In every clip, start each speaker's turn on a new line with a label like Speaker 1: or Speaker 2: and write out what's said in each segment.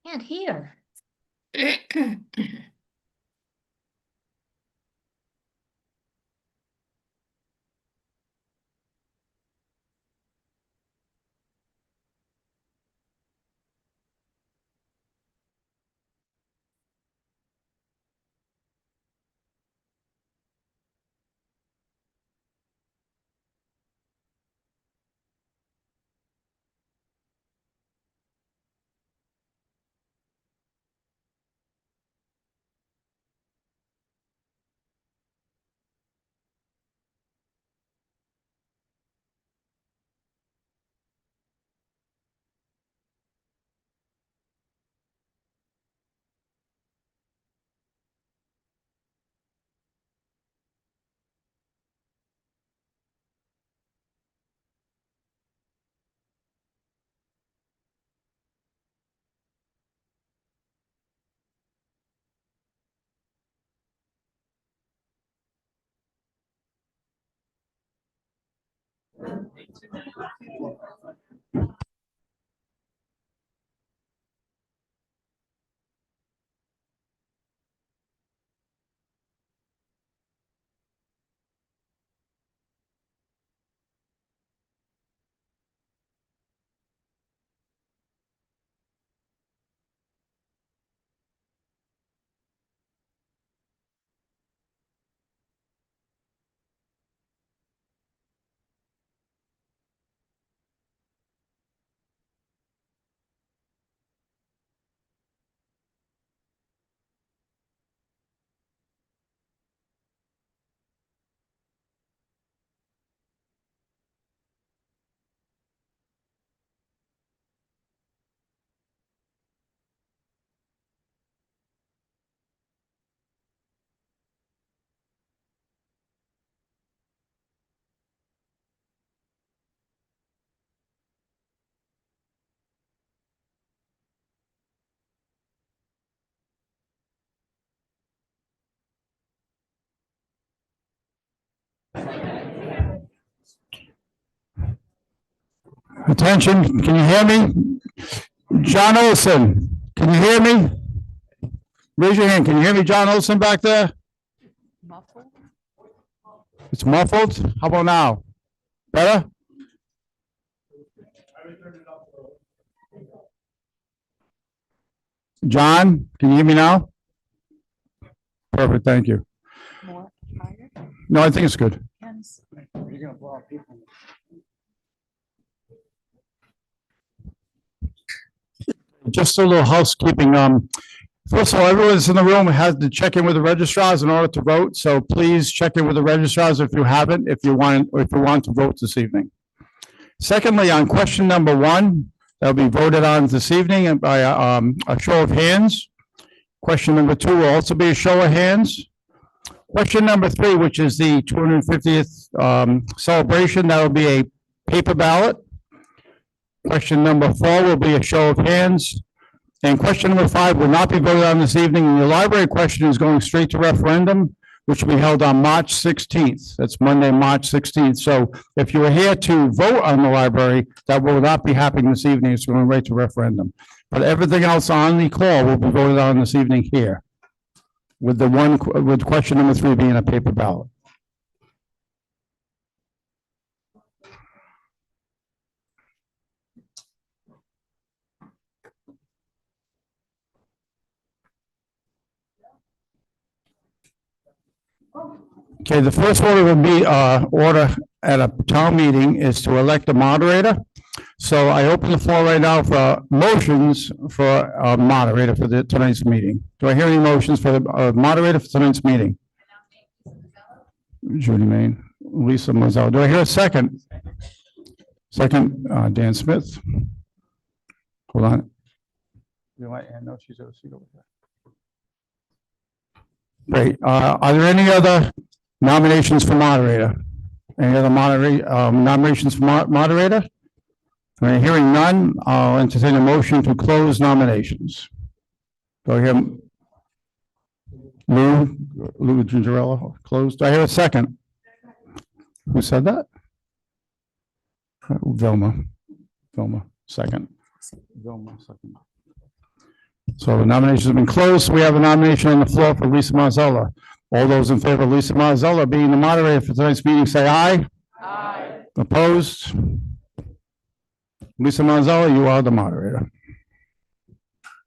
Speaker 1: Can't hear.
Speaker 2: Attention, can you hear me? John Olson, can you hear me? Raise your hand. Can you hear me, John Olson, back there?
Speaker 1: Muffled?
Speaker 2: It's muffled? How about now? Better? John, can you hear me now? Perfect, thank you.
Speaker 1: More higher?
Speaker 2: No, I think it's good.
Speaker 1: Hands.
Speaker 2: Just a little housekeeping. First of all, everyone that's in the room has to check in with the registrars in order to vote. So please check in with the registrars if you haven't, if you want to vote this evening. Secondly, on question number 1, that'll be voted on this evening by a show of hands. Question number 2 will also be a show of hands. Question number 3, which is the 250th celebration, that will be a paper ballot. Question number 4 will be a show of hands. And question number 5 will not be voted on this evening. And the library question is going straight to referendum, which will be held on March 16th. That's Monday, March 16th. So if you are here to vote on the library, that will not be happening this evening. It's going right to referendum. But everything else on the call will be voted on this evening here, with question number 3 being a paper ballot. Okay, the first order will be order at a town meeting is to elect a moderator. So I open the floor right now for motions for a moderator for tonight's meeting. Do I hear any motions for the moderator for tonight's meeting? Judy Main, Lisa Mozell. Do I hear a second? Second, Dan Smith. Hold on. You let Ann know she's over there. Great. Are there any other nominations for moderator? Any other nominations for moderator? All right, hearing none, I'll entertain a motion to close nominations. Do I hear Lou Gingerella closed? Do I hear a second? Who said that? Vilma, second. Vilma, second. So the nominations have been closed. We have a nomination on the floor for Lisa Marzella. All those in favor of Lisa Marzella being the moderator for tonight's meeting, say aye. Aye. Opposed? Lisa Marzella, you are the moderator.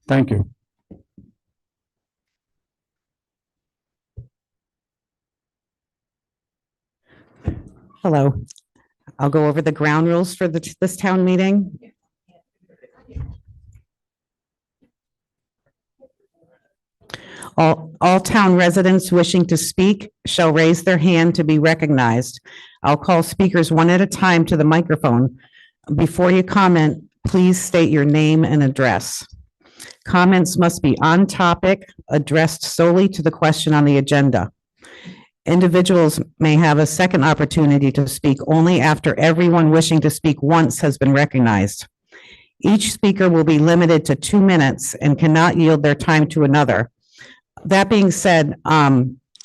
Speaker 2: Thank you.
Speaker 3: Hello. I'll go over the ground rules for this town meeting. All town residents wishing to speak shall raise their hand to be recognized. I'll call speakers one at a time to the microphone. Before you comment, please state your name and address. Comments must be on topic, addressed solely to the question on the agenda. Individuals may have a second opportunity to speak only after everyone wishing to speak once has been recognized. Each speaker will be limited to 2 minutes and cannot yield their time to another. That being said,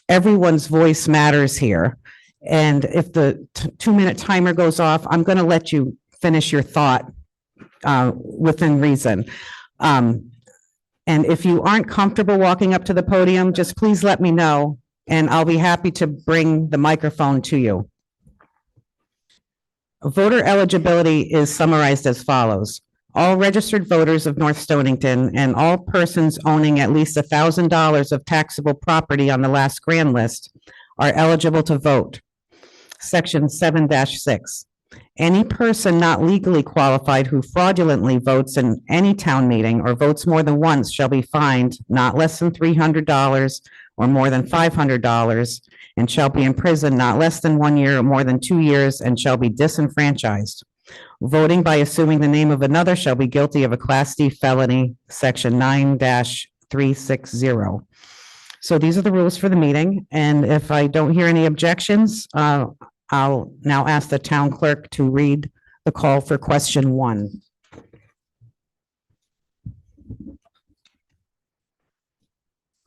Speaker 3: everyone's voice matters here. And if the 2-minute timer goes off, I'm going to let you finish your thought within reason. And if you aren't comfortable walking up to the podium, just please let me know, and I'll be happy to bring the microphone to you. Voter eligibility is summarized as follows. All registered voters of North Stonington and all persons owning at least $1,000 of taxable property on the last grand list are eligible to vote. Section 7-6. Any person not legally qualified who fraudulently votes in any town meeting or votes more than once shall be fined not less than $300 or more than $500 and shall be in prison not less than 1 year or more than 2 years and shall be disenfranchised. Voting by assuming the name of another shall be guilty of a Class D felony, Section 9-360. So these are the rules for the meeting, and if I don't hear any objections, I'll now ask the town clerk to read the call for question 1.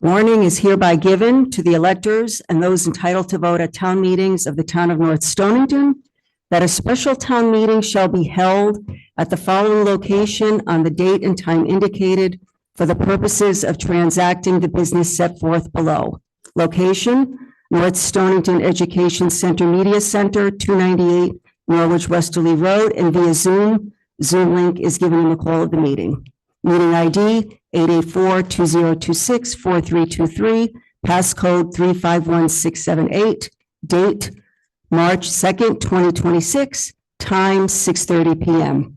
Speaker 4: Warning is hereby given to the electors and those entitled to vote at town meetings of the town of North Stonington that a special town meeting shall be held at the following location on the date and time indicated for the purposes of transacting the business set forth below. Location, North Stonington Education Center Media Center, 298 Norwich Westerly Road, and via Zoom. Zoom link is given in the call of the meeting. Meeting ID 884-2026-4323, passcode 351678, date March 2nd, 2026, time 6:30 p.m.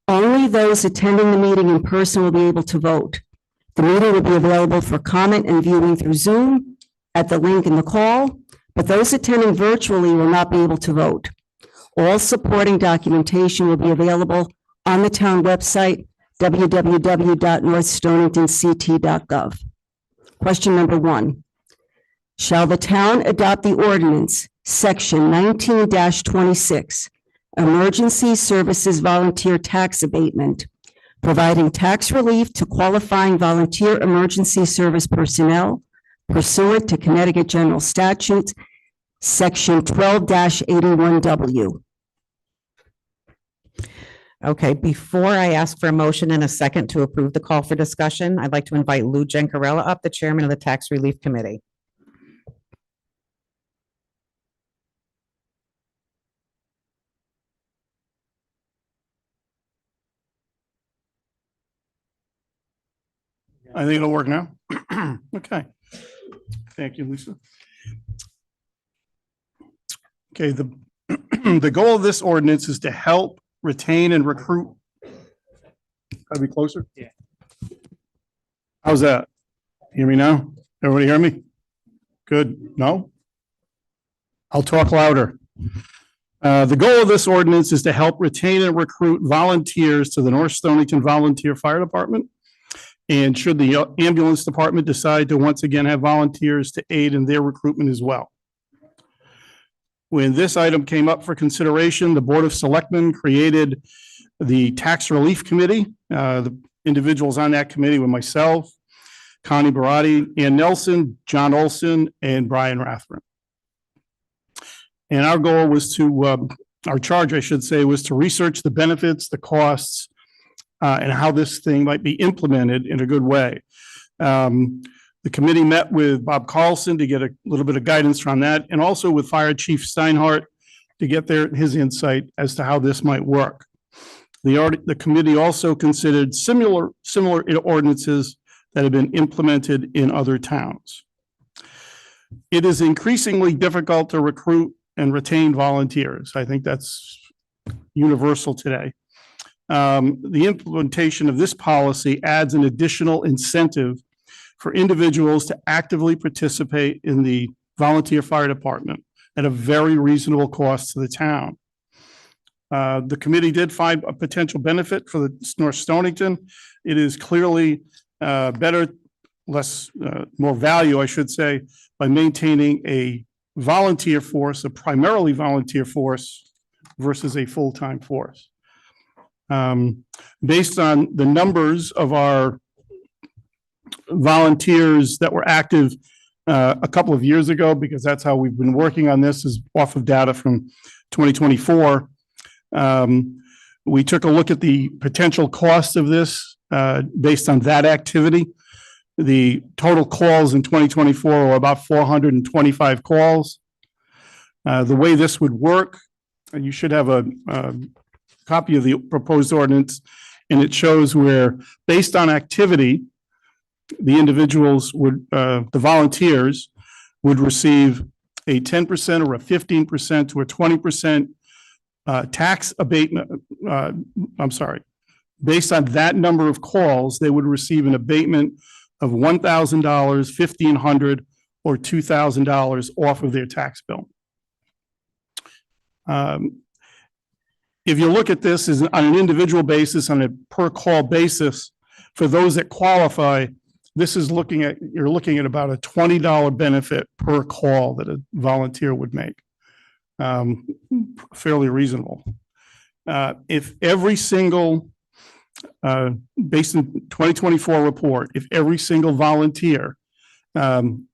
Speaker 4: Only those attending the meeting in person will be able to vote. The meeting will be available for comment and viewing through Zoom at the link in the call, but those attending virtually will not be able to vote. All supporting documentation will be available on the town website, www.northstoningtonct.gov. Question number 1. Shall the town adopt the ordinance, Section 19-26, Emergency Services Volunteer Tax Abatement, providing tax relief to qualifying volunteer emergency service personnel pursuant to Connecticut General Statutes, Section 12-81W?
Speaker 3: Okay, before I ask for a motion and a second to approve the call for discussion, I'd like to invite Lou Gencarella up, the chairman of the Tax Relief Committee.
Speaker 5: I think it'll work now. Okay. Thank you, Lisa. Okay, the goal of this ordinance is to help retain and recruit. Gotta be closer? Yeah. How's that? Hear me now? Everybody hear me? Good. No? I'll talk louder. The goal of this ordinance is to help retain and recruit volunteers to the North Stonington Volunteer Fire Department. And should the ambulance department decide to once again have volunteers to aid in their recruitment as well. When this item came up for consideration, the Board of Selectmen created the Tax Relief Committee. The individuals on that committee were myself, Connie Barati, Ann Nelson, John Olson, and Brian Rathburn. And our goal was to, our charge, I should say, was to research the benefits, the costs, and how this thing might be implemented in a good way. The committee met with Bob Carlson to get a little bit of guidance on that, and also with Fire Chief Steinhardt to get his insight as to how this might work. The committee also considered similar ordinances that have been implemented in other towns. It is increasingly difficult to recruit and retain volunteers. I think that's universal today. The implementation of this policy adds an additional incentive for individuals to actively participate in the volunteer fire department at a very reasonable cost to the town. The committee did find a potential benefit for the North Stonington. It is clearly better, more value, I should say, by maintaining a volunteer force, a primarily volunteer force versus a full-time force. Based on the numbers of our volunteers that were active a couple of years ago, because that's how we've been working on this, is off of data from 2024. We took a look at the potential cost of this based on that activity. The total calls in 2024 were about 425 calls. The way this would work, and you should have a copy of the proposed ordinance, and it shows where, based on activity, the individuals would, the volunteers would receive a 10% or a 15% to a 20% tax abatement. Based on that number of calls, they would receive an abatement of $1,000, $1,500, or $2,000 off of their tax bill. If you look at this as on an individual basis, on a per call basis, for those that qualify, this is you're looking at about a $20 benefit per call that a volunteer would make. Fairly reasonable. If every single, based on 2024 report, if every single volunteer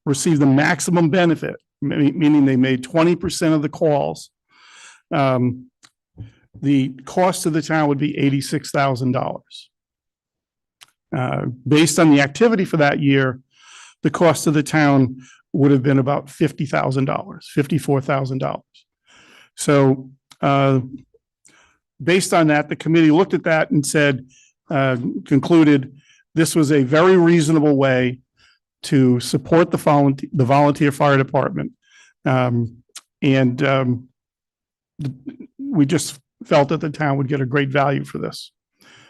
Speaker 5: received the maximum benefit, meaning they made 20% of the calls, the cost to the town would be $86,000. Based on the activity for that year, the cost to the town would have been about $50,000, $54,000. So based on that, the committee looked at that and said, concluded this was a very reasonable way to support the volunteer fire department. We just felt that the town would get a great value for this.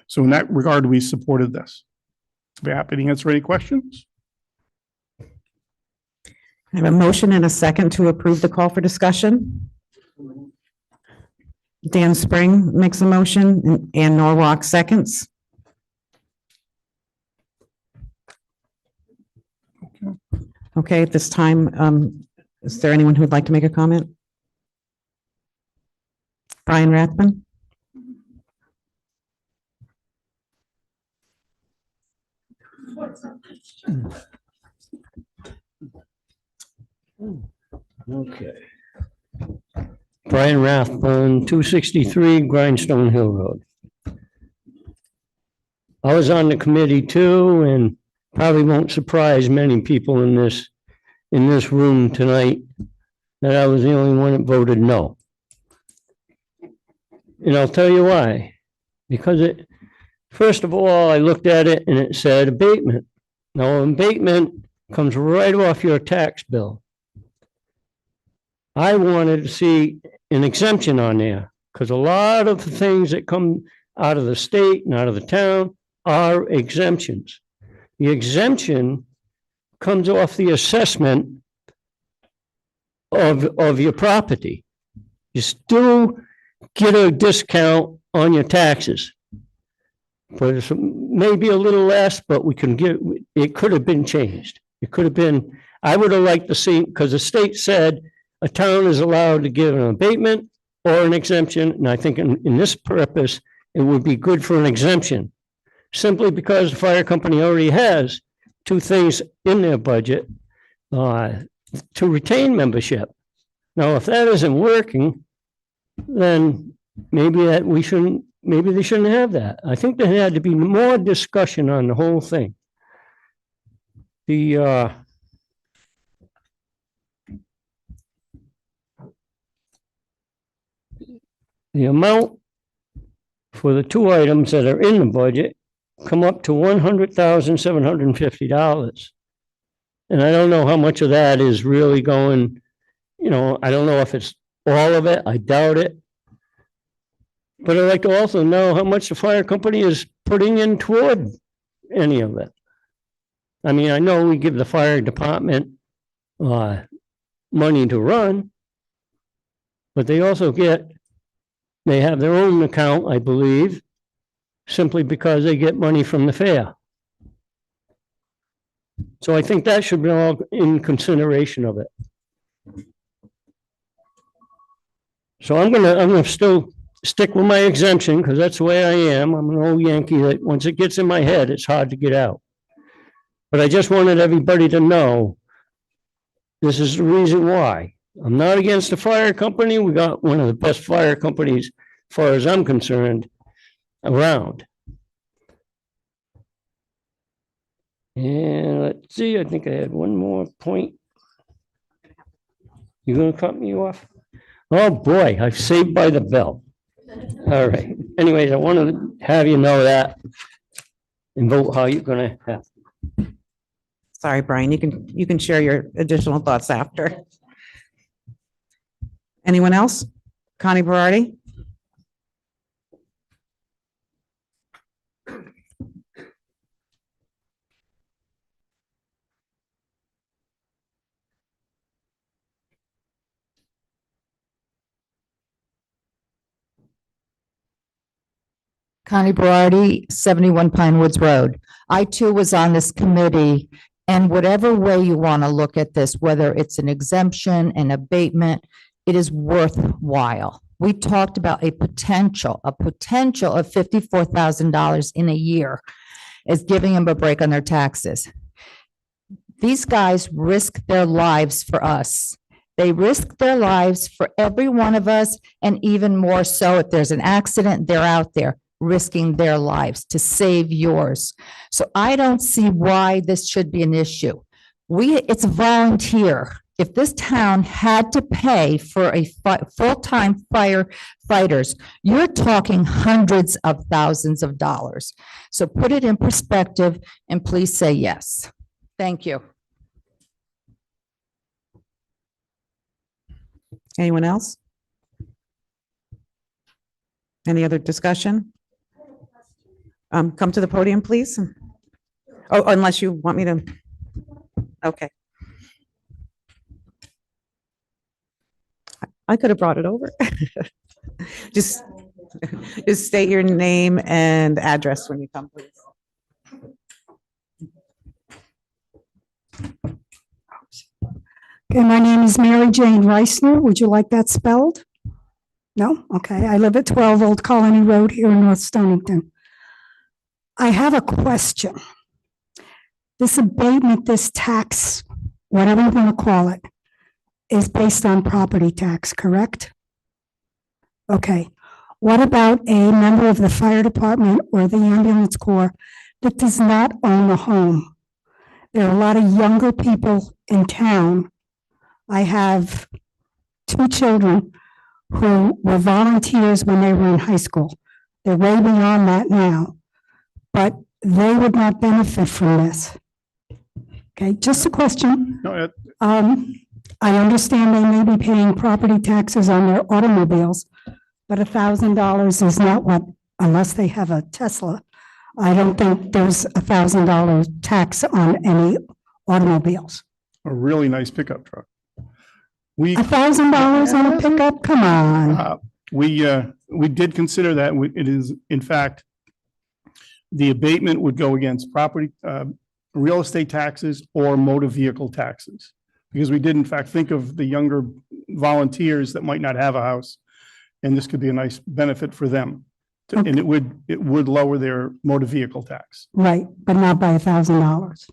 Speaker 5: So in that regard, we supported this. I'd be happy to answer any questions.
Speaker 3: I have a motion and a second to approve the call for discussion. Dan Spring makes a motion and Ann Norwalk seconds. Okay, at this time, is there anyone who would like to make a comment? Brian Rathman?
Speaker 6: Okay. Brian Rathbone, 263 Grindstone Hill Road. I was on the committee too, and probably won't surprise many people in this room tonight that I was the only one that voted no. And I'll tell you why. Because first of all, I looked at it and it said abatement. Now, abatement comes right off your tax bill. I wanted to see an exemption on there, Because a lot of the things that come out of the state and out of the town are exemptions. The exemption comes off the assessment of your property. You still get a discount on your taxes. But it's maybe a little less, but we can get, it could have been changed. It could have been, I would have liked to see, because the state said a town is allowed to give an abatement or an exemption, and I think in this purpose, it would be good for an exemption. Simply because the fire company already has two things in their budget to retain membership. Now, if that isn't working, then maybe we shouldn't, maybe they shouldn't have that. I think there had to be more discussion on the whole thing. The amount for the two items that are in the budget come up to $100,750. And I don't know how much of that is really going, I don't know if it's all of it. I doubt it. But I'd like to also know how much the fire company is putting in toward any of it. I mean, I know we give the fire department money to run, but they also they have their own account, I believe, simply because they get money from the fair. So I think that should be all in consideration of it. So I'm gonna still stick with my exemption because that's the way I am. I'm an old Yankee that once it gets in my head, it's hard to get out. But I just wanted everybody to know this is the reason why. I'm not against the fire company. We got one of the best fire companies, as far as I'm concerned, around. And let's see, I think I had one more point. You gonna cut me off? Oh, boy, I've saved by the bell. All right. Anyways, I wanted to have you know that and vote how you're gonna have.
Speaker 3: Sorry, Brian, you can share your additional thoughts after. Anyone else? Connie Berardi?
Speaker 1: Connie Berardi, 71 Pine Woods Road. I too was on this committee, and whatever way you want to look at this, whether it's an exemption, an abatement, it is worthwhile. We talked about a potential of $54,000 in a year as giving them a break on their taxes. These guys risk their lives for us. They risk their lives for every one of us, and even more so if there's an accident, they're out there risking their lives to save yours. So I don't see why this should be an issue. It's volunteer. If this town had to pay for a full-time firefighters, you're talking hundreds of thousands of dollars. So put it in perspective and please say yes. Thank you.
Speaker 3: Anyone else? Any other discussion? Come to the podium, please. Oh, unless you want me to. Okay. I could have brought it over. Just state your name and address when you come, please.
Speaker 7: Okay, my name is Mary Jane Reisner. Would you like that spelled? No? Okay. I live at 12 Old Colony Road here in North Stonington. I have a question. This abatement, this tax, whatever you want to call it, is based on property tax, correct? Okay. What about a member of the fire department or the ambulance corps that does not own a home? There are a lot of younger people in town. I have 2 children who were volunteers when they were in high school. They're way beyond that now, but they would not benefit from this. Okay, just a question.
Speaker 5: No,
Speaker 7: I understand they may be paying property taxes on their automobiles, but $1,000 is not what, unless they have a Tesla. I don't think there's $1,000 tax on any automobiles.
Speaker 5: A really nice pickup truck. We,
Speaker 7: $1,000 on a pickup? Come on.
Speaker 5: we did consider that. It is, in fact, the abatement would go against property, real estate taxes or motor vehicle taxes. Because we did in fact think of the younger volunteers that might not have a house. And this could be a nice benefit for them. And it would lower their motor vehicle tax.
Speaker 7: Right, but not by $1,000.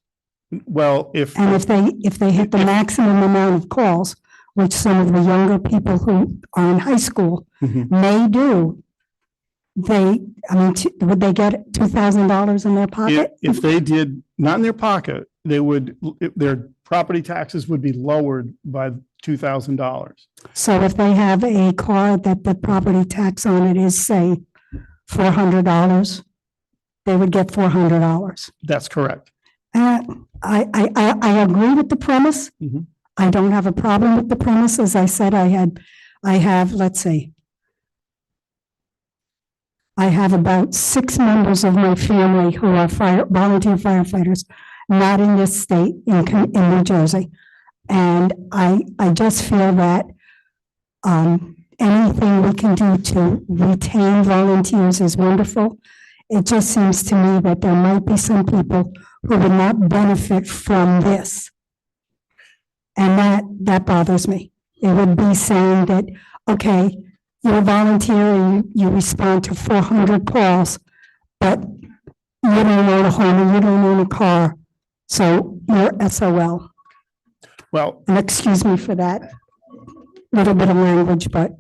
Speaker 5: Well, if,
Speaker 7: And if they hit the maximum amount of calls, which some of the younger people who are in high school
Speaker 5: Mhm.
Speaker 7: may do, would they get $2,000 in their pocket?
Speaker 5: if they did, not in their pocket, their property taxes would be lowered by $2,000.
Speaker 7: So if they have a car that the property tax on it is, say, $400, they would get $400.
Speaker 5: That's correct.
Speaker 7: I agree with the premise.
Speaker 5: Mhm.
Speaker 7: I don't have a problem with the premise. As I said, I have, let's see. I have about 6 members of my family who are volunteer firefighters, not in this state, in New Jersey. And I just feel that anything we can do to retain volunteers is wonderful. It just seems to me that there might be some people who would not benefit from this. And that bothers me. It would be saying that, okay, you're a volunteer and you respond to 400 calls, but you don't own a home and you don't own a car, so you're SOL.
Speaker 5: Well,
Speaker 7: And excuse me for that little bit of language, but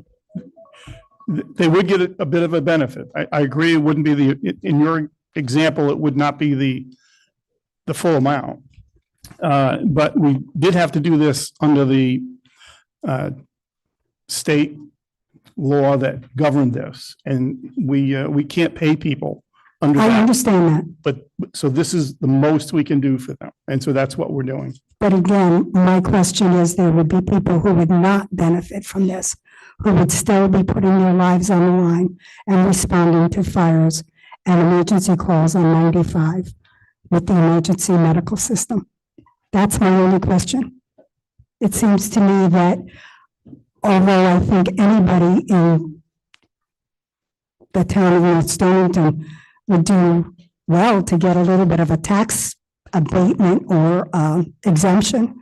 Speaker 5: they would get a bit of a benefit. I agree. It wouldn't be in your example, it would not be the full amount. But we did have to do this under the state law that governed this. And we can't pay people under
Speaker 7: I
Speaker 5: that.
Speaker 7: understand that.
Speaker 5: But, so this is the most we can do for them. And so that's what we're doing.
Speaker 7: But again, my question is, there would be people who would not benefit from this, who would still be putting their lives on the line and responding to fires and emergency calls on 95 with the emergency medical system. That's my only question. It seems to me that although I think anybody in the town of North Stonington would do well to get a little bit of a tax abatement or exemption.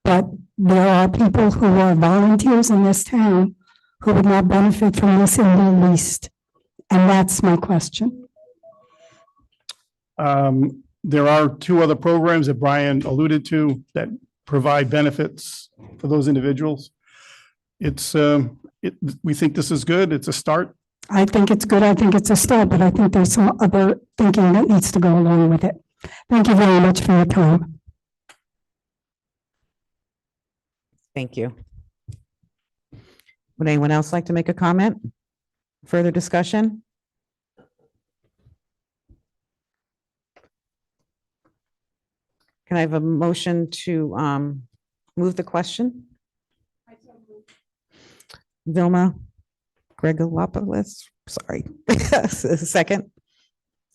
Speaker 7: But there are people who are volunteers in this town who would not benefit from this in the least. And that's my question.
Speaker 5: There are 2 other programs that Brian alluded to that provide benefits for those individuals. We think this is good. It's a start.
Speaker 7: I think it's good. I think it's a start, but I think there's some other thinking that needs to go along with it. Thank you very much for your time.
Speaker 3: Thank you. Would anyone else like to make a comment? Further discussion? Can I have a motion to move the question? Vilma Gregolopoulos, sorry. Second.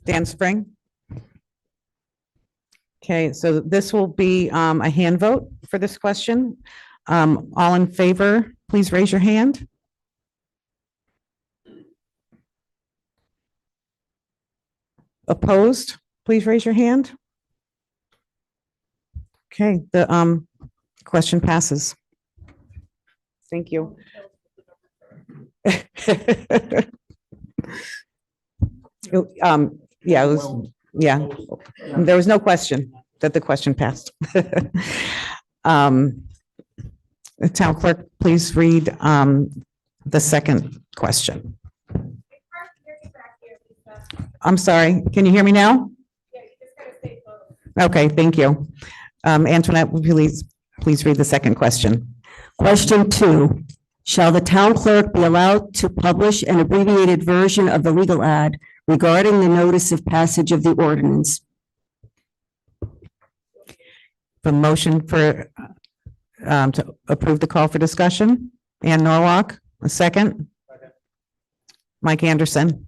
Speaker 3: Dan Spring. Okay, so this will be a hand vote for this question. All in favor, please raise your hand. Opposed, please raise your hand. Okay, the question passes. Thank you. Yeah, it was, yeah, there was no question that the question passed. Town clerk, please read the second question. I'm sorry, can you hear me now? Okay, thank you. Antoinette, will you please read the second question?
Speaker 4: Question 2, shall the town clerk be allowed to publish an abbreviated version of the legal ad regarding the notice of passage of the ordinance?
Speaker 3: The motion for to approve the call for discussion. Ann Norwalk, a second. Mike Anderson.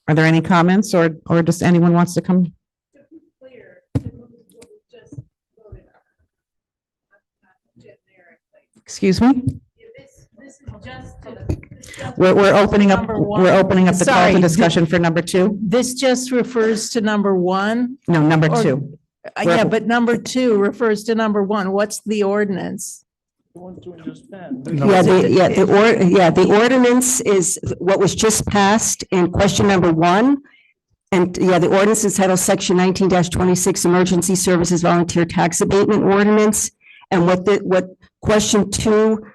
Speaker 3: Are there any comments or just anyone wants to come? Excuse me? We're opening up, we're opening up the call to
Speaker 8: Sorry.
Speaker 3: discussion for number two.
Speaker 8: This just refers to number one?
Speaker 3: No, number
Speaker 8: Or-
Speaker 3: two.
Speaker 8: Yeah, but number two refers to number one. What's the ordinance?
Speaker 4: The ordinance is what was just passed in question number one. And the ordinance is titled Section 19-26 Emergency Services Volunteer Tax Abatement Ordinance. And what question two,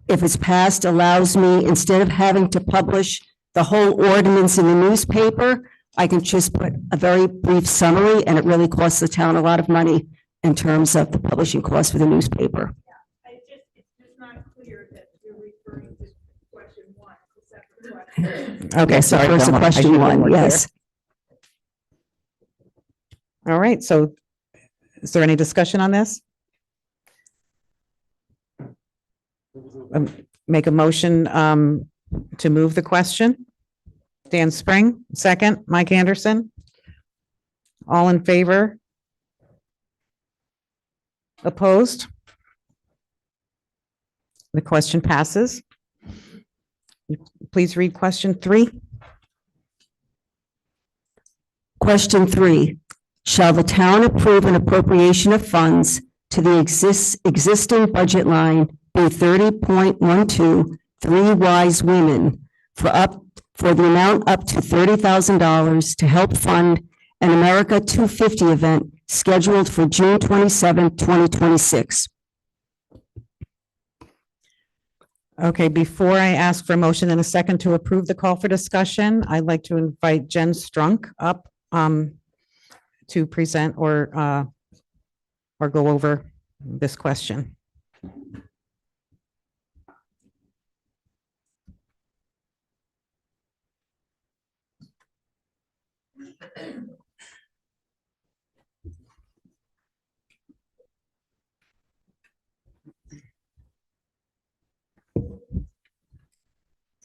Speaker 4: if it's passed, allows me, instead of having to publish the whole ordinance in the newspaper, I can just put a very brief summary, and it really costs the town a lot of money in terms of the publishing costs for the newspaper.
Speaker 8: It's just not clear that you're referring to question one, it's a separate question.
Speaker 3: Okay, sorry.
Speaker 4: First,
Speaker 3: Thelma. I should
Speaker 4: question
Speaker 3: have been
Speaker 4: one,
Speaker 3: more clear.
Speaker 4: yes.
Speaker 3: All right, so is there any discussion on this? Make a motion to move the question. Dan Spring, second. Mike Anderson. All in favor? Opposed? The question passes. Please read question three.
Speaker 4: Question three, shall the town approve an appropriation of funds to the existing budget line be 30.12 Three Wise Women for the amount up to $30,000 to help fund an America 250 event scheduled for June 27, 2026.
Speaker 3: Okay, before I ask for a motion in a second to approve the call for discussion, I'd like to invite Jen Strunk up to present or go over this question.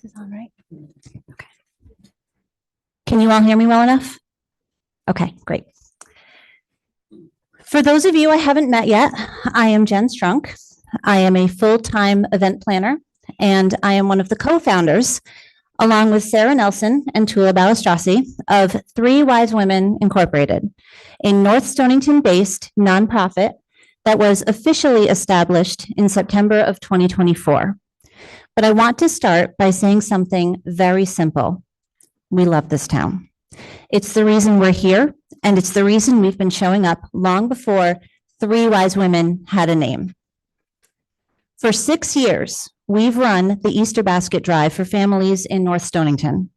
Speaker 9: This is on, right? Okay. Can you all hear me well enough? Okay, great. For those of you I haven't met yet, I am Jen Strunk. I am a full-time event planner, and I am one of the co-founders, along with Sarah Nelson and Tula Balistrasi, of Three Wise Women Incorporated, a North Stonington-based nonprofit that was officially established in September of 2024. But I want to start by saying something very simple. We love this town. It's the reason we're here, and it's the reason we've been showing up long before Three Wise Women had a name. For 6 years, we've run the Easter Basket Drive for families in North Stonington.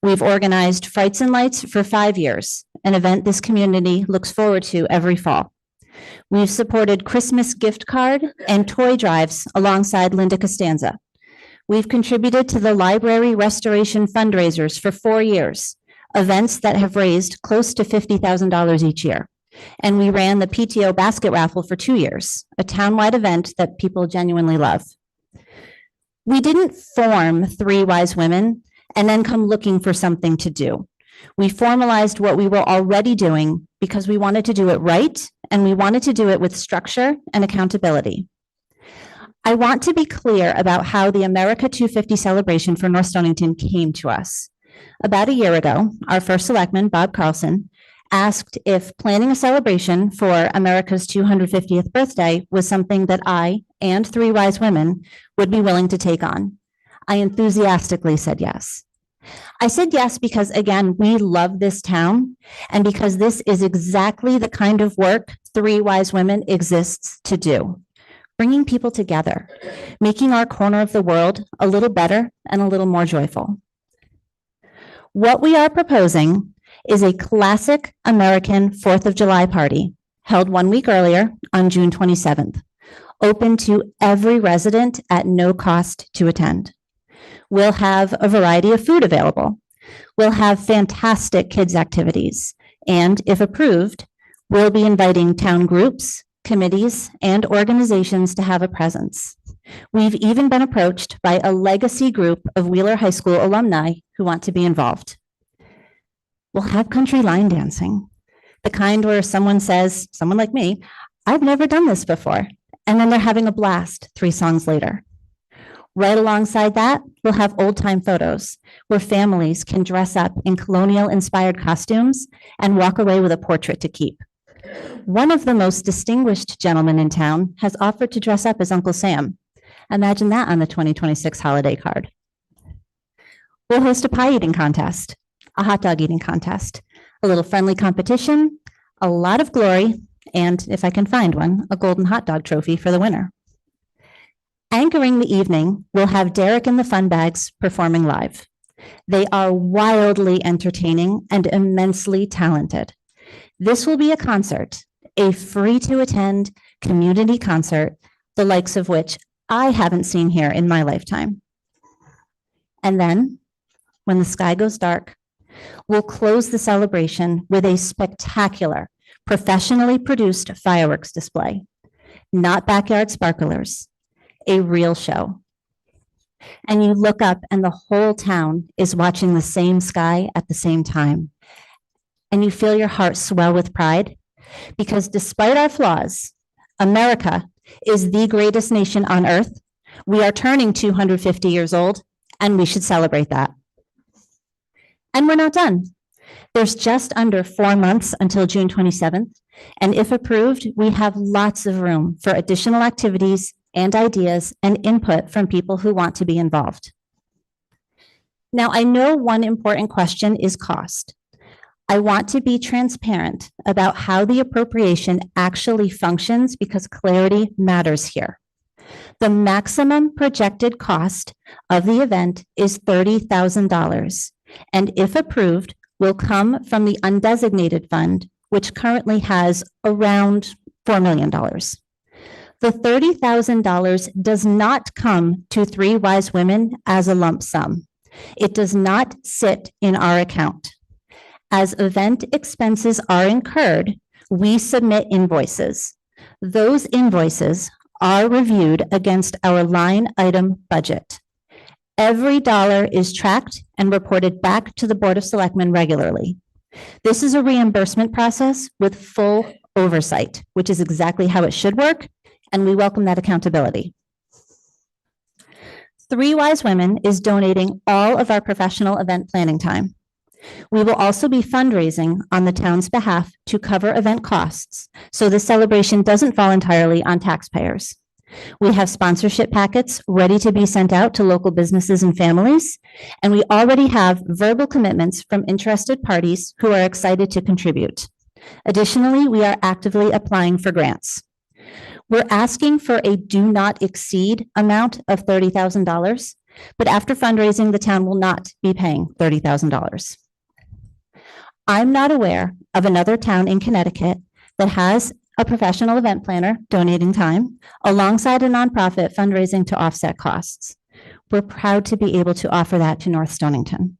Speaker 9: We've organized Frights and Lights for 5 years, an event this community looks forward to every fall. We've supported Christmas gift card and toy drives alongside Linda Costanza. We've contributed to the library restoration fundraisers for 4 years, events that have raised close to $50,000 each year. And we ran the PTO basket raffle for 2 years, a townwide event that people genuinely love. We didn't form Three Wise Women and then come looking for something to do. We formalized what we were already doing because we wanted to do it right, and we wanted to do it with structure and accountability. I want to be clear about how the America 250 celebration for North Stonington came to us. About a year ago, our first selectman, Bob Carlson, asked if planning a celebration for America's 250th birthday was something that I and Three Wise Women would be willing to take on. I enthusiastically said yes. I said yes because, again, we love this town, and because this is exactly the kind of work Three Wise Women exists to do. Bringing people together, making our corner of the world a little better and a little more joyful. What we are proposing is a classic American 4th of July party held 1 week earlier on June 27th, open to every resident at no cost to attend. We'll have a variety of food available. We'll have fantastic kids' activities. And if approved, we'll be inviting town groups, committees, and organizations to have a presence. We've even been approached by a legacy group of Wheeler High School alumni who want to be involved. We'll have country line dancing, the kind where someone says, someone like me, I've never done this before. And then they're having a blast 3 songs later. Right alongside that, we'll have old time photos where families can dress up in colonial inspired costumes and walk away with a portrait to keep. One of the most distinguished gentlemen in town has offered to dress up as Uncle Sam. Imagine that on the 2026 holiday card. We'll host a pie eating contest, a hot dog eating contest, a little friendly competition, a lot of glory, and if I can find one, a golden hot dog trophy for the winner. Anchoring the evening, we'll have Derek and the Fun Bags performing live. They are wildly entertaining and immensely talented. This will be a concert, a free to attend community concert, the likes of which I haven't seen here in my lifetime. And then, when the sky goes dark, we'll close the celebration with a spectacular, professionally produced fireworks display. Not backyard sparklers, a real show. And you look up and the whole town is watching the same sky at the same time. And you feel your heart swell with pride because despite our flaws, America is the greatest nation on earth. We are turning 250 years old and we should celebrate that. And we're not done. There's just under 4 months until June 27th. And if approved, we have lots of room for additional activities and ideas and input from people who want to be involved. Now, I know one important question is cost. I want to be transparent about how the appropriation actually functions because clarity matters here. The maximum projected cost of the event is $30,000, and if approved, will come from the undesignated fund, which currently has around $4 million. The $30,000 does not come to Three Wise Women as a lump sum. It does not sit in our account. As event expenses are incurred, we submit invoices. Those invoices are reviewed against our line item budget. Every dollar is tracked and reported back to the Board of Selectmen regularly. This is a reimbursement process with full oversight, which is exactly how it should work, and we welcome that accountability. Three Wise Women is donating all of our professional event planning time. We will also be fundraising on the town's behalf to cover event costs, so the celebration doesn't fall entirely on taxpayers. We have sponsorship packets ready to be sent out to local businesses and families, and we already have verbal commitments from interested parties who are excited to contribute. Additionally, we are actively applying for grants. We're asking for a do not exceed amount of $30,000, but after fundraising, the town will not be paying $30,000. I'm not aware of another town in Connecticut that has a professional event planner donating time alongside a nonprofit fundraising to offset costs. We're proud to be able to offer that to North Stonington.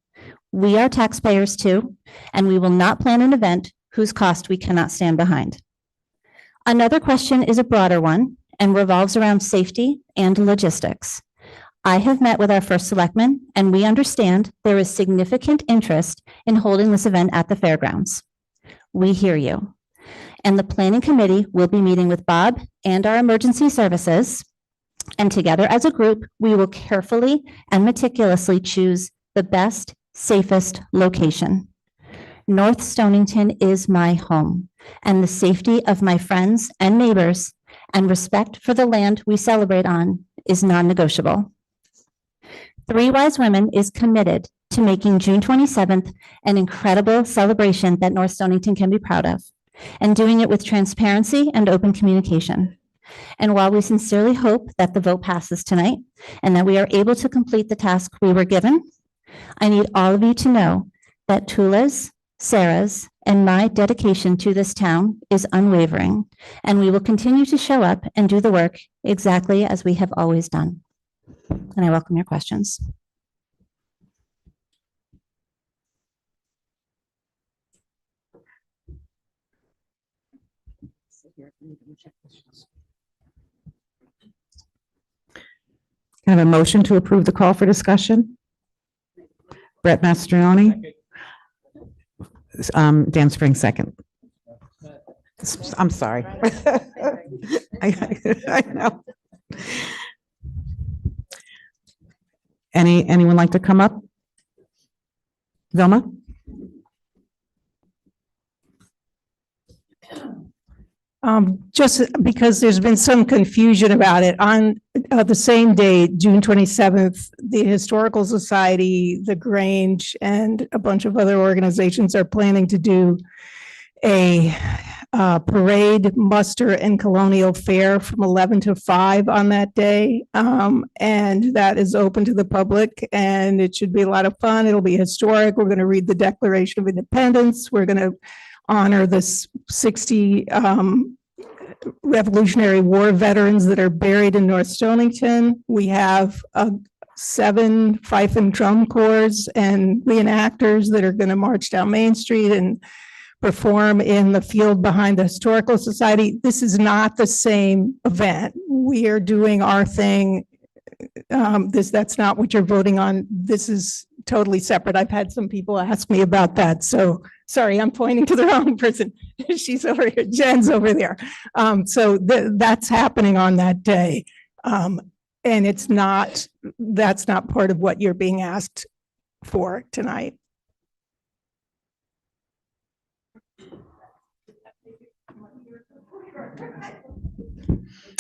Speaker 9: We are taxpayers too, and we will not plan an event whose cost we cannot stand behind. Another question is a broader one and revolves around safety and logistics. I have met with our first selectman, and we understand there is significant interest in holding this event at the fairgrounds. We hear you. And the planning committee will be meeting with Bob and our emergency services. And together as a group, we will carefully and meticulously choose the best, safest location. North Stonington is my home, and the safety of my friends and neighbors and respect for the land we celebrate on is non-negotiable. Three Wise Women is committed to making June 27th an incredible celebration that North Stonington can be proud of, and doing it with transparency and open communication. And while we sincerely hope that the vote passes tonight and that we are able to complete the task we were given, I need all of you to know that Tula's, Sarah's, and my dedication to this town is unwavering, and we will continue to show up and do the work exactly as we have always done. And I welcome your questions.
Speaker 3: Can I have a motion to approve the call for discussion? Brett Mastrioni? Dan Spring, second. I'm sorry. I know. Anyone like to come up? Velma?
Speaker 7: Just because there's been some confusion about it, on the same day, June 27th, the Historical Society, the Grange, and a bunch of other organizations are planning to do a parade, muster, and colonial fair from 11 to 5 on that day. And that is open to the public, and it should be a lot of fun. It'll be historic. We're going to read the Declaration of Independence. We're going to honor the 60 Revolutionary War veterans that are buried in North Stonington. We have 7 fife and drum corps and reenactors that are going to march down Main Street and perform in the field behind the Historical Society. This is not the same event. We are doing our thing. That's not what you're voting on. This is totally separate. I've had some people ask me about that. So sorry, I'm pointing to the wrong person. She's over here. Jen's over there. So that's happening on that day. And that's not part of what you're being asked for tonight.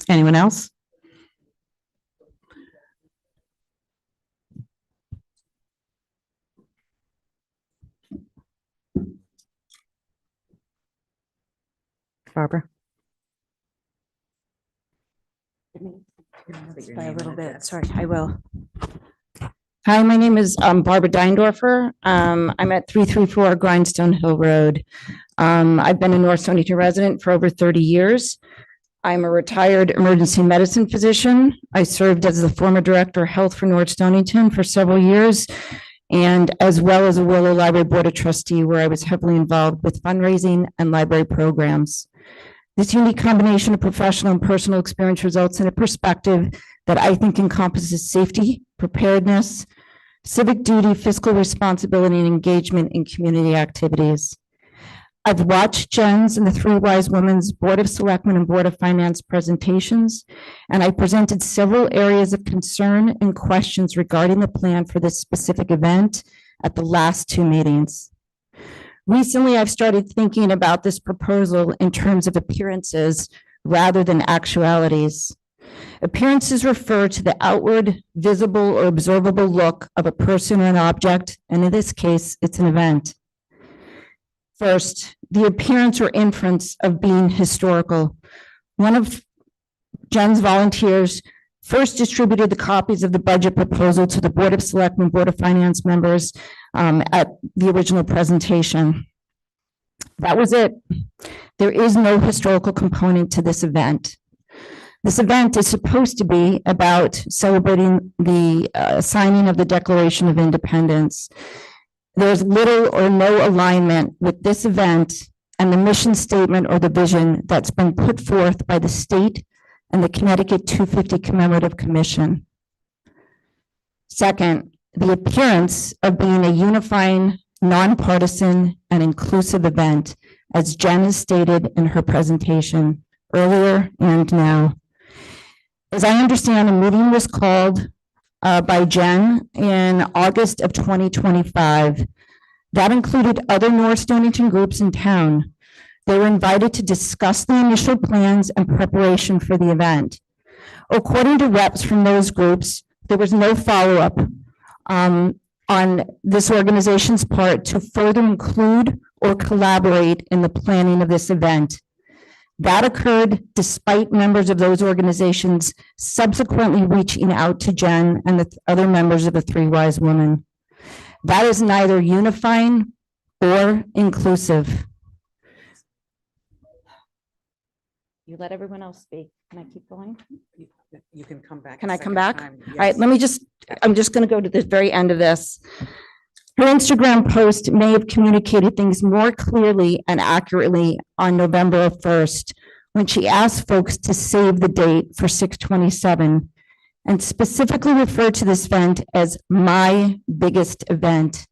Speaker 3: Anyone else? Barbara?
Speaker 10: By a little bit, sorry, I will. Hi, my name is Barbara Deindorfer. I'm at 334 Grindstone Hill Road. I've been a North Stonington resident for over 30 years. I'm a retired emergency medicine physician. I served as the former director of health for North Stonington for several years, and as well as a Willow Library Board of Trustee, where I was heavily involved with fundraising and library programs. This unique combination of professional and personal experience results in a perspective that I think encompasses safety, preparedness, civic duty, fiscal responsibility, and engagement in community activities. I've watched Jen's and the Three Wise Women's Board of Selectmen and Board of Finance presentations, and I presented several areas of concern and questions regarding the plan for this specific event at the last 2 meetings. Recently, I've started thinking about this proposal in terms of appearances rather than actualities. Appearances refer to the outward, visible, or observable look of a person or an object, and in this case, it's an event. First, the appearance or inference of being historical. One of Jen's volunteers first distributed the copies of the budget proposal to the Board of Selectmen, Board of Finance members at the original presentation. That was it. There is no historical component to this event. This event is supposed to be about celebrating the signing of the Declaration of Independence. There's little or no alignment with this event and the mission statement or the vision that's been put forth by the state and the Connecticut 250 Commemorative Commission. Second, the appearance of being a unifying, nonpartisan, and inclusive event, as Jen has stated in her presentation earlier and now. As I understand, a meeting was called by Jen in August of 2025. That included other North Stonington groups in town. They were invited to discuss the initial plans and preparation for the event. According to reps from those groups, there was no follow-up on this organization's part to further include or collaborate in the planning of this event. That occurred despite members of those organizations subsequently reaching out to Jen and the other members of the Three Wise Women. That is neither unifying or inclusive. You let everyone else speak. Can I keep going?
Speaker 3: You can come back.
Speaker 10: Can I come back? All right, I'm just going to go to the very end of this. Her Instagram post may have communicated things more clearly and accurately on November 1st, when she asked folks to save the date for 6/27, and specifically refer to this event as my biggest event,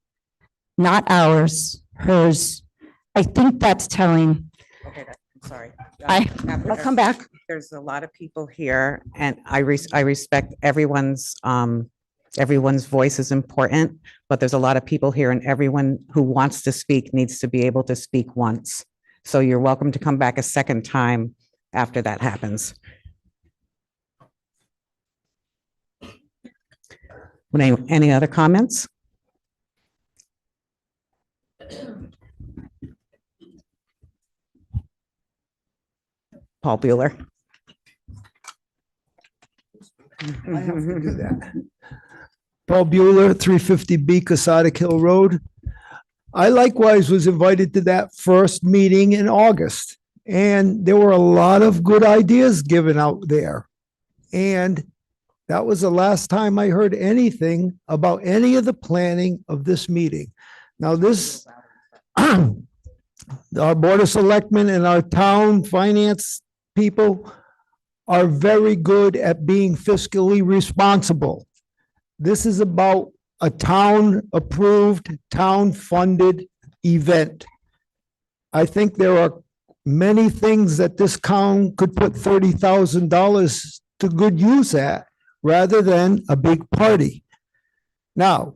Speaker 10: not ours, hers. I think that's telling.
Speaker 3: Okay, I'm sorry.
Speaker 10: I'll come back.
Speaker 3: There's a lot of people here and I respect everyone's voice is important, but there's a lot of people here and everyone who wants to speak needs to be able to speak once. So you're welcome to come back a second time after that happens. Any other comments? Paul Bueller.
Speaker 11: I have to do that. Paul Bueller, 350B Casadic Hill Road. I likewise was invited to that first meeting in August, and there were a lot of good ideas given out there. And that was the last time I heard anything about any of the planning of this meeting. Now, this, our Board of Selectmen and our town finance people are very good at being fiscally responsible. This is about a town-approved, town-funded event. I think there are many things that this town could put $30,000 to good use at, rather than a big party. Now,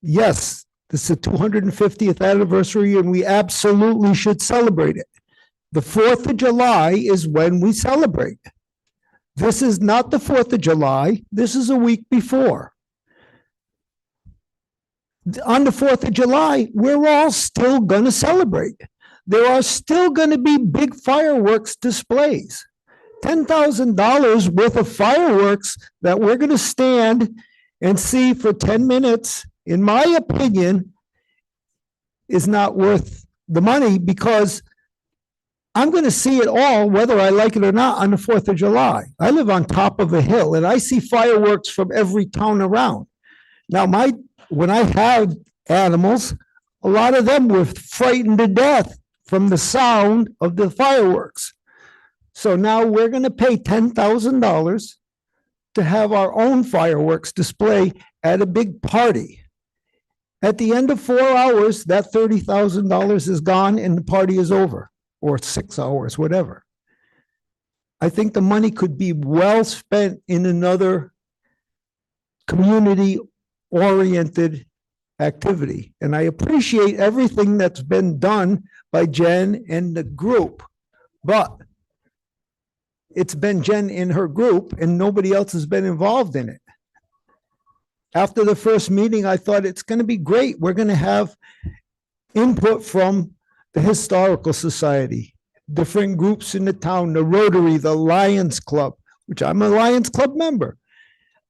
Speaker 11: yes, this is the 250th anniversary, and we absolutely should celebrate it. The 4th of July is when we celebrate. This is not the 4th of July. This is a week before. On the 4th of July, we're all still going to celebrate. There are still going to be big fireworks displays. $10,000 worth of fireworks that we're going to stand and see for 10 minutes, in my opinion, is not worth the money, because I'm going to see it all, whether I like it or not, on the 4th of July. I live on top of a hill and I see fireworks from every town around. Now, when I had animals, a lot of them were frightened to death from the sound of the fireworks. So now we're going to pay $10,000 to have our own fireworks display at a big party. At the end of 4 hours, that $30,000 is gone and the party is over, or 6 hours, whatever. I think the money could be well spent in another community-oriented activity. And I appreciate everything that's been done by Jen and the group, but it's been Jen and her group and nobody else has been involved in it. After the first meeting, I thought it's going to be great. We're going to have input from the Historical Society, different groups in the town, the Rotary, the Lions Club, which I'm a Lions Club member.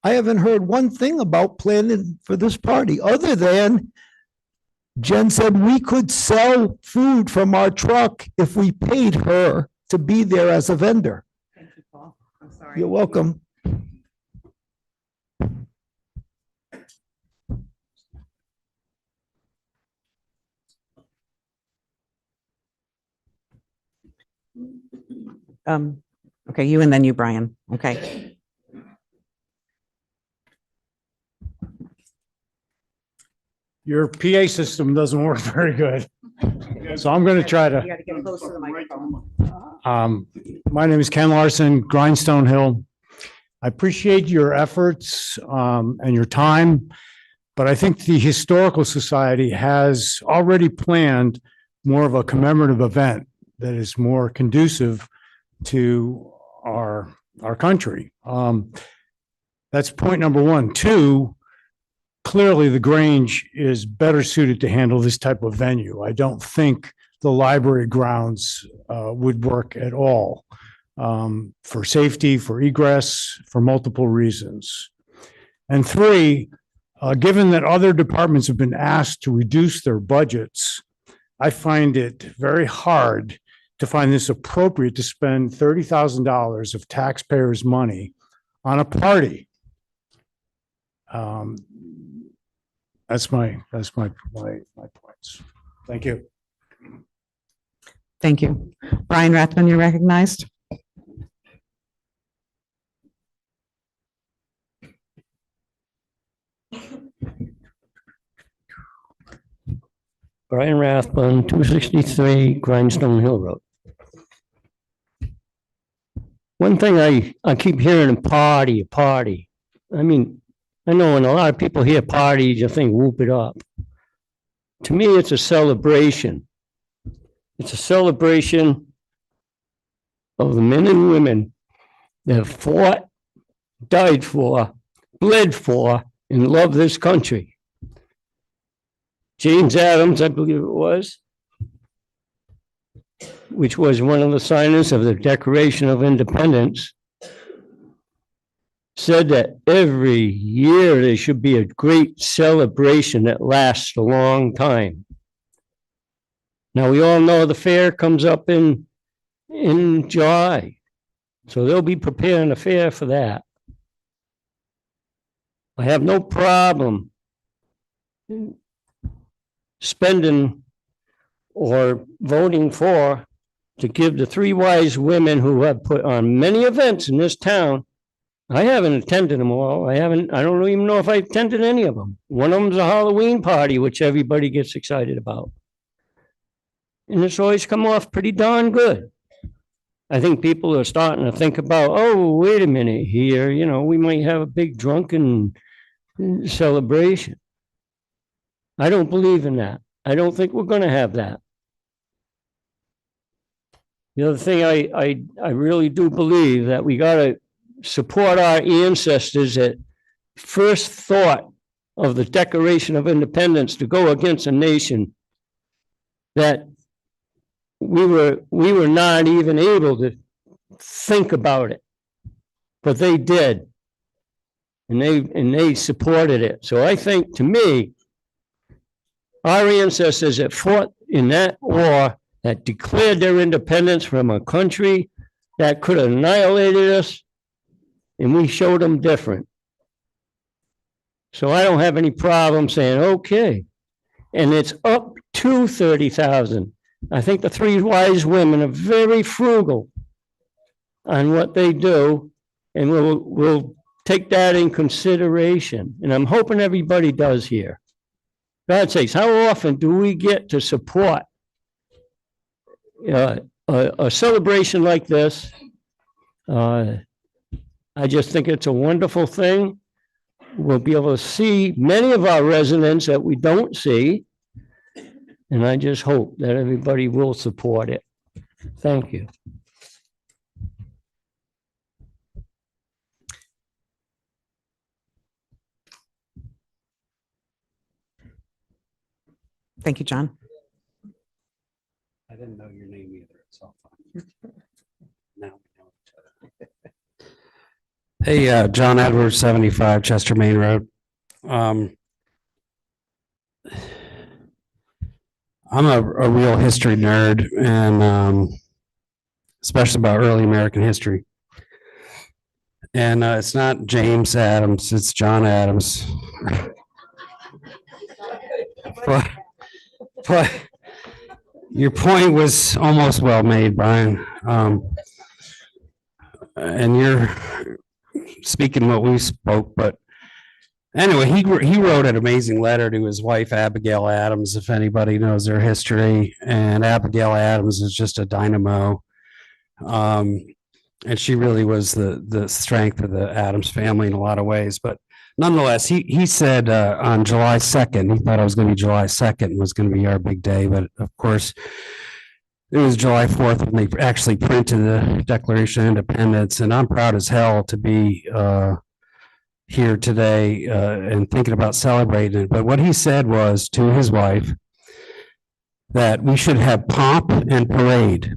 Speaker 11: I haven't heard one thing about planning for this party, other than Jen said we could sell food from our truck if we paid her to be there as a vendor.
Speaker 3: Thank you, Paul. I'm sorry.
Speaker 11: You're welcome.
Speaker 3: Okay, you and then you, Brian. Okay.
Speaker 2: Your PA system doesn't work very good. So I'm going to try to.
Speaker 3: You got to get close to the microphone.
Speaker 2: My name is Ken Larson, Grindstone Hill. I appreciate your efforts and your time, but I think the Historical Society has already planned more of a commemorative event that is more conducive to our country. That's point number one. Two, clearly the Grange is better suited to handle this type of venue. I don't think the library grounds would work at all for safety, for egress, for multiple reasons. And three, given that other departments have been asked to reduce their budgets, I find it very hard to find this appropriate to spend $30,000 of taxpayers' money on a party. That's my points. Thank you.
Speaker 3: Thank you. Brian Rathman, you're recognized.
Speaker 6: Brian Rathbun, 263 Grindstone Hill Road. One thing I keep hearing, party. I mean, I know when a lot of people hear party, you think whoop it up. To me, it's a celebration. It's a celebration of the men and women that have fought, died for, bled for, and love this country. James Adams, I believe it was, which was one of the signers of the Declaration of Independence, said that every year there should be a great celebration that lasts a long time. Now, we all know the fair comes up in July, so they'll be preparing a fair for that. I have no problem spending or voting for to give the three wise women who have put on many events in this town. I haven't attended them all. I don't even know if I attended any of them. One of them's a Halloween party, which everybody gets excited about. And it's always come off pretty darn good. I think people are starting to think about, oh, wait a minute here, we might have a big drunken celebration. I don't believe in that. I don't think we're going to have that. The other thing I really do believe that we got to support our ancestors that first thought of the Declaration of Independence to go against a nation that we were not even able to think about it, but they did, and they supported it. So I think, to me, our ancestors that fought in that war, that declared their independence from a country that could have annihilated us, and we showed them different. So I don't have any problem saying, okay. And it's up to 30,000. I think the three wise women are very frugal on what they do, and we'll take that in consideration. And I'm hoping everybody does here. God sakes, how often do we get to support a celebration like this? I just think it's a wonderful thing. We'll be able to see many of our residents that we don't see. And I just hope that everybody will support it. Thank you.
Speaker 3: Thank you, John.
Speaker 12: I didn't know your name either. It's all fine. Now we know each other. Hey, John Edwards, 75 Chester Main Road. I'm a real history nerd, and especially about early American history. And it's not James Adams, it's John Adams. But your point was almost well made, Brian. And you're speaking what we spoke, but anyway, he wrote an amazing letter to his wife, Abigail Adams, if anybody knows their history. And Abigail Adams is just a dynamo. And she really was the strength of the Adams family in a lot of ways. But nonetheless, he said on July 2nd, he thought it was going to be July 2nd was going to be our big day. But of course, it was July 4th when they actually printed the Declaration of Independence. And I'm proud as hell to be here today and thinking about celebrating it. But what he said was to his wife that we should have pomp and parade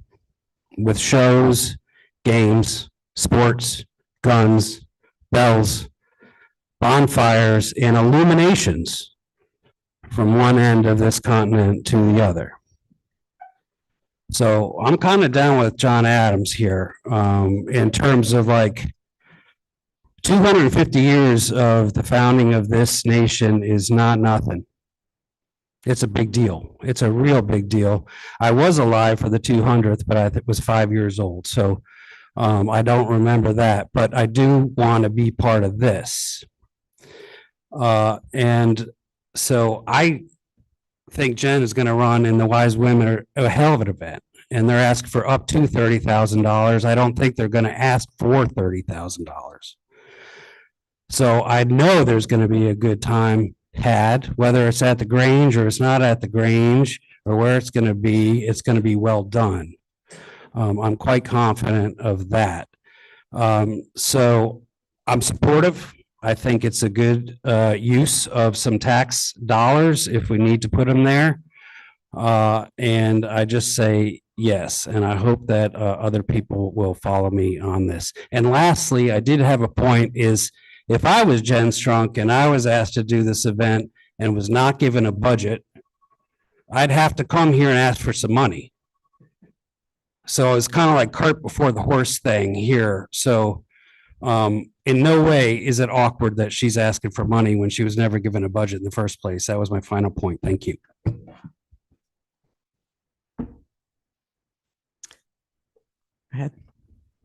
Speaker 12: with shows, games, sports, guns, bells, bonfires, and illuminations from one end of this continent to the other. So I'm kind of down with John Adams here in terms of like 250 years of the founding of this nation is not nothing. It's a big deal. It's a real big deal. I was alive for the 200th, but I was 5 years old. So I don't remember that, but I do want to be part of this. And so think Jen is going to run and the Wise Women are a hell of an event. And they're asking for up to $30,000. I don't think they're going to ask for $30,000. So I know there's going to be a good time had, whether it's at the Grange or it's not at the Grange or where it's going to be well done. I'm quite confident of that. So I'm supportive. I think it's a good use of some tax dollars if we need to put them there. And I just say yes, and I hope that other people will follow me on this. And lastly, I did have a point is if I was Jen Strunk and I was asked to do this event and was not given a budget, I'd have to come here and ask for some money. So it's kind of like cart before the horse thing here. So in no way is it awkward that she's asking for money when she was never given a budget in the first place. That was my final point. Thank you.
Speaker 3: Ahead.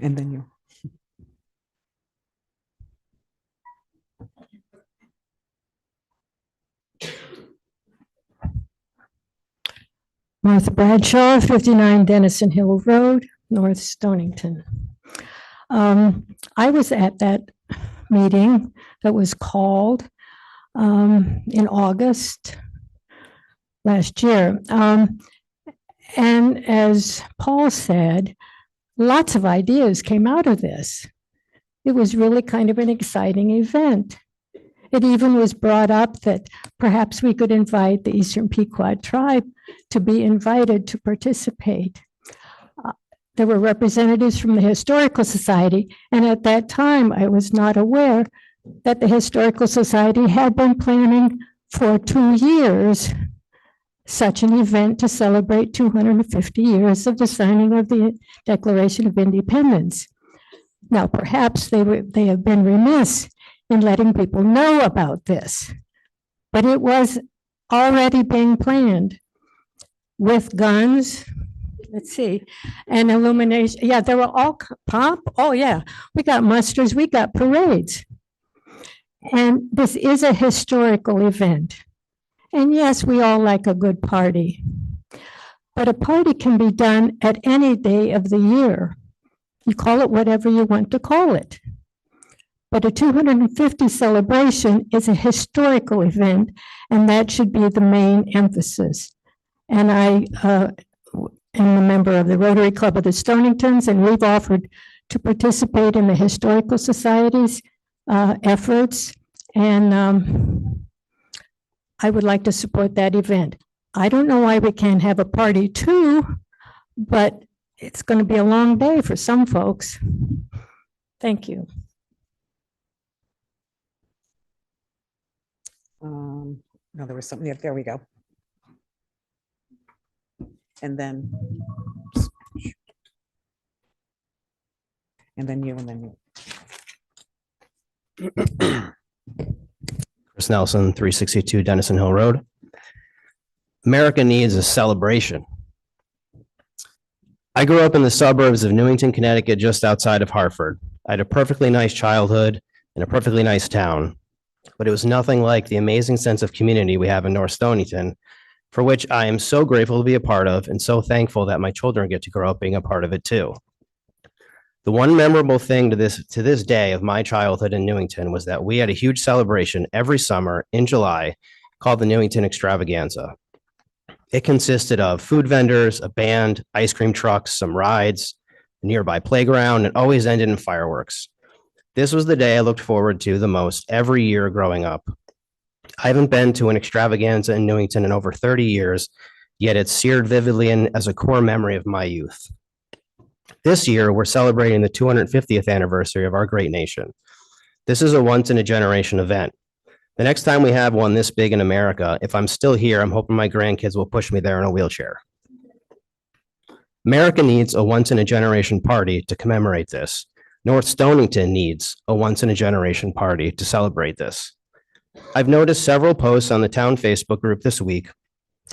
Speaker 3: And then you.
Speaker 7: Martha Bradshaw, 59 Dennison Hill Road, North Stonington. I was at that meeting that was called in August last year. And as Paul said, lots of ideas came out of this. It was really kind of an exciting event. It even was brought up that perhaps we could invite the Eastern Pequot tribe to be invited to participate. There were representatives from the Historical Society, and at that time, I was not aware that the Historical Society had been planning for 2 years such an event to celebrate 250 years of the signing of the Declaration of Independence. Now, perhaps they have been remiss in letting people know about this, but it was already being planned with guns, let's see, and illumination. Yeah, there were all pomp. Oh yeah, we got musters, we got parades. And this is a historical event. And yes, we all like a good party, but a party can be done at any day of the year. You call it whatever you want to call it. But a 250 celebration is a historical event, and that should be the main emphasis. And I am a member of the Rotary Club of the Stoningtons, and we've offered to participate in the Historical Society's efforts. And I would like to support that event. I don't know why we can't have a party too, but it's going to be a long day for some folks. Thank you.
Speaker 3: No, there was something, yeah, there we go. And then you, and then you.
Speaker 13: Chris Nelson, 362 Dennison Hill Road. America needs a celebration. I grew up in the suburbs of Newington, Connecticut, just outside of Hartford. I had a perfectly nice childhood in a perfectly nice town, but it was nothing like the amazing sense of community we have in North Stonington, for which I am so grateful to be a part of and so thankful that my children get to grow up being a part of it too. The one memorable thing to this day of my childhood in Newington was that we had a huge celebration every summer in July called the Newington Extravaganza. It consisted of food vendors, a band, ice cream trucks, some rides, a nearby playground, and always ended in fireworks. This was the day I looked forward to the most every year growing up. I haven't been to an extravaganza in Newington in over 30 years, yet it's seared vividly in as a core memory of my youth. This year, we're celebrating the 250th anniversary of our great nation. This is a once-in-a-generation event. The next time we have one this big in America, if I'm still here, I'm hoping my grandkids will push me there in a wheelchair. America needs a once-in-a-generation party to commemorate this. North Stonington needs a once-in-a-generation party to celebrate this. I've noticed several posts on the town Facebook group this week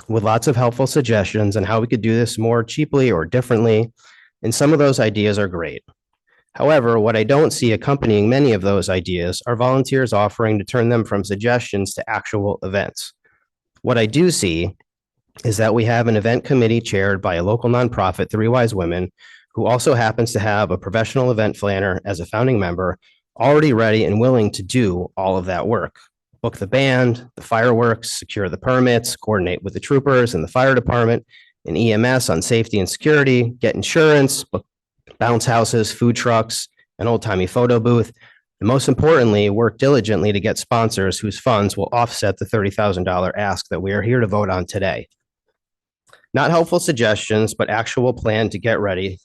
Speaker 13: with lots of helpful suggestions on how we could do this more cheaply or differently, and some of those ideas are great. However, what I don't see accompanying many of those ideas are volunteers offering to turn them from suggestions to actual events. What I do see is that we have an event committee chaired by a local nonprofit, Three Wise Women, who also happens to have a professional event planner as a founding member, already ready and willing to do all of that work. Book the band, the fireworks, secure the permits, coordinate with the troopers and the fire department and EMS on safety and security, get insurance, book bounce houses, food trucks, an old-timey photo booth, and most importantly, work diligently to get sponsors whose funds will offset the $30,000 ask that we are here to vote on today. Not helpful suggestions, but actual plan to get ready.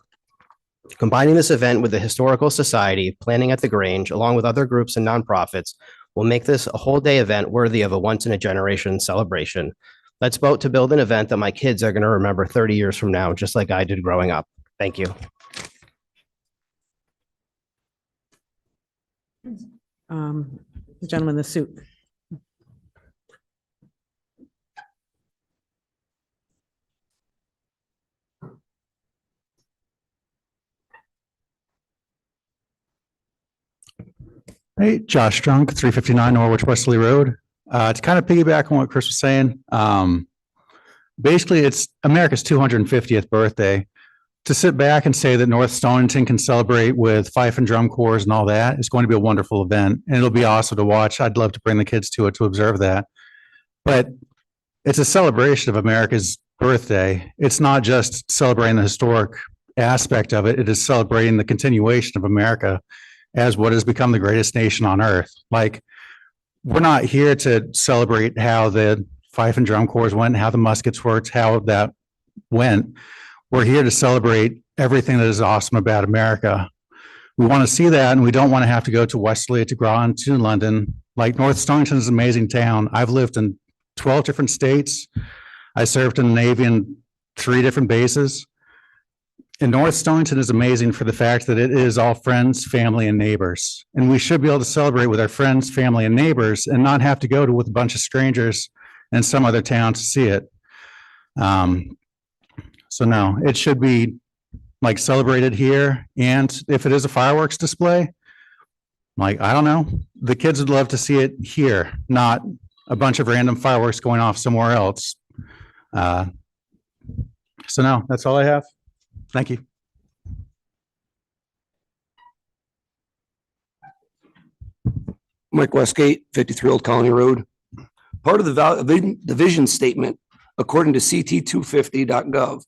Speaker 13: Combining this event with the Historical Society, planning at the Grange, along with other groups and nonprofits, will make this a whole day event worthy of a once-in-a-generation celebration. Let's vote to build an event that my kids are going to remember 30 years from now, just like I did growing up. Thank you.
Speaker 3: The gentleman in the suit.
Speaker 2: Hey, Josh Strunk, 359 Norwich Westerly Road. To kind of piggyback on what Chris was saying, basically it's America's 250th birthday. To sit back and say that North Stonington can celebrate with fife and drum corps and all that is going to be a wonderful event, and it'll be awesome to watch. I'd love to bring the kids to it to observe that. But it's a celebration of America's birthday. It's not just celebrating the historic aspect of it. It is celebrating the continuation of America as what has become the greatest nation on earth. Like, we're not here to celebrate how the fife and drum corps went, how the muskets worked, how that went. We're here to celebrate everything that is awesome about America. We want to see that, and we don't want to have to go to Westerly, to Groton, to London. Like, North Stonington is an amazing town. I've lived in 12 different states. I served in the Navy in 3 different bases. And North Stonington is amazing for the fact that it is all friends, family, and neighbors. And we should be able to celebrate with our friends, family, and neighbors and not have to go to with a bunch of strangers in some other town to see it. So no, it should be like celebrated here. And if it is a fireworks display, like, I don't know, the kids would love to see it here, not a bunch of random fireworks going off somewhere else. So no, that's all I have. Thank you.
Speaker 14: Mike Westgate, 53 Old Colony Road. Part of the vision statement, according to ct250.gov,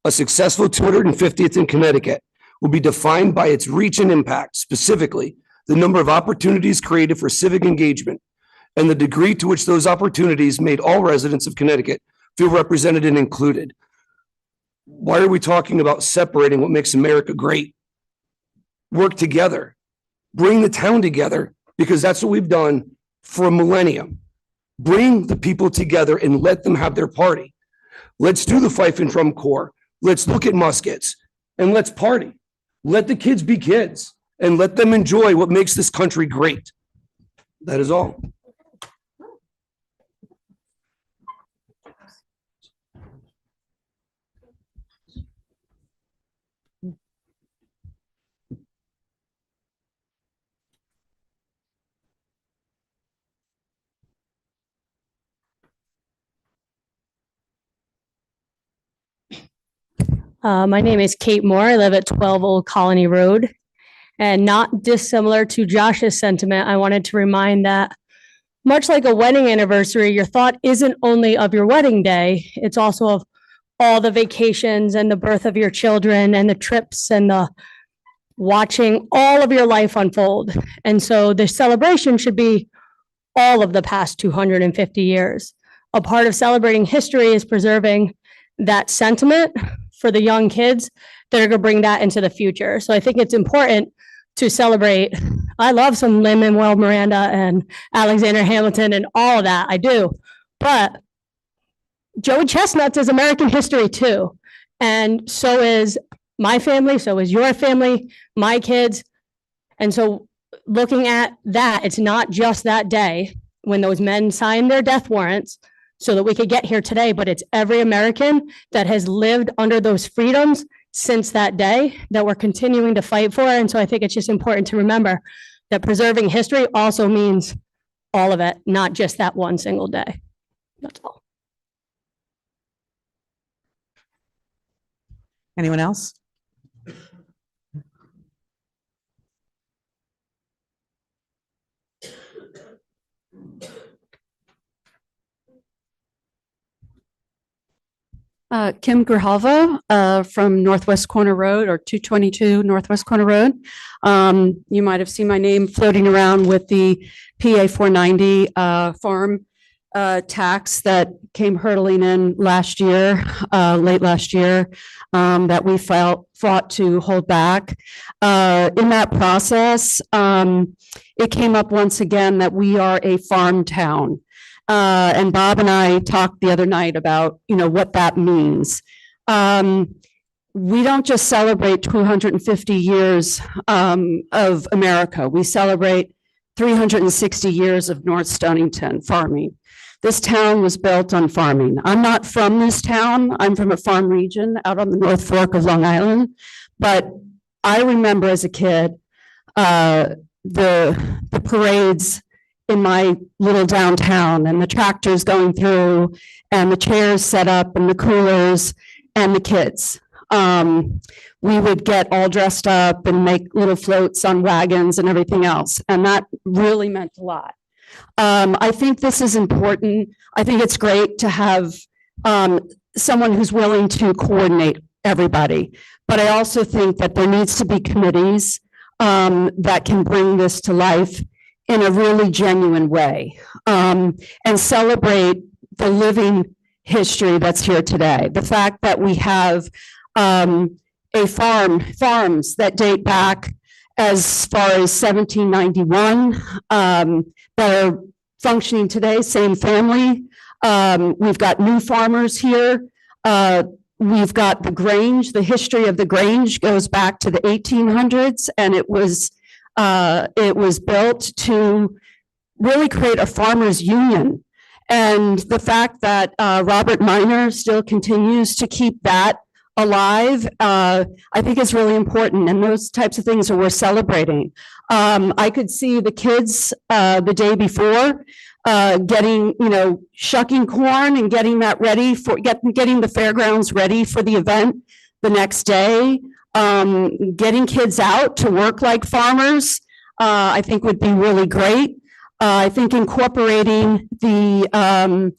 Speaker 14: a successful 250th in Connecticut will be defined by its reach and impact, specifically the number of opportunities created for civic engagement and the degree to which those opportunities made all residents of Connecticut feel represented and included. Why are we talking about separating what makes America great? Work together, bring the town together, because that's what we've done for a millennium. Bring the people together and let them have their party. Let's do the fife and drum corps. Let's look at muskets and let's party. Let the kids be kids and let them enjoy what makes this country great. That is all.
Speaker 15: My name is Kate Moore. I live at 12 Old Colony Road. And not dissimilar to Josh's sentiment, I wanted to remind that much like a wedding anniversary, your thought isn't only of your wedding day, it's also of all the vacations and the birth of your children and the trips and the watching all of your life unfold. And so the celebration should be all of the past 250 years. A part of celebrating history is preserving that sentiment for the young kids that are going to bring that into the future. So I think it's important to celebrate. I love some Lin-Manuel Miranda and Alexander Hamilton and all of that. I do. But Joey Chestnuts is American history too. And so is my family. So is your family, my kids. And so looking at that, it's not just that day when those men signed their death warrants so that we could get here today, but it's every American that has lived under those freedoms since that day that we're continuing to fight for. And so I think it's just important to remember that preserving history also means all of it, not just that one single day. That's all.
Speaker 3: Anyone else?
Speaker 16: Kim Grijalva, from Northwest Corner Road or 222 Northwest Corner Road. You might have seen my name floating around with the PA 490 farm tax that came hurtling in last year, late last year, that we fought to hold back. In that process, it came up once again that we are a farm town. And Bob and I talked the other night about, what that means. We don't just celebrate 250 years of America. We celebrate 360 years of North Stonington farming. This town was built on farming. I'm not from this town. I'm from a farm region out on the North Fork of Long Island. But I remember as a kid, the parades in my little downtown and the tractors going through and the chairs set up and the coolers and the kids. We would get all dressed up and make little floats on wagons and everything else. And that really meant a lot. I think this is important. I think it's great to have someone who's willing to coordinate everybody. But I also think that there needs to be committees that can bring this to life in a really genuine way, and celebrate the living history that's here today. The fact that we have farms that date back as far as 1791, that are functioning today, same family. We've got new farmers here. We've got the Grange. The history of the Grange goes back to the 1800s, and it was built to really create a farmers union. And the fact that Robert Minor still continues to keep that alive, I think is really important. And those types of things are worth celebrating. I could see the kids the day before getting, shucking corn and getting that ready for getting the fairgrounds ready for the event the next day. Getting kids out to work like farmers, I think would be really great. I think incorporating the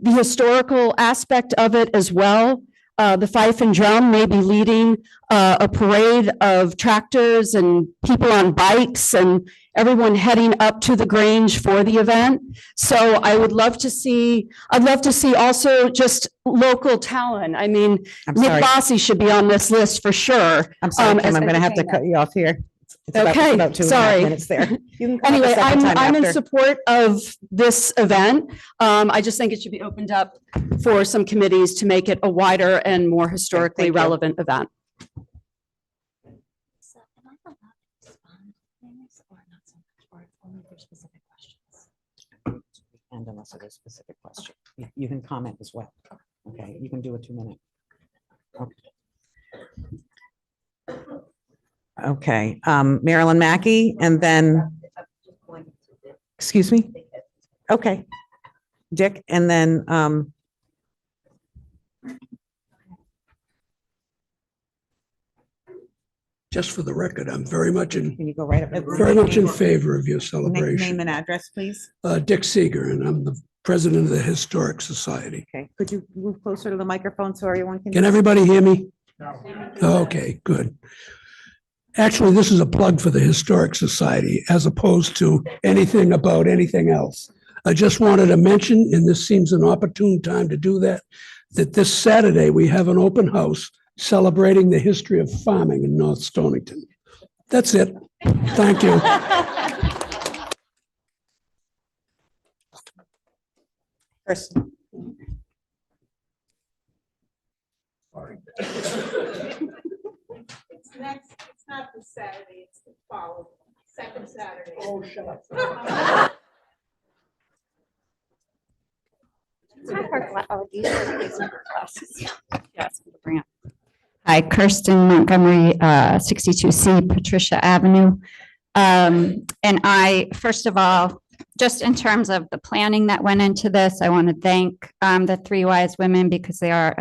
Speaker 16: historical aspect of it as well. The fife and drum may be leading a parade of tractors and people on bikes and everyone heading up to the Grange for the event. So I'd love to see also just local talent. I mean, Nick Bossy should be on this list for sure.
Speaker 3: I'm sorry, Kim,
Speaker 16: as
Speaker 3: I'm going to have to
Speaker 16: entertainment.
Speaker 3: cut you off here. It's about
Speaker 16: Okay,
Speaker 3: 2.5
Speaker 16: sorry.
Speaker 3: minutes there. You can come up a
Speaker 16: Anyway,
Speaker 3: second time
Speaker 16: I'm in
Speaker 3: after.
Speaker 16: support of this event. I just think it should be opened up for some committees to make it a wider and more historically relevant event.
Speaker 3: And unless it is a specific question, you can comment as well. Okay, you can do a 2-minute. Okay, Marilyn Mackey, and then, excuse me? Okay. Dick, and then,
Speaker 17: Just for the record, I'm very much in,
Speaker 3: can you go right up?
Speaker 17: very much in favor of your
Speaker 3: Name
Speaker 17: celebration.
Speaker 3: and address, please.
Speaker 17: Dick Seeger, and I'm the president of the Historic Society.
Speaker 3: Okay, could you move closer to the microphone so everyone can?
Speaker 17: Can everybody hear me? Okay, good. Actually, this is a plug for the Historic Society as opposed to anything about anything else. I just wanted to mention, and this seems an opportune time to do that, that this Saturday we have an open house celebrating the history of farming in North Stonington. That's it. Thank you.
Speaker 3: Chris.
Speaker 8: It's not the Saturday, it's the following, second Saturday.
Speaker 17: Oh, shut up.
Speaker 18: Hi, Kirsten Montgomery, 62C Patricia Avenue. And I, first of all, just in terms of the planning that went into this, I want to thank the Three Wise Women because they are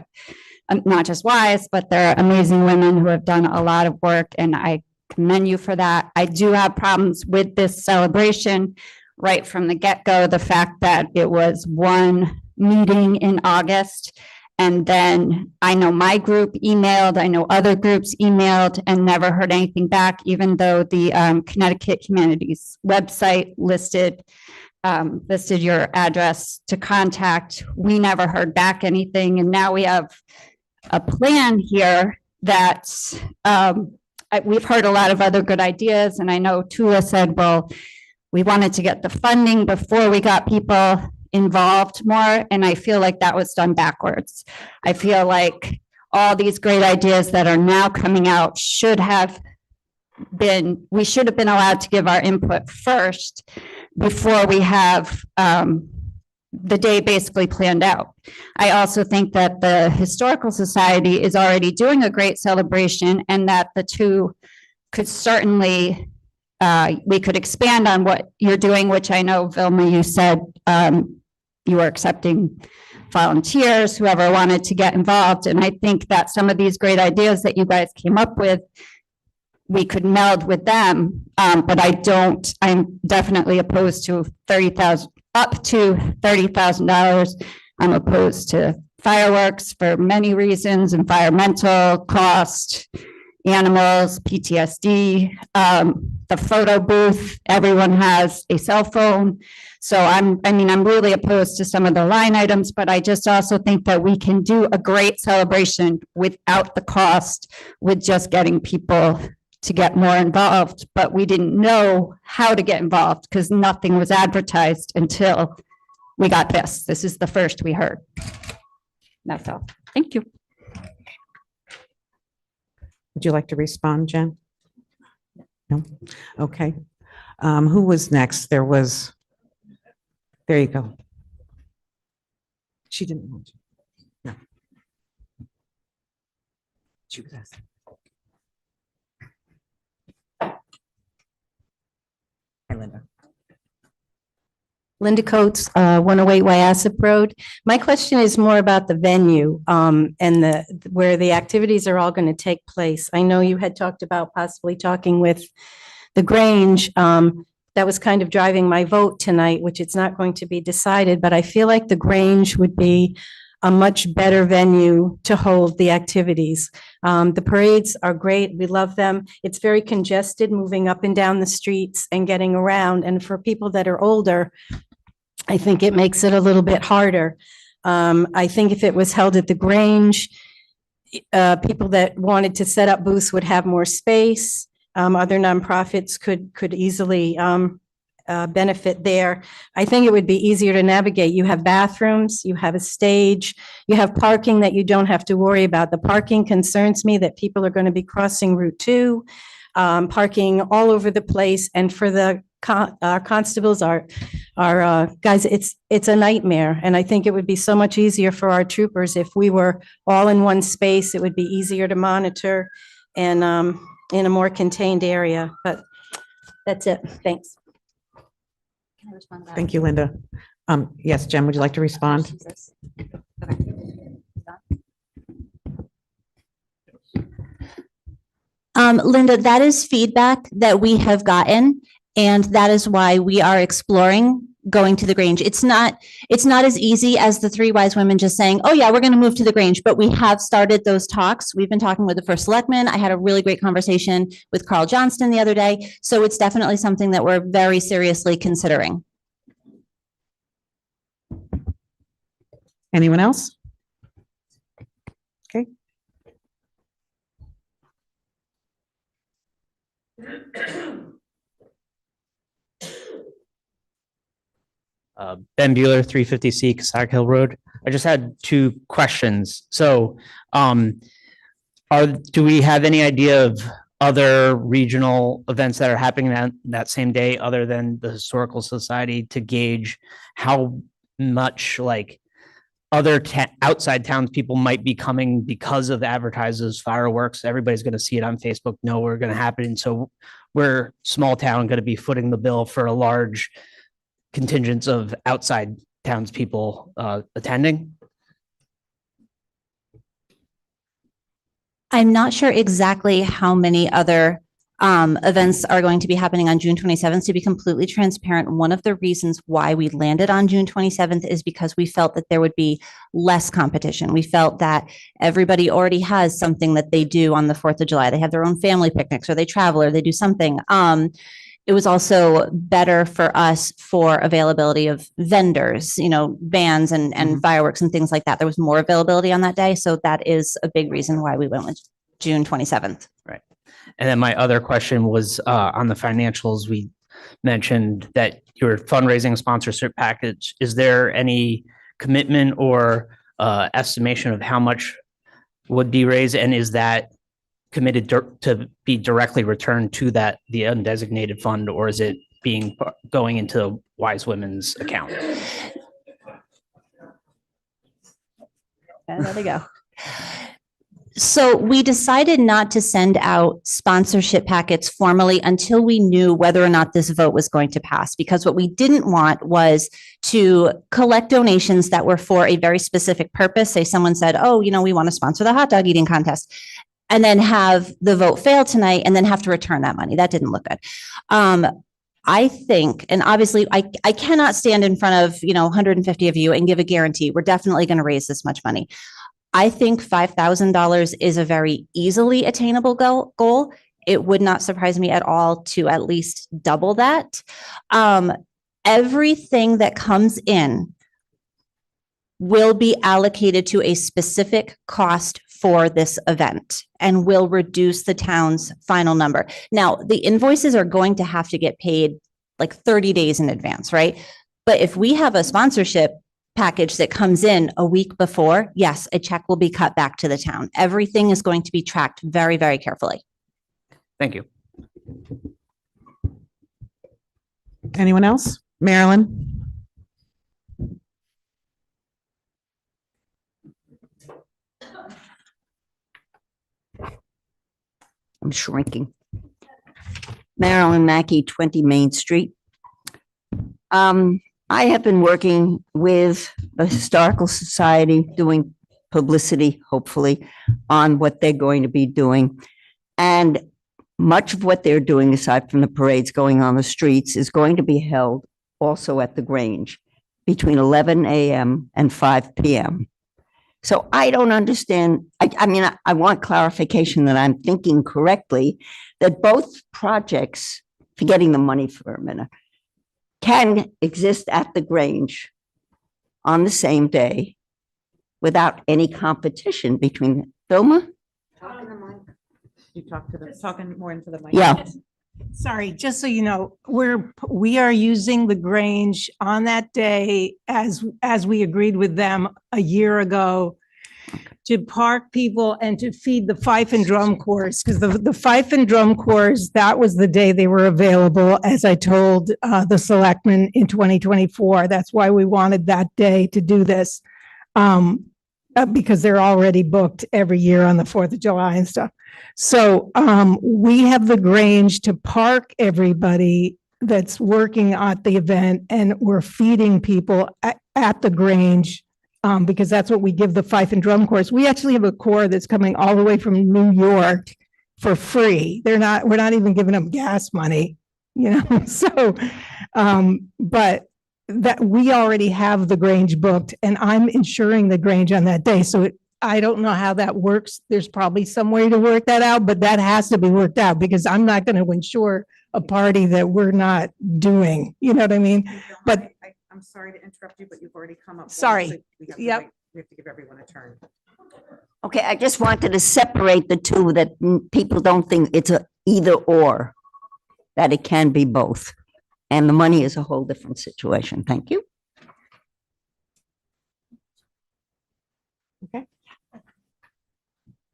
Speaker 18: not just wives, but they're amazing women who have done a lot of work, and I commend you for that. I do have problems with this celebration right from the get-go, the fact that it was one meeting in August. And then I know my group emailed, I know other groups emailed and never heard anything back, even though the Connecticut Humanities website listed your address to contact. We never heard back anything. And now we have a plan here that we've heard a lot of other good ideas. And I know Tula said, well, we wanted to get the funding before we got people involved more, and I feel like that was done backwards. I feel like all these great ideas that are now coming out we should have been allowed to give our input first before we have the day basically planned out. I also think that the Historical Society is already doing a great celebration, and that the two could certainly we could expand on what you're doing, which I know, Vilma, you said you were accepting volunteers, whoever wanted to get involved. And I think that some of these great ideas that you guys came up with, we could meld with them. But I'm definitely opposed to up to $30,000. I'm opposed to fireworks for many reasons: environmental, cost, animals, PTSD, the photo booth. Everyone has a cell phone. So I'm really opposed to some of the line items, but I just also think that we can do a great celebration without the cost, with just getting people to get more involved. But we didn't know how to get involved because nothing was advertised until we got this. This is the first we heard. That's all. Thank you.
Speaker 3: Would you like to respond, Jen? No? Okay. Who was next? There you go. She didn't want to. No. She was asking. Hi, Linda.
Speaker 19: Linda Coates, 108 Wyasip Road. My question is more about the venue and where the activities are all going to take place. I know you had talked about possibly talking with the Grange. That was kind of driving my vote tonight, which it's not going to be decided, but I feel like the Grange would be a much better venue to hold the activities. The parades are great. We love them. It's very congested moving up and down the streets and getting around. And for people that are older, I think it makes it a little bit harder. I think if it was held at the Grange, people that wanted to set up booths would have more space. Other nonprofits could easily benefit there. I think it would be easier to navigate. You have bathrooms, you have a stage, you have parking that you don't have to worry about. The parking concerns me, that people are going to be crossing Route 2, parking all over the place. And for the constables, our guys, it's a nightmare. And I think it would be so much easier for our troopers if we were all in one space. It would be easier to monitor and in a more contained area. But that's it. Thanks.
Speaker 3: Thank you, Linda. Yes, Jen, would you like to respond?
Speaker 9: Linda, that is feedback that we have gotten, and that is why we are exploring going to the Grange. It's not as easy as the three wise women just saying, oh yeah, we're going to move to the Grange, but we have started those talks. We've been talking with the first selectman. I had a really great conversation with Carl Johnston the other day. So it's definitely something that we're very seriously considering.
Speaker 3: Anyone else? Okay.
Speaker 20: Ben Bueller, 350C Cassac Hill Road. I just had two questions. So, do we have any idea of other regional events that are happening that same day other than the Historical Society, to gauge how much like other outside townspeople might be coming because of advertisers, fireworks? Everybody's going to see it on Facebook, know we're going to happen. So we're small town going to be footing the bill for a large contingents of outside townspeople attending?
Speaker 9: I'm not sure exactly how many other events are going to be happening on June 27th. To be completely transparent, one of the reasons why we landed on June 27th is because we felt that there would be less competition. We felt that everybody already has something that they do on the 4th of July. They have their own family picnics, or they travel, or they do something. It was also better for us for availability of vendors, bands and fireworks and things like that. There was more availability on that day. So that is a big reason why we went with June 27th.
Speaker 20: Right. And then my other question was on the financials. We mentioned that your fundraising sponsorship package, is there any commitment or estimation of how much would be raised? And is that committed to be directly returned to the undesignated fund, or is it going into Wise Women's account?
Speaker 9: There they go. So we decided not to send out sponsorship packets formally until we knew whether or not this vote was going to pass, because what we didn't want was to collect donations that were for a very specific purpose. Say someone said, oh, we want to sponsor the hot dog eating contest, and then have the vote fail tonight and then have to return that money. That didn't look good. I think, and obviously I cannot stand in front of, 150 of you and give a guarantee we're definitely going to raise this much money. I think $5,000 is a very easily attainable goal. It would not surprise me at all to at least double that. Everything that comes in will be allocated to a specific cost for this event and will reduce the town's final number. Now, the invoices are going to have to get paid like 30 days in advance, right? But if we have a sponsorship package that comes in a week before, yes, a check will be cut back to the town. Everything is going to be tracked very, very carefully.
Speaker 20: Thank you.
Speaker 3: Anyone else? Marilyn?
Speaker 21: I'm shrinking. Marilyn Mackey, 20 Main Street. I have been working with the Historical Society, doing publicity, hopefully, on what they're going to be doing. And much of what they're doing, aside from the parades going on the streets, is going to be held also at the Grange between 11 a.m. and 5 p.m. So I don't understand. I want clarification that I'm thinking correctly, that both projects, forgetting the money for a minute, can exist at the Grange on the same day without any competition between Vilma?
Speaker 3: You talking more into the mic.
Speaker 21: Yeah.
Speaker 8: Sorry, just so you know, we are using the Grange on that day as we agreed with them a year ago to park people and to feed the fife and drum corps, because the fife and drum corps, that was the day they were available, as I told the selectmen in 2024. That's why we wanted that day to do this, because they're already booked every year on the 4th of July and stuff. So we have the Grange to park everybody that's working at the event, and we're feeding people at the Grange, because that's what we give the fife and drum corps. We actually have a corps that's coming all the way from New York for free. We're not even giving them gas money, so, but that we already have the Grange booked, and I'm insuring the Grange on that day. So I don't know how that works. There's probably some way to work that out, but that has to be worked out, because I'm not going to insure a party that we're not doing. You know what I mean? But
Speaker 3: I'm sorry to interrupt you, but you've already come up.
Speaker 8: Sorry.
Speaker 3: We have to give everyone a turn.
Speaker 21: Okay, I just wanted to separate the two, that people don't think it's a either or, that it can be both. And the money is a whole different situation. Thank you.
Speaker 3: Okay.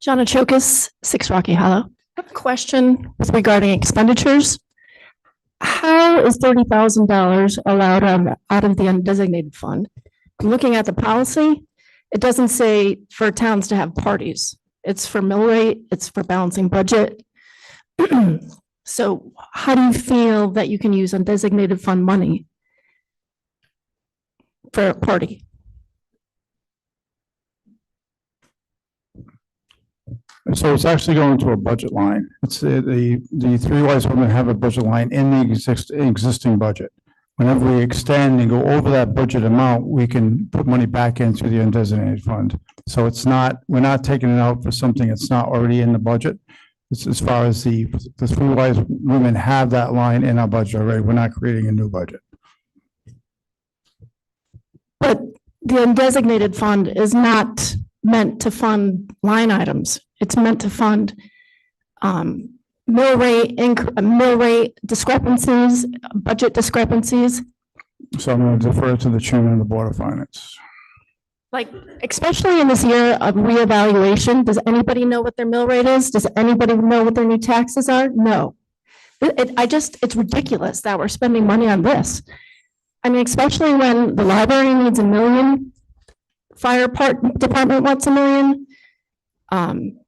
Speaker 22: Jonna Chokas, 6 Rocky Hollow. I have a question regarding expenditures. How is $30,000 allowed out of the undesignated fund? I'm looking at the policy. It doesn't say for towns to have parties. It's for mill rate, it's for balancing budget. So how do you feel that you can use undesignated fund money for a party?
Speaker 2: So it's actually going to a budget line. It's the Three Wise Women have a budget line in the existing budget. Whenever we extend and go over that budget amount, we can put money back into the undesignated fund. So it's not, we're not taking it out for something that's not already in the budget. It's as far as the Three Wise Women have that line in our budget already. We're not creating a new budget.
Speaker 22: But the undesignated fund is not meant to fund line items. It's meant to fund mill rate discrepancies, budget discrepancies.
Speaker 2: So I'm going to defer to the chairman of the Board of Finance.
Speaker 22: Like, especially in this year of reevaluation, does anybody know what their mill rate is? Does anybody know what their new taxes are? No. It's ridiculous that we're spending money on this. I mean, especially when the library needs $1 million, department wants $1 million,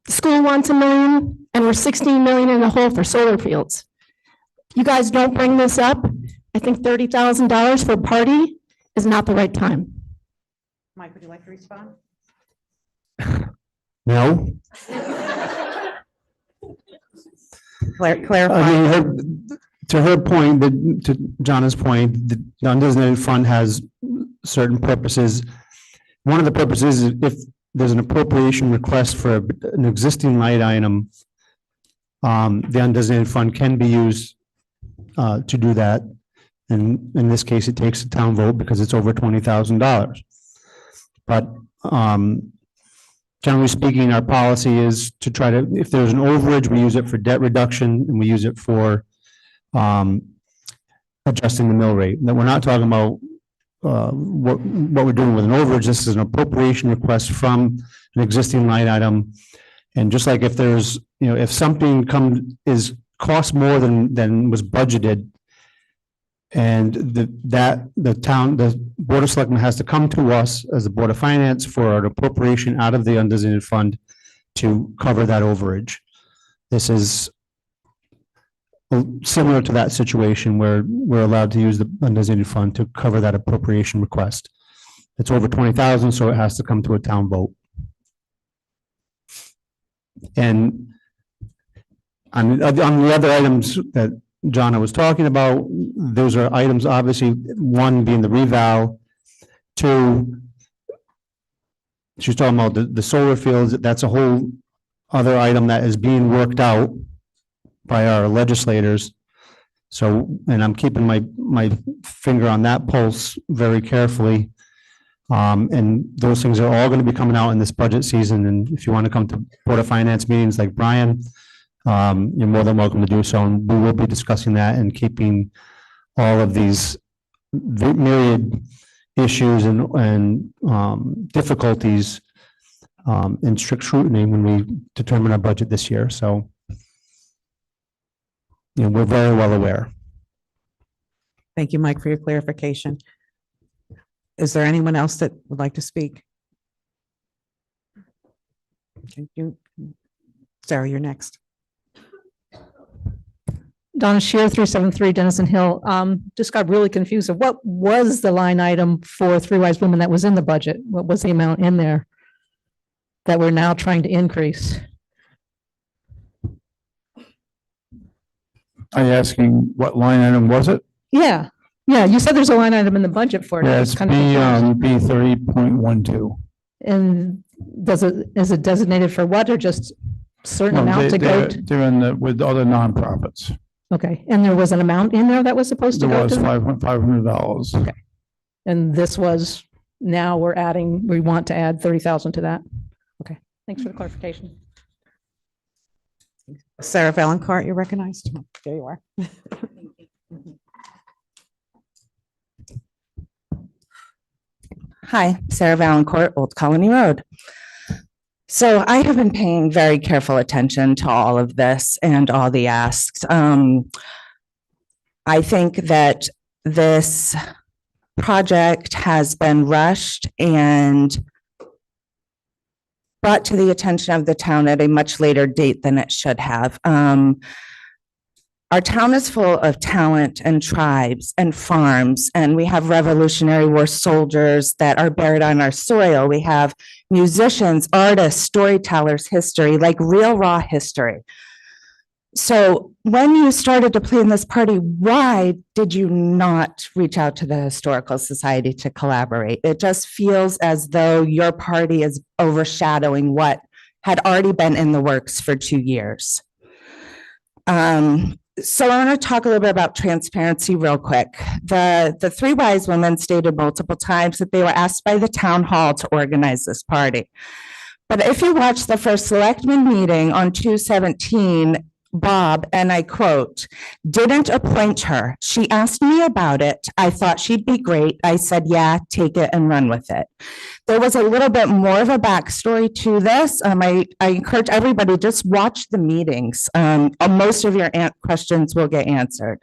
Speaker 22: the school wants $1 million, and we're 16 million in the hole for solar fields. You guys don't bring this up. I think $30,000 for a party is not the right time.
Speaker 3: Mike, would you like to respond?
Speaker 12: No.
Speaker 3: Clarify.
Speaker 12: I mean, to her point, to Jonna's point, the undesignated fund has certain purposes. One of the purposes is if there's an appropriation request for an existing line item, the undesignated fund can be used to do that. And in this case, it takes a town vote because it's over $20,000. But generally speaking, our policy is to try to, if there's an overage, we use it for debt reduction and we use it for adjusting the mill rate. That we're not talking about what we're doing with an overage. This is an appropriation request from an existing line item. And just like if there's, if something costs more than was budgeted, and the Board of Selectmen has to come to us as the Board of Finance for an appropriation out of the undesignated fund to cover that overage. This is similar to that situation where we're allowed to use the undesignated fund to cover that appropriation request. It's over 20,000, so it has to come to a town vote. And on the other items that Jonna was talking about, those are items, obviously, one being the reval, two, she's talking about the solar fields. That's a whole other item that is being worked out by our legislators. So, and I'm keeping my finger on that pulse very carefully. And those things are all going to be coming out in this budget season. And if you want to come to Board of Finance meetings like Brian, you're more than welcome to do so. And we will be discussing that and keeping all of these myriad issues and difficulties in strict scrutiny when we determine our budget this year. So, we're very well aware.
Speaker 3: Thank you, Mike, for your clarification. Is there anyone else that would like to speak? Okay, Sarah, you're next.
Speaker 22: Donna Shear, 373 Dennison Hill. Just got really confused of what was the line item for Three Wise Women that was in the budget? What was the amount in there that we're now trying to increase?
Speaker 2: Are you asking what line item was it?
Speaker 22: Yeah, you said there's a line item in the budget for it.
Speaker 2: Yeah, it's B 30.12.
Speaker 22: And is it designated for what, or just certain amount to go to?
Speaker 2: They're with other nonprofits.
Speaker 22: Okay, and there was an amount in there that was supposed to
Speaker 2: There
Speaker 22: go
Speaker 2: was
Speaker 22: to?
Speaker 2: $500.
Speaker 22: Okay. And this was, now we want to add 30,000 to that. Okay, thanks for the clarification.
Speaker 3: Sarah Valencourt, you're recognized. There you are.
Speaker 1: Hi, Sarah Valencourt, Old Colony Road. So I have been paying very careful attention to all of this and all the asks. I think that this project has been rushed and brought to the attention of the town at a much later date than it should have. Our town is full of talent and tribes and farms, and we have Revolutionary War soldiers that are buried on our soil. We have musicians, artists, storytellers, history, like real raw history. So when you started to plan this party, why did you not reach out to the Historical Society to collaborate? It just feels as though your party is overshadowing what had already been in the works for 2 years. So I want to talk a little bit about transparency real quick. The three wise women stated multiple times that they were asked by the town hall to organize this party. But if you watch the first selectman meeting on 2/17, Bob, and I quote, didn't appoint her. She asked me about it. I thought she'd be great. I said, yeah, take it and run with it. There was a little bit more of a backstory to this. I encourage everybody, just watch the meetings. Most of your questions will get answered.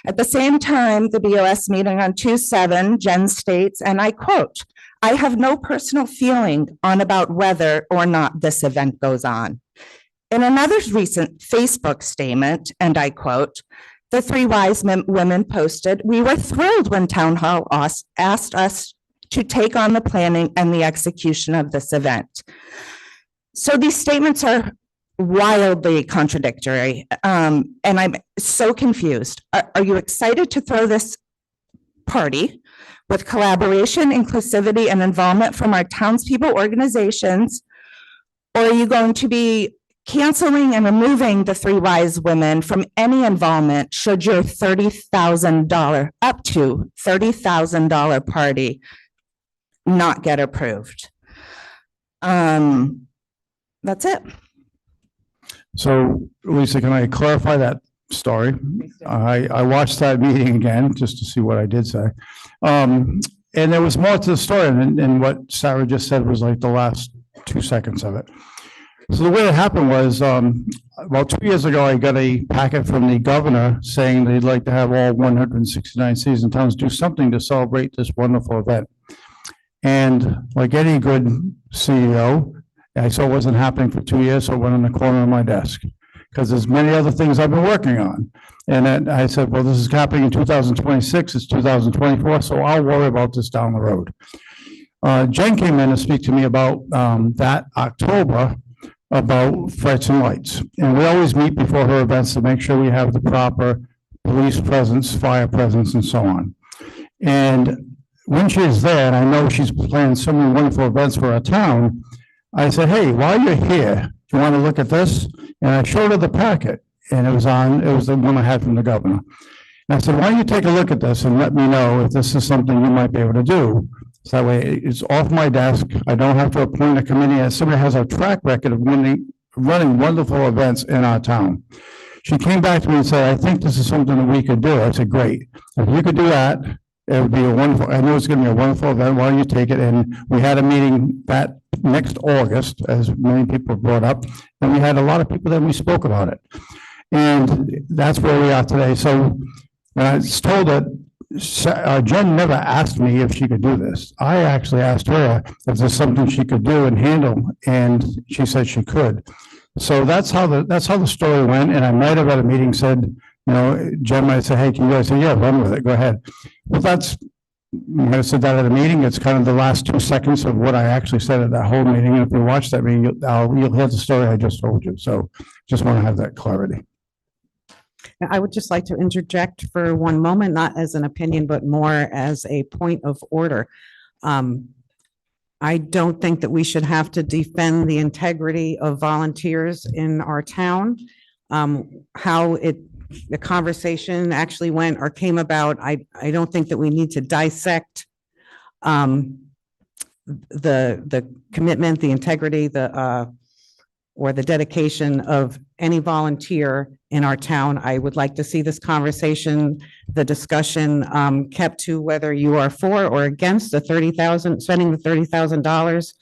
Speaker 1: At the same time, the BOS meeting on 2/7, Jen states, and I quote, I have no personal feeling on about whether or not this event goes on. In another recent Facebook statement, and I quote, the three wise women posted, we were thrilled when Town Hall asked us to take on the planning and the execution of this event. So these statements are wildly contradictory, and I'm so confused. Are you excited to throw this party with collaboration, inclusivity, and involvement from our townspeople organizations, or are you going to be canceling and removing the three wise women from any involvement should your $30,000 up to $30,000 party not get approved? That's it.
Speaker 2: So Lisa, can I clarify that story? I watched that meeting again just to see what I did say. And there was more to the story, and what Sarah just said was like the last 2 seconds of it. So the way it happened was, about 2 years ago, I got a packet from the governor saying they'd like to have all 169 cities and towns do something to celebrate this wonderful event. And like any good CEO, I saw it wasn't happening for 2 years, so it went in the corner of my desk. Because there's many other things I've been working on. And then I said, well, this is happening in 2026, it's 2024, so I'll worry about this down the road. Jen came in to speak to me about that October, about Frights and Lights. And we always meet before her events to make sure we have the proper police presence, fire presence, and so on. And when she is there, and I know she's planning so many wonderful events for our town, I said, hey, while you're here, do you want to look at this? And I showed her the packet, and it was the one I had from the governor. And I said, why don't you take a look at this and let me know if this is something you might be able to do? So that way it's off my desk. I don't have to appoint a committee, as somebody has a track record of running wonderful events in our town. She came back to me and said, I think this is something that we could do. I said, great. If you could do that, it would be a wonderful, I know it's going to be a wonderful event. Why don't you take it? And we had a meeting that next August, as many people brought up, and we had a lot of people that we spoke about it. And that's where we are today. So when I was told that Jen never asked me if she could do this. I actually asked her if there's something she could do and handle, and she said she could. So that's how the story went. And I might have at a meeting said, you know, Jen might say, hey, can you guys say, yeah, run with it, go ahead. But that's, I might have said that at a meeting. It's kind of the last 2 seconds of what I actually said at that whole meeting. And if you watch that meeting, you'll hear the story I just told you. So just want to have that clarity.
Speaker 3: Now, I would just like to interject for one moment, not as an opinion, but more as a point of order. I don't think that we should have to defend the integrity of volunteers in our town. How the conversation actually went or came about, I don't think that we need to dissect the commitment, the integrity, or the dedication of any volunteer in our town. I would like to see this conversation, the discussion kept to whether you are for or against spending the $30,000,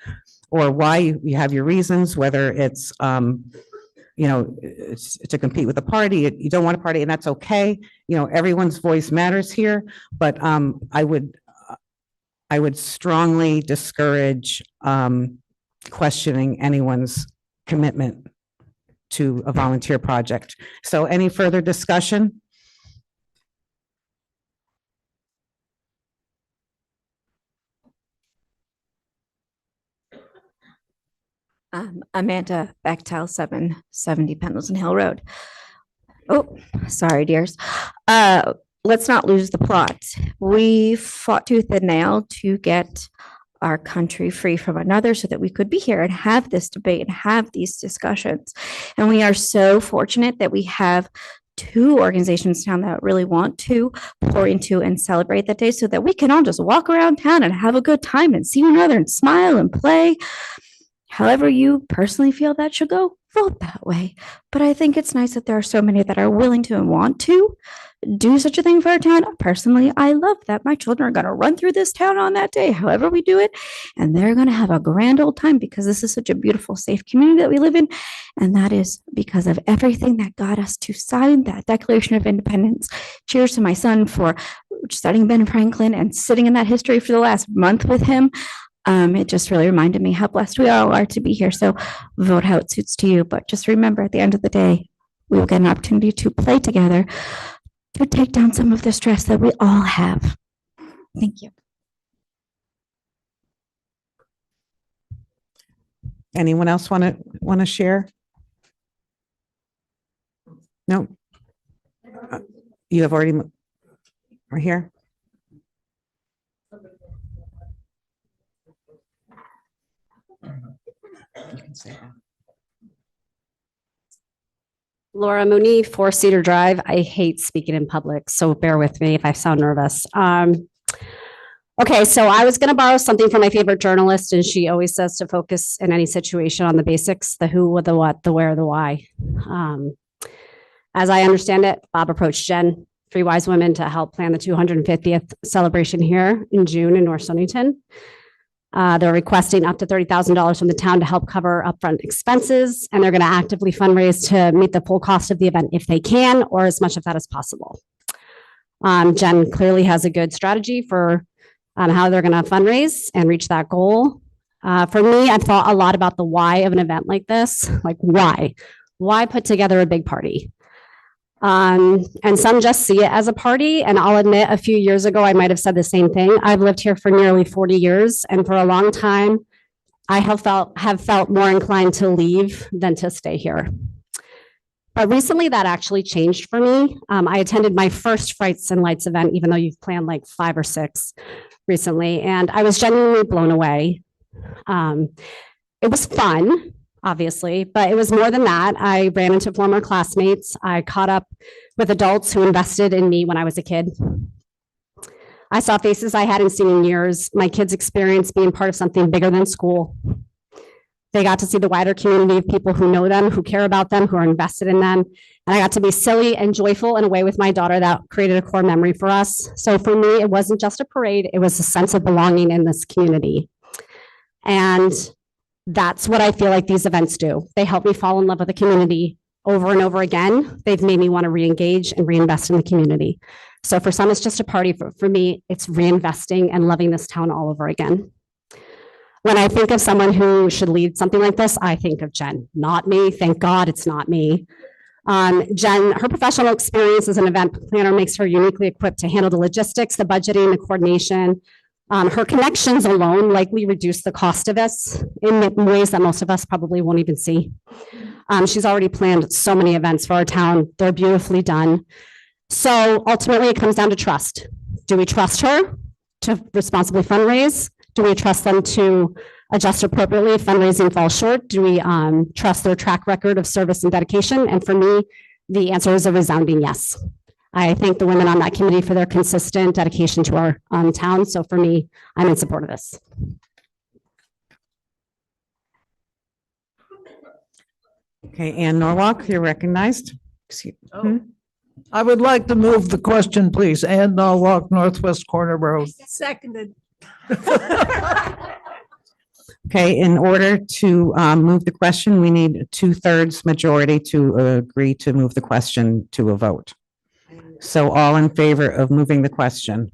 Speaker 3: or why you have your reasons, whether it's, it's to compete with the party, you don't want a party, and that's okay. Everyone's voice matters here, but I would strongly discourage questioning anyone's commitment to a volunteer project. So any further discussion?
Speaker 4: Amanda Bechtel, 770 Pendleton Hill Road. Oh, sorry, dears. Let's not lose the plot. We fought tooth and nail to get our country free from another so that we could be here and have this debate and have these discussions. And we are so fortunate that we have two organizations in town that really want to pour into and celebrate that day so that we can all just walk around town and have a good time and see one another and smile and play. However you personally feel that should go, vote that way. But I think it's nice that there are so many that are willing to and want to do such a thing for our town. Personally, I love that my children are going to run through this town on that day, however we do it, and they're going to have a grand old time because this is such a beautiful, safe community that we live in. And that is because of everything that got us to sign that Declaration of Independence. Cheers to my son for studying Ben Franklin and sitting in that history for the last month with him. It just really reminded me how blessed we all are to be here. So vote how it suits to you. But just remember, at the end of the day, we will get an opportunity to play together to take down some of the stress that we all have. Thank you.
Speaker 3: Anyone else want to share? No. You have already, right here. You can say that.
Speaker 5: Laura Mooney, 4 Cedar Drive. I hate speaking in public, so bear with me if I sound nervous. Okay, so I was going to borrow something from my favorite journalist, and she always says to focus in any situation on the basics, the who, the what, the where, the why. As I understand it, Bob approached Jen, 3 wise women, to help plan the 250th celebration here in June in North Stonington. They're requesting up to $30,000 from the town to help cover upfront expenses, and they're going to actively fundraise to meet the full cost of the event if they can, or as much of that as possible. Jen clearly has a good strategy for how they're going to fundraise and reach that goal. For me, I've thought a lot about the why of an event like this. Like, why put together a big party? And some just see it as a party. And I'll admit, a few years ago, I might have said the same thing. I've lived here for nearly 40 years. And for a long time, I have felt more inclined to leave than to stay here. But recently that actually changed for me. I attended my first Frights and Lights event, even though you've planned like 5 or 6 recently. And I was genuinely blown away. It was fun, obviously, but it was more than that. I ran into former classmates. I caught up with adults who invested in me when I was a kid. I saw faces I hadn't seen in years. My kids experienced being part of something bigger than school. They got to see the wider community of people who know them, who care about them, who are invested in them. And I got to be silly and joyful in a way with my daughter that created a core memory for us. So for me, it wasn't just a parade, it was a sense of belonging in this community. And that's what I feel like these events do. They help me fall in love with the community over and over again. They've made me want to re-engage and reinvest in the community. So for some, it's just a party. For me, it's reinvesting and loving this town all over again. When I think of someone who should lead something like this, I think of Jen, not me. Thank God it's not me. Jen, her professional experience as an event planner makes her uniquely equipped to handle the logistics, the budgeting, the coordination. Her connections alone likely reduce the cost of this in ways that most of us probably won't even see. She's already planned so many events for our town. They're beautifully done. So ultimately, it comes down to trust. Do we trust her to responsibly fundraise? Do we trust them to adjust appropriately if fundraising falls short? Do we trust their track record of service and dedication? And for me, the answer is a resounding yes. I thank the women on that committee for their consistent dedication to our town. So for me, I'm in support of this.
Speaker 3: Okay, Ann Norwalk, you're recognized.
Speaker 23: I would like to move the question, please. Ann Norwalk, Northwest Corner Road.
Speaker 8: Seconded.
Speaker 3: Okay, in order to move the question, we need a 2/3 majority to agree to move the question to a vote. So all in favor of moving the question?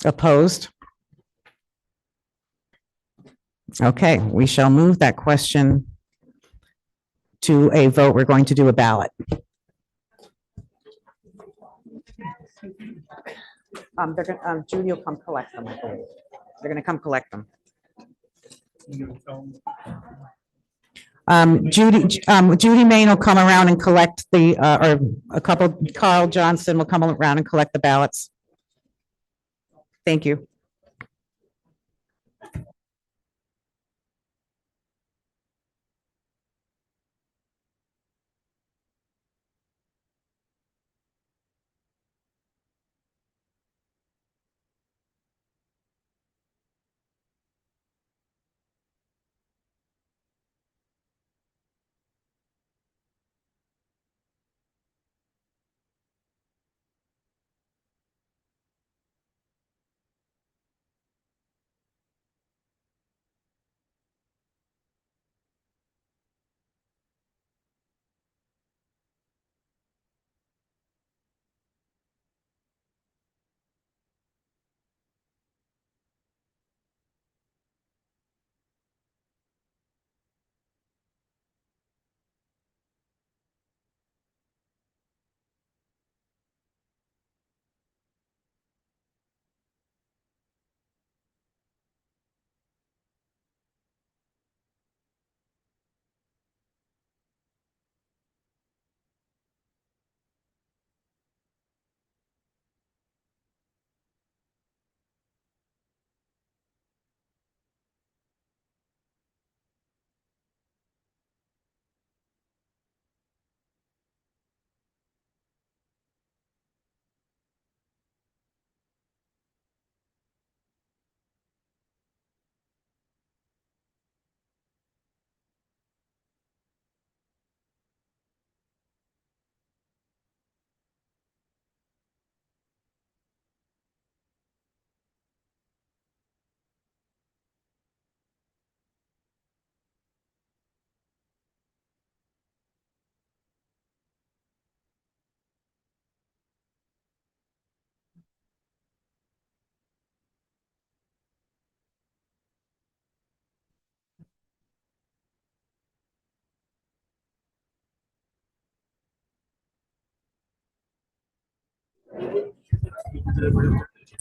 Speaker 3: Opposed? Okay, we shall move that question to a vote. We're going to do a ballot. Judy will come collect them, I believe. They're gonna come collect them. Judy Main will come around and collect Carl Johnson will come around and collect the ballots. Thank you.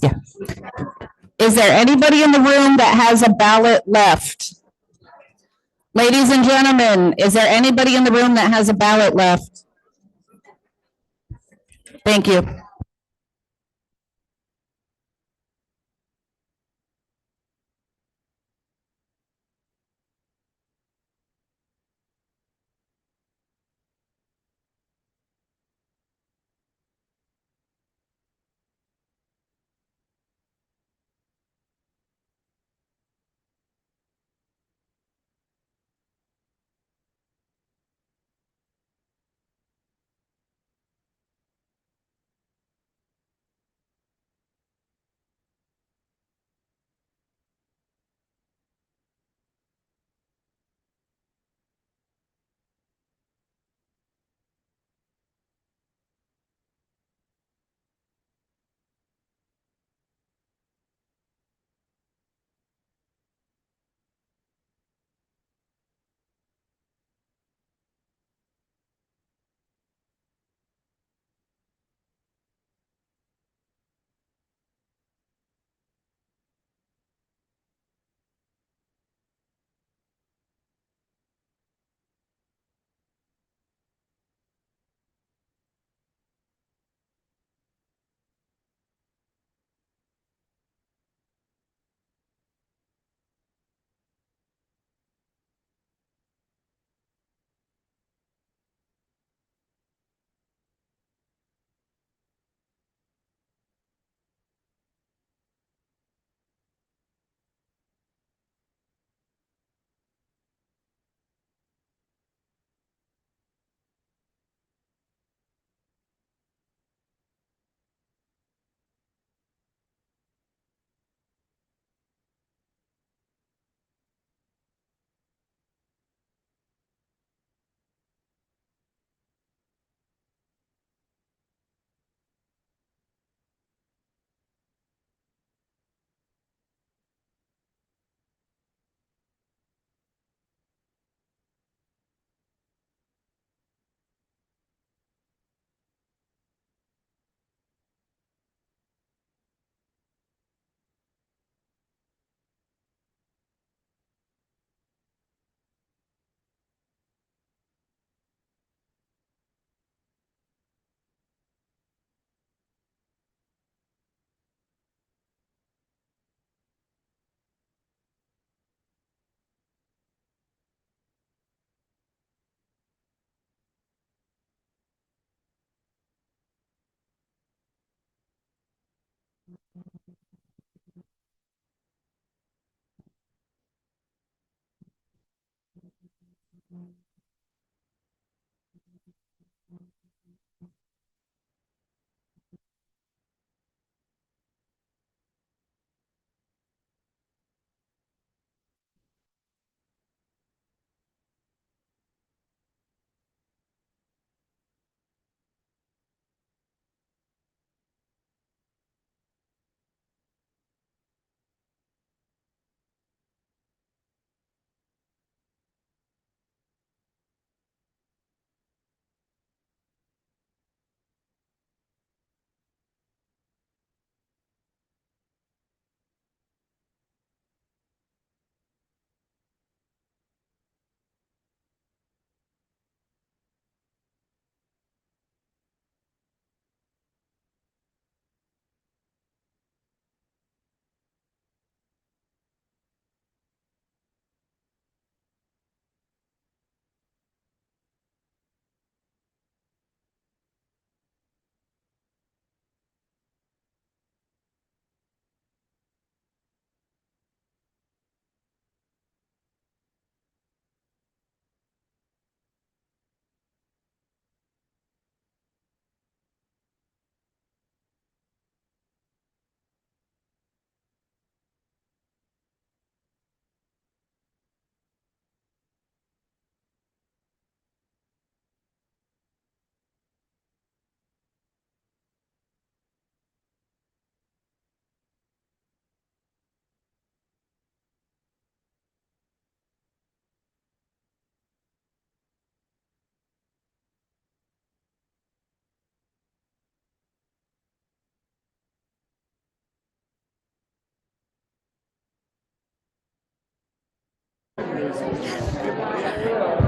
Speaker 3: Yeah. Is there anybody in the room that has a ballot left? Ladies and gentlemen, is there anybody in the room that has a ballot left? Thank you.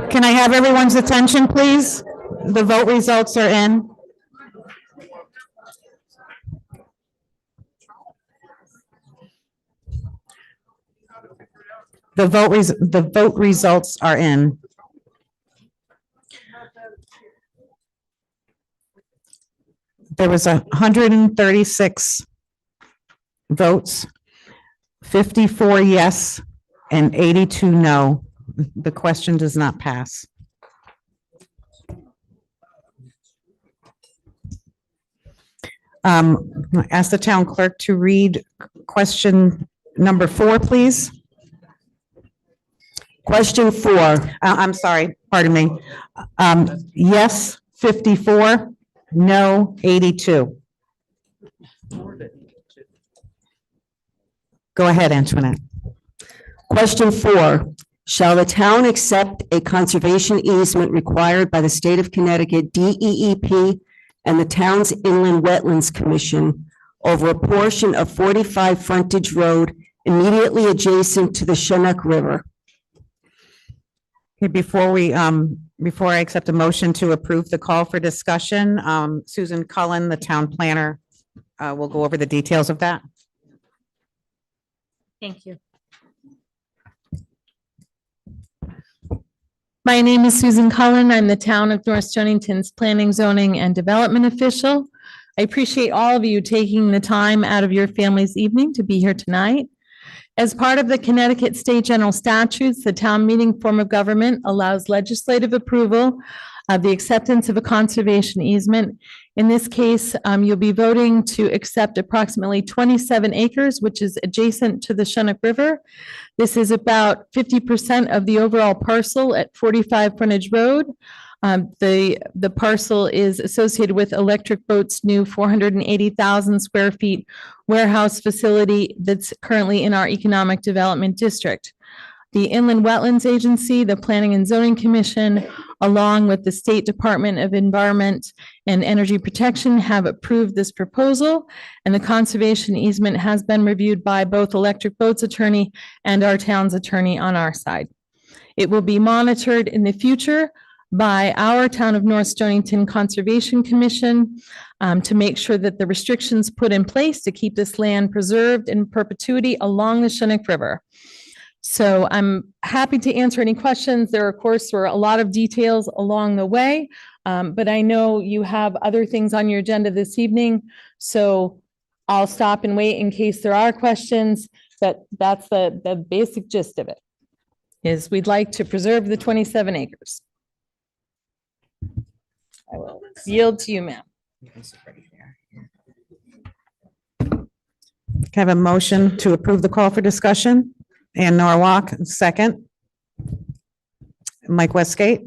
Speaker 3: Can I have everyone's attention, please? The vote results are in. The vote results are in. There was 136 votes, 54 yes, and 82 no. The question does not pass. Ask the town clerk to read question number 4, please. Question 4. I'm sorry, pardon me. Yes, 54, no, 82. Go ahead, Antoinette.
Speaker 6: Question 4, shall the town accept a conservation easement required by the state of Connecticut DEEP and the town's Inland Wetlands Commission over a portion of 45 frontage road immediately adjacent to the Chinook River?
Speaker 3: Okay, before I accept a motion to approve the call for discussion, Susan Cullen, the town planner, will go over the details of that.
Speaker 10: Thank you. My name is Susan Cullen. I'm the town of North Stonington's Planning, Zoning, and Development official. I appreciate all of you taking the time out of your family's evening to be here tonight. As part of the Connecticut State General Statutes, the town meeting form of government allows legislative approval of the acceptance of a conservation easement. In this case, you'll be voting to accept approximately 27 acres, which is adjacent to the Chinook River. This is about 50% of the overall parcel at 45 Frontage Road. The parcel is associated with Electric Boat's new 480,000 square feet warehouse facility that's currently in our economic development district. The Inland Wetlands Agency, the Planning and Zoning Commission, along with the State Department of Environment and Energy Protection have approved this proposal, and the conservation easement has been reviewed by both Electric Boat's attorney and our town's attorney on our side. It will be monitored in the future by our Town of North Stonington Conservation Commission to make sure that the restrictions put in place to keep this land preserved in perpetuity along the Chinook River. So I'm happy to answer any questions. There, of course, were a lot of details along the way, but I know you have other things on your agenda this evening. So I'll stop and wait in case there are questions, but that's the basic gist of it, is we'd like to preserve the 27 acres. I will yield to you, ma'am.
Speaker 3: Can I have a motion to approve the call for discussion? Ann Norwalk, second. Mike Westgate.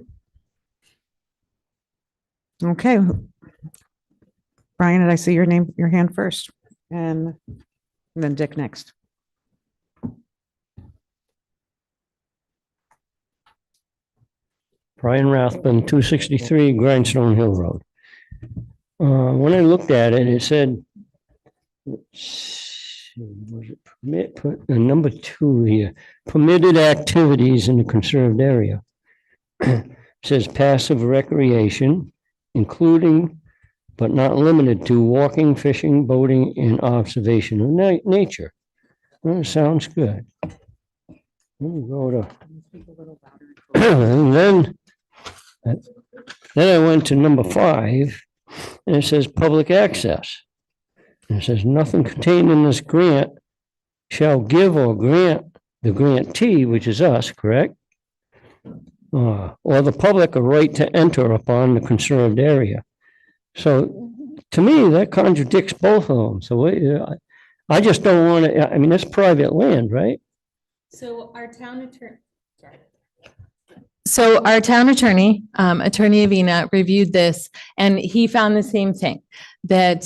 Speaker 3: Okay. Brian, did I see your name, your hand first? And then Dick next.
Speaker 11: Brian Rathbun, 263 Grindstone Hill Road. When I looked at it, it said, was it permit, put number 2 here, permitted activities in the conserved area. It says passive recreation, including but not limited to walking, fishing, boating, and observation of nature. Well, sounds good. Let me go to, and then I went to number 5, and it says public access. And it says nothing contained in this grant shall give or grant the grantee, which is us, correct? Or the public a right to enter upon the conserved area. So to me, that contradicts both of them. So I just don't want to, I mean, that's private land, right?
Speaker 10: So our town attorney, Attorney Avina, reviewed this, and he found the same thing, that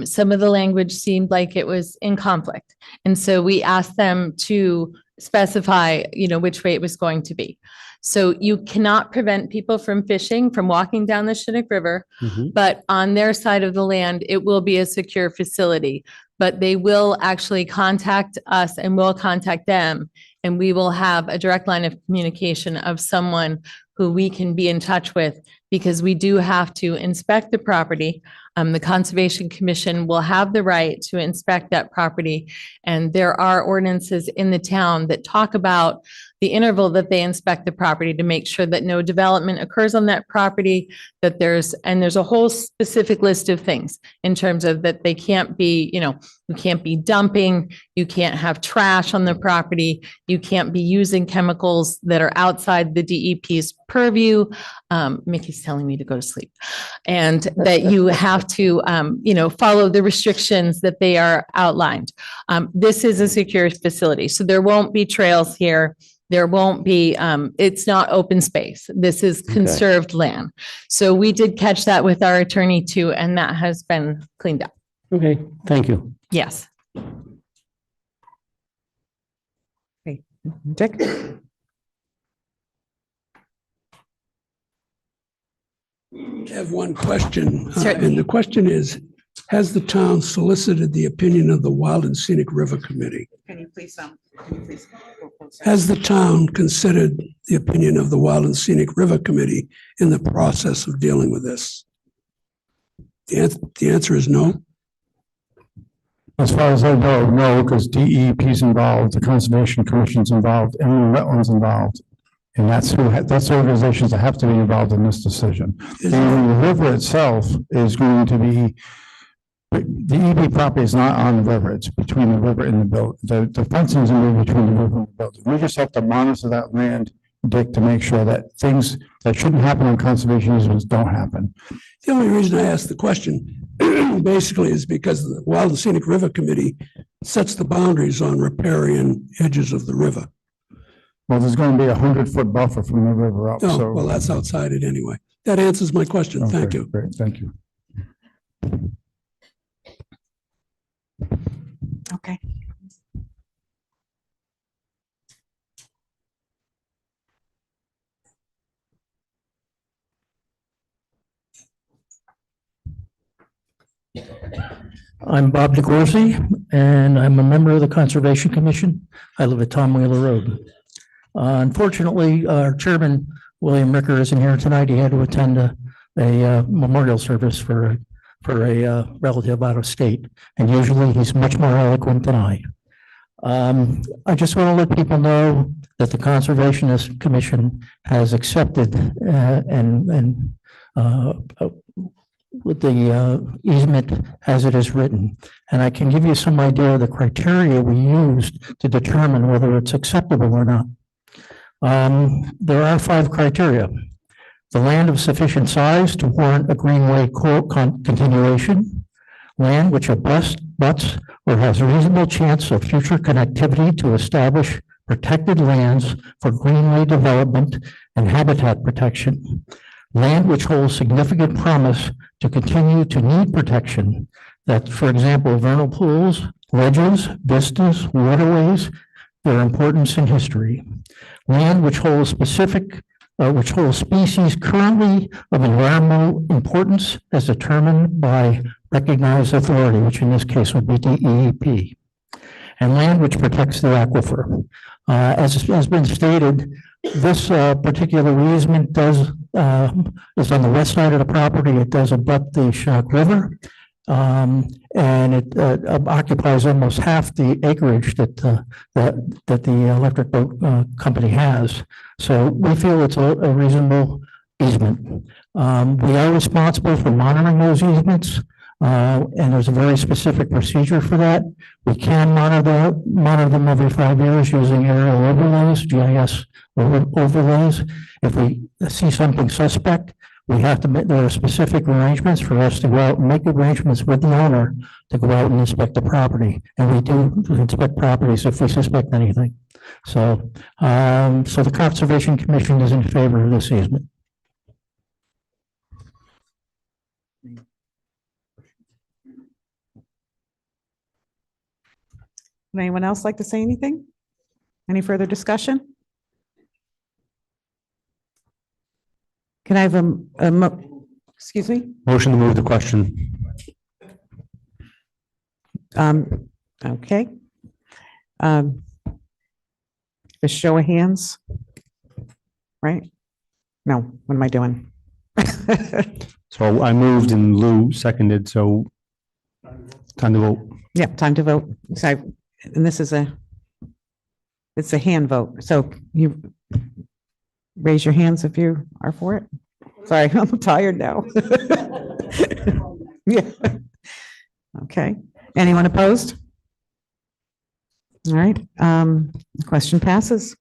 Speaker 10: some of the language seemed like it was in conflict. And so we asked them to specify, which way it was going to be. So you cannot prevent people from fishing, from walking down the Chinook River, but on their side of the land, it will be a secure facility. but they will actually contact us and we'll contact them. And we will have a direct line of communication of someone who we can be in touch with, because we do have to inspect the property. The Conservation Commission will have the right to inspect that property. And there are ordinances in the town that talk about the interval that they inspect the property to make sure that no development occurs on that property, that there's a whole specific list of things in terms of that they can't be, you can't be dumping, you can't have trash on the property, you can't be using chemicals that are outside the DEP's purview. Mickey's telling me to go to sleep. And that you have to, follow the restrictions that they are outlined. This is a secure facility, so there won't be trails here. There won't be, it's not open space. This is conserved land. So we did catch that with our attorney too, and that has been cleaned up.
Speaker 11: Okay, thank you.
Speaker 10: Yes.
Speaker 3: Dick?
Speaker 17: I have one question,
Speaker 10: Certainly.
Speaker 17: and the question is, has the town solicited the opinion of the Wild and Scenic River Committee?
Speaker 3: Can you please,
Speaker 17: Has the town considered the opinion of the Wild and Scenic River Committee in the process of dealing with this? The answer is no.
Speaker 2: As far as I know, no, because DEP is involved, the Conservation Commission's involved, and the wetlands involved. And that's the organizations that have to be involved in this decision. And the river itself is going to be, the EB property is not on the river, it's between the river and the building. The fencing is in between the river and the building. We just have to monitor that land, Dick, to make sure that things that shouldn't happen on conservation easements don't happen.
Speaker 17: The only reason I asked the question basically is because the Wild and Scenic River Committee sets the boundaries on riparian edges of the river.
Speaker 2: Well, there's going to be 100-foot buffer from the river up,
Speaker 17: Oh,
Speaker 2: so.
Speaker 17: well, that's outside it anyway. That answers my question. Thank
Speaker 2: Okay,
Speaker 17: you.
Speaker 2: Great, thank you.
Speaker 3: Okay.
Speaker 7: I'm Bob DeCoursey, and I'm a member of the Conservation Commission. I live at Tom Wheeler Road. Unfortunately, our chairman, William Ricker, isn't here tonight. He had to attend a memorial service for a relative out of state, and usually he's much more eloquent than I. I just want to let people know that the Conservationist Commission has accepted with the easement as it is written. And I can give you some idea of the criteria we used to determine whether it's acceptable or not. There are 5 criteria. The land of sufficient size to warrant a greenway continuation, land which abuts or has a reasonable chance of future connectivity to establish protected lands for greenway development and habitat protection, land which holds significant promise to continue to need protection, that, for example, vernal pools, ledges, vistas, waterways, their importance in history, land which holds species currently of environmental importance as determined by recognized authority, which in this case would be DEP, and land which protects the aquifer. As has been stated, this particular easement is on the west side of the property. It does abut the Chinook River, and it occupies almost half the acreage that the electric boat company has. So we feel it's a reasonable easement. We are responsible for monitoring those easements, and there's a very specific procedure for that. We can monitor them every 5 years using aerial overlays, GIS overlays. If we see something suspect, we have to make, there are specific arrangements for us to go out and make arrangements with the owner to go out and inspect the property. And we do inspect properties if we suspect anything. So, so the Conservation Commission is in favor of this easement.
Speaker 3: Would anyone else like to say anything? Any further discussion? Can I have excuse me?
Speaker 13: Motion to move the question.
Speaker 3: Okay. A show of hands. Right? No, what am I doing?
Speaker 13: So I moved and Lou seconded, so time to vote.
Speaker 3: Yeah, time to vote. So, and this is it's a hand vote. So you raise your hands if you are for it. Sorry, I'm tired now. Yeah. Okay. Anyone opposed? All right. The question passes.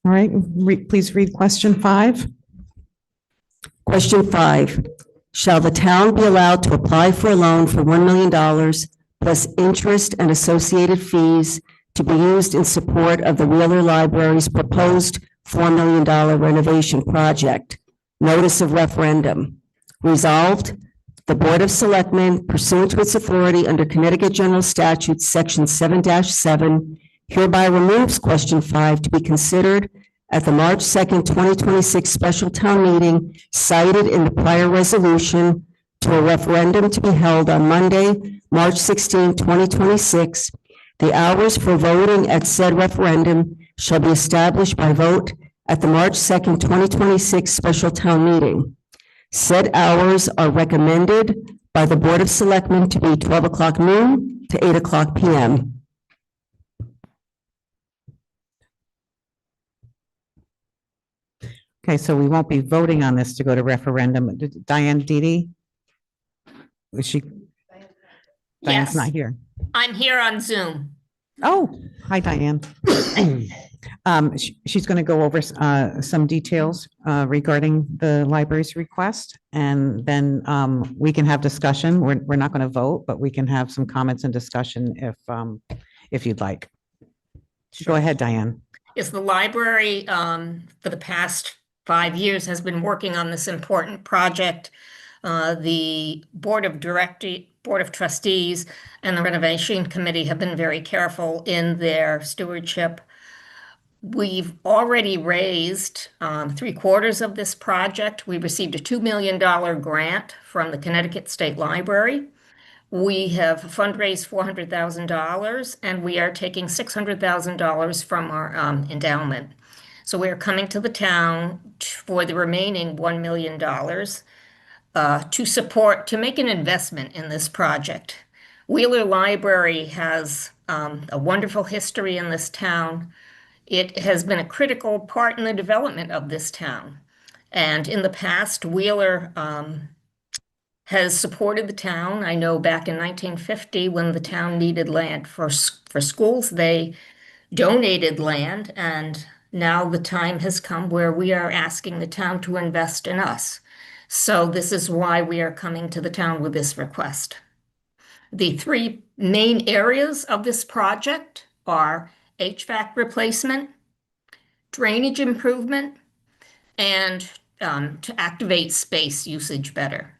Speaker 3: All right. Please read question 5.
Speaker 6: Question 5, shall the town be allowed to apply for a loan for $1 million plus interest and associated fees to be used in support of the Wheeler Library's proposed $4 million renovation project? Notice of referendum. Resolved, the Board of Selectmen pursuant to its authority under Connecticut General Statutes, Section 7-7, hereby removes question 5 to be considered at the March 2nd, 2026 special town meeting cited in the prior resolution to a referendum to be held on Monday, March 16, 2026. The hours for voting at said referendum shall be established by vote at the March 2nd, 2026 special town meeting. Said hours are recommended by the Board of Selectmen to be 12 o'clock noon to 8 o'clock p.m.
Speaker 3: Okay, so we won't be voting on this to go to referendum. Diane Didi? Is she? Diane's
Speaker 14: Yes.
Speaker 3: not here.
Speaker 14: I'm here on Zoom.
Speaker 3: Oh, hi, Diane. She's going to go over some details regarding the library's request, and then we can have discussion. We're not going to vote, but we can have some comments and discussion if you'd like. Go ahead, Diane.
Speaker 14: Is the library for the past 5 years has been working on this important project. The Board of Trustees and the Renovation Committee have been very careful in their stewardship. We've already raised 3/4 of this project. We received a $2 million grant from the Connecticut State Library. We have fundraised $400,000 and we are taking $600,000 from our endowment. So we are coming to the town for the remaining $1 million to make an investment in this project. Wheeler Library has a wonderful history in this town. It has been a critical part in the development of this town. And in the past, Wheeler has supported the town. I know back in 1950, when the town needed land for schools, they donated land, and now the time has come where we are asking the town to invest in us. So this is why we are coming to the town with this request. The 3 main areas of this project are HVAC replacement, drainage improvement, and to activate space usage better.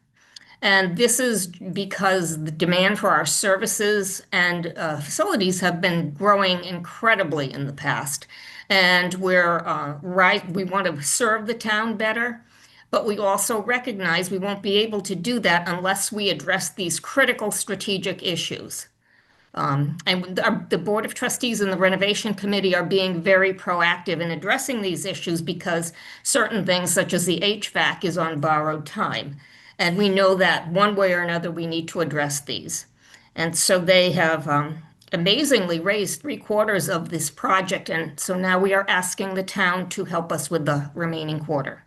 Speaker 14: And this is because the demand for our services and facilities have been growing incredibly in the past. And we want to serve the town better, but we also recognize we won't be able to do that unless we address these critical strategic issues. And the Board of Trustees and the Renovation Committee are being very proactive in addressing these issues because certain things such as the HVAC is on borrowed time. And we know that one way or another, we need to address these. And so they have amazingly raised 3/4 of this project. And so now we are asking the town to help us with the remaining quarter.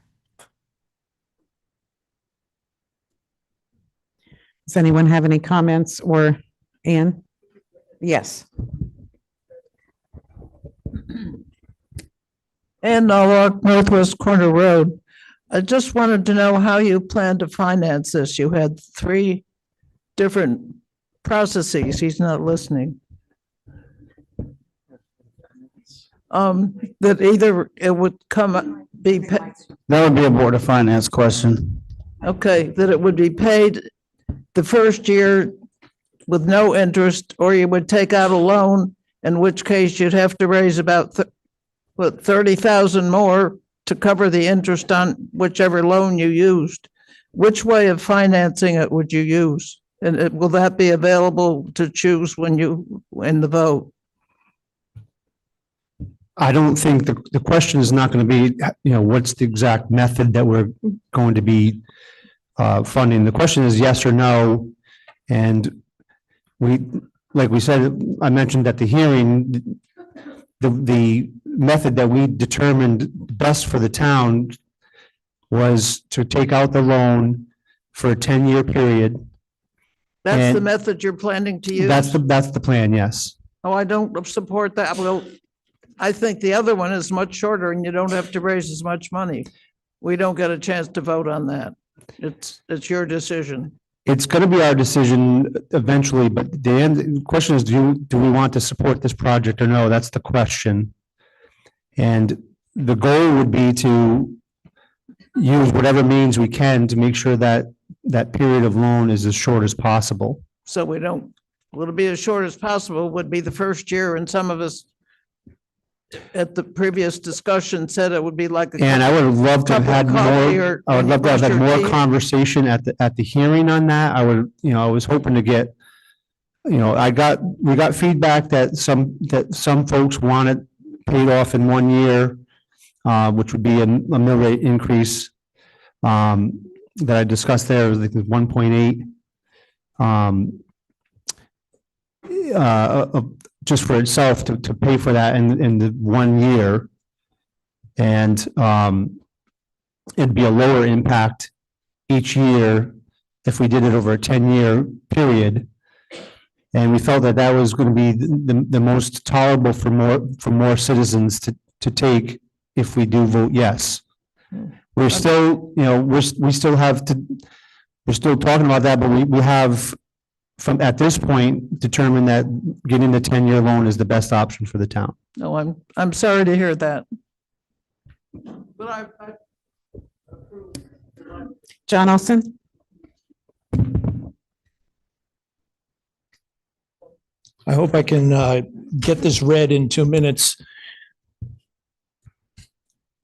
Speaker 3: Does anyone have any comments or Ann? Yes.
Speaker 23: And Norwalk Northwest Corner Road. I just wanted to know how you plan to finance this. You had 3 different processes. He's not listening. That either it would be
Speaker 12: That would be a Board of Finance question.
Speaker 23: okay, that it would be paid the first year with no interest, or you would take out a loan, in which case you'd have to raise about 30,000 more to cover the interest on whichever loan you used. which way of financing it would you use? And will that be available to choose when you, in the vote?
Speaker 13: I don't think the question is not going to be, what's the exact method that we're going to be funding. The question is yes or no. And like we said, I mentioned at the hearing, the method that we determined best for the town was to take out the loan for a 10-year period.
Speaker 23: That's the
Speaker 13: And
Speaker 23: method you're planning to use?
Speaker 13: That's the plan, yes.
Speaker 23: Oh, I don't support that. Well, I think the other one is much shorter and you don't have to raise as much money. We don't get a chance to vote on that. It's your decision.
Speaker 13: It's going to be our decision eventually, but the question is, do we want to support this project or no? That's the question. And the goal would be to use whatever means we can to make sure that that period of loan is as short as possible.
Speaker 23: So we don't, will it be as short as possible would be the first year, and some of us at the previous discussion said it would be like.
Speaker 13: And I would have loved to have had
Speaker 23: cup of coffee
Speaker 13: more,
Speaker 23: or-
Speaker 13: I would love to have had
Speaker 23: brush your
Speaker 13: more
Speaker 23: teeth.
Speaker 13: conversation at the hearing on that. I was hoping to get, we got feedback that some folks wanted paid off in 1 year, which would be a mill rate increase, that I discussed there, was like 1.8. Just for itself to pay for that in the 1 year. And it'd be a lower impact each year if we did it over a 10-year period. And we felt that that was going to be the most tolerable for more citizens to take if we do vote yes. We're still, we still have to, we're still talking about that, but we have at this point determined that getting the 10-year loan is the best option for the town.
Speaker 23: No, I'm sorry to hear that. But
Speaker 3: John Olson?
Speaker 15: I hope I can get this read in 2 minutes.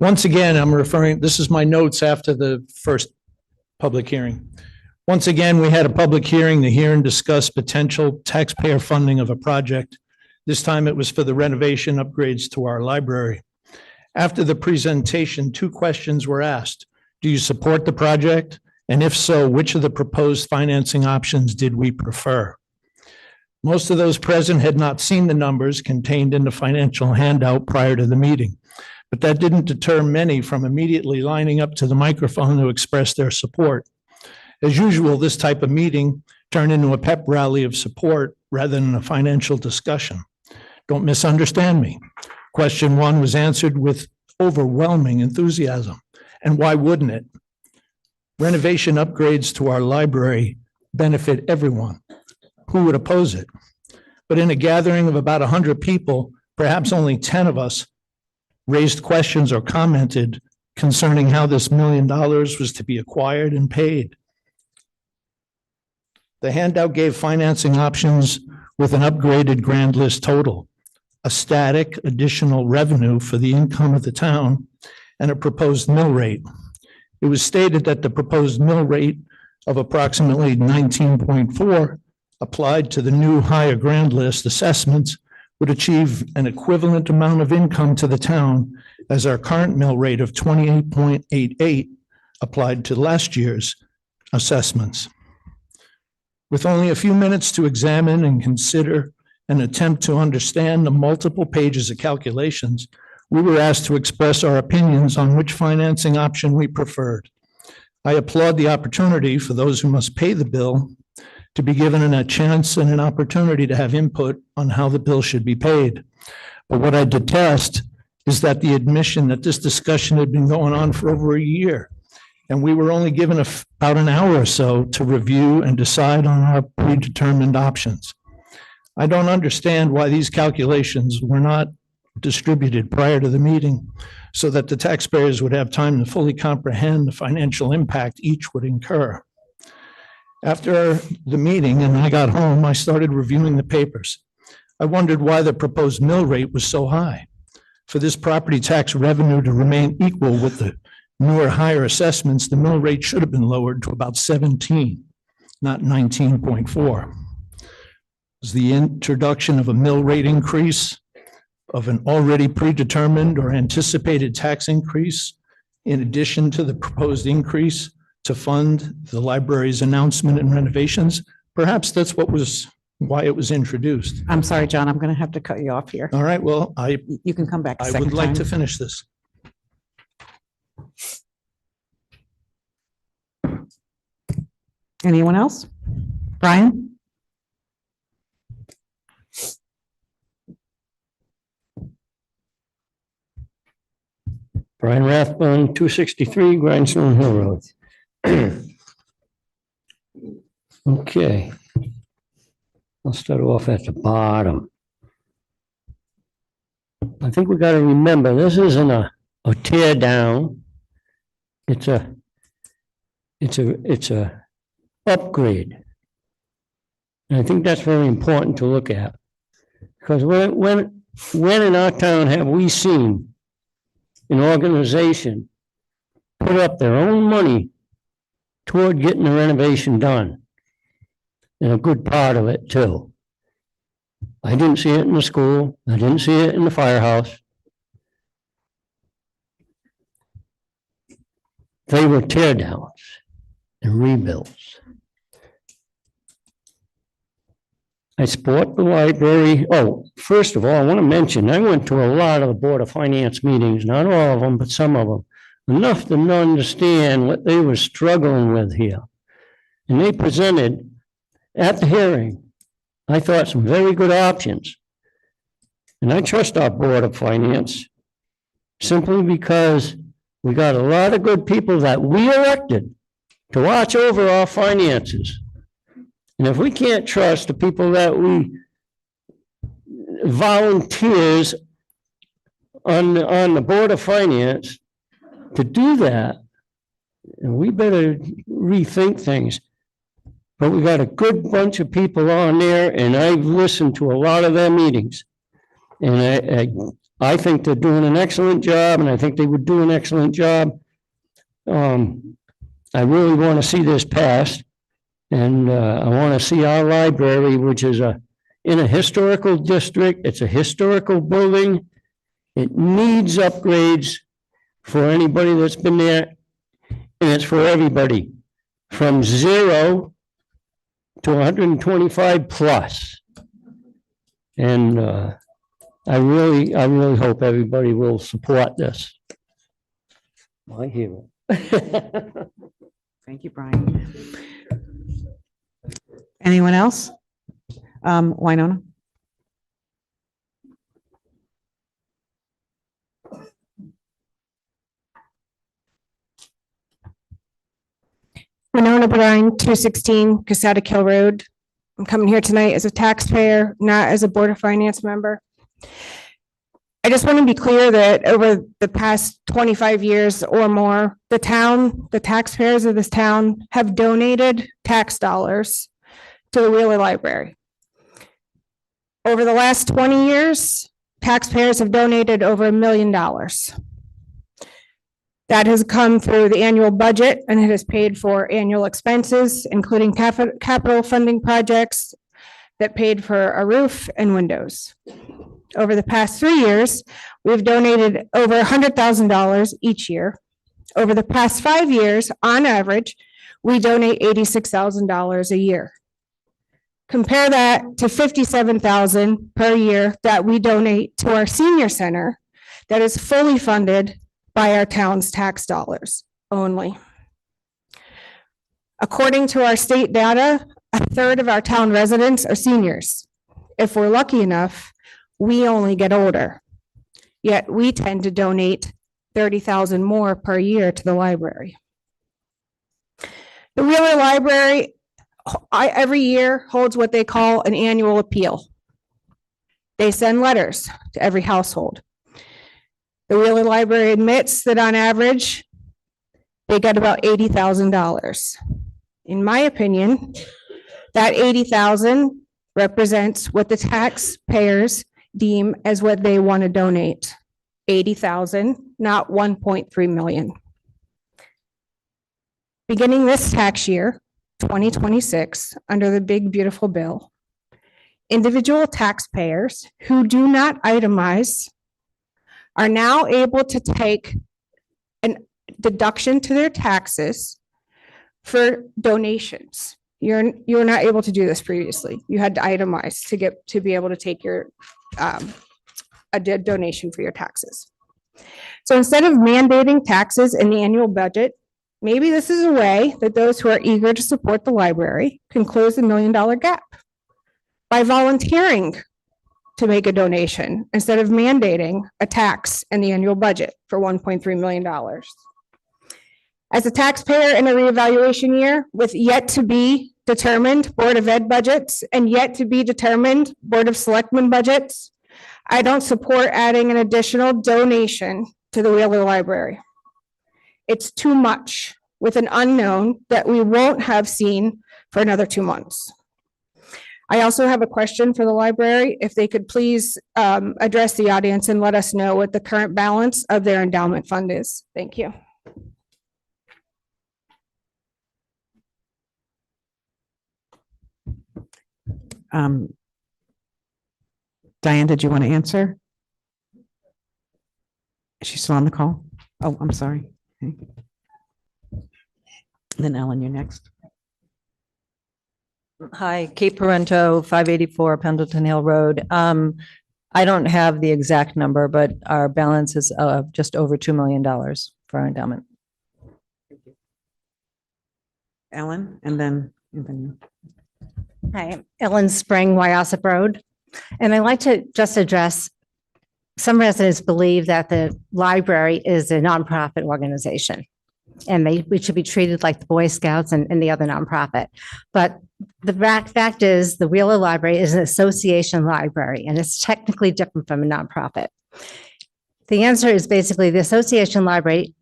Speaker 15: Once again, this is my notes after the first public hearing. Once again, we had a public hearing to hear and discuss potential taxpayer funding of a project. This time it was for the renovation upgrades to our library. After the presentation, 2 questions were asked. Do you support the project? And if so, which of the proposed financing options did we prefer? Most of those present had not seen the numbers contained in the financial handout prior to the meeting, but that didn't deter many from immediately lining up to the microphone to express their support. As usual, this type of meeting turned into a pep rally of support rather than a financial discussion. Don't misunderstand me. Question 1 was answered with overwhelming enthusiasm. And why wouldn't it? Renovation upgrades to our library benefit everyone. Who would oppose it? But in a gathering of about 100 people, perhaps only 10 of us raised questions or commented concerning how this $1 million was to be acquired and paid. The handout gave financing options with an upgraded grand list total, a static additional revenue for the income of the town, and a proposed mill rate. It was stated that the proposed mill rate of approximately 19.4 applied to the new higher grand list assessments would achieve an equivalent amount of income to the town as our current mill rate of 28.88 applied to last year's assessments. With only a few minutes to examine and consider and attempt to understand the multiple pages of calculations, we were asked to express our opinions on which financing option we preferred. I applaud the opportunity for those who must pay the bill to be given a chance and an opportunity to have input on how the bill should be paid. But what I detest is that the admission that this discussion had been going on for over a year, and we were only given about an hour or so to review and decide on our predetermined options. I don't understand why these calculations were not distributed prior to the meeting so that the taxpayers would have time to fully comprehend the financial impact each would incur. After the meeting and I got home, I started reviewing the papers. I wondered why the proposed mill rate was so high. For this property tax revenue to remain equal with the newer higher assessments, the mill rate should have been lowered to about 17, not 19.4. Is the introduction of a mill rate increase of an already predetermined or anticipated tax increase in addition to the proposed increase to fund the library's announcement and renovations? Perhaps that's why it was introduced.
Speaker 3: I'm sorry, John, I'm going to have to cut you off here.
Speaker 15: All right, well,
Speaker 3: You can come back a
Speaker 15: I
Speaker 3: second
Speaker 15: would like to
Speaker 3: time.
Speaker 15: finish this.
Speaker 3: Anyone else? Brian?
Speaker 11: Brian Rathbun, 263 Grindstone Hill Road. Okay. I'll start off at the bottom. I think we got to remember, this isn't a tear down. It's a upgrade. And I think that's very important to look at. Because when in our town have we seen an organization put up their own money toward getting the renovation done? And a good part of it too. I didn't see it in the school. I didn't see it in the firehouse. They were tear downs and rebuilds. I support the library. Oh, first of all, I want to mention, I went to a lot of the Board of Finance meetings, not all of them, but some of them, enough to understand what they were struggling with here. And they presented at the hearing, I thought, some very good options. And I trust our Board of Finance simply because we got a lot of good people that we elected to watch over our finances. And if we can't trust the people that we volunteers on the Board of Finance to do that, we better rethink things. But we got a good bunch of people on there, and I've listened to a lot of their meetings. And I think they're doing an excellent job, and I think they would do an excellent job. I really want to see this passed. And I want to see our library, which is in a historical district. It's a historical building. It needs upgrades for anybody that's been there. And it's for everybody from 0 to 125 plus. And I really hope everybody will support this. I hear it.
Speaker 3: Thank you, Brian. Anyone else? Winona?
Speaker 16: Winona Brine, 216 Casada Hill Road. I'm coming here tonight as a taxpayer, not as a Board of Finance member. I just want to be clear that over the past 25 years or more, the taxpayers of this town have donated tax dollars to the Wheeler Library. Over the last 20 years, taxpayers have donated over $1 million. That has come through the annual budget, and it has paid for annual expenses, including capital funding projects that paid for a roof and windows. Over the past 3 years, we've donated over $100,000 each year. Over the past 5 years, on average, we donate $86,000 a year. Compare that to $57,000 per year that we donate to our senior center that is fully funded by our town's tax dollars only. According to our state data, 1/3 of our town residents are seniors. If we're lucky enough, we only get older. Yet we tend to donate $30,000 more per year to the library. The Wheeler Library every year holds what they call an annual appeal. They send letters to every household. The Wheeler Library admits that on average, they get about $80,000. In my opinion, that $80,000 represents what the taxpayers deem as what they want to donate. $80,000, not $1.3 million. Beginning this tax year, 2026, under the big beautiful bill, individual taxpayers who do not itemize are now able to take an deduction to their taxes for donations. You're not able to do this previously. You had to itemize to be able to take your donation for your taxes. So instead of mandating taxes in the annual budget, maybe this is a way that those who are eager to support the library can close the $1 million gap by volunteering to make a donation instead of mandating a tax in the annual budget for $1.3 million. As a taxpayer in a reevaluation year with yet to be determined Board of Ed budgets and yet to be determined Board of Selectmen budgets, I don't support adding an additional donation to the Wheeler Library. It's too much with an unknown that we won't have seen for another 2 months. I also have a question for the library. If they could please address the audience and let us know what the current balance of their endowment fund is. Thank you.
Speaker 3: Diane, did you want to answer? Is she still on the call? Oh, I'm sorry. Okay. Then Ellen, you're next.
Speaker 9: Hi, Kate Parento, 584 Pendleton Hill Road. I don't have the exact number, but our balance is just over $2 million for our endowment.
Speaker 3: Ellen, and then.
Speaker 5: Hi, Ellen Spring, Wyosip Road. And I'd like to just address, some residents believe that the library is a nonprofit organization and we should be treated like the Boy Scouts and the other nonprofit. But the fact is the Wheeler Library is an association library and it's technically different from a nonprofit. The answer is basically the association library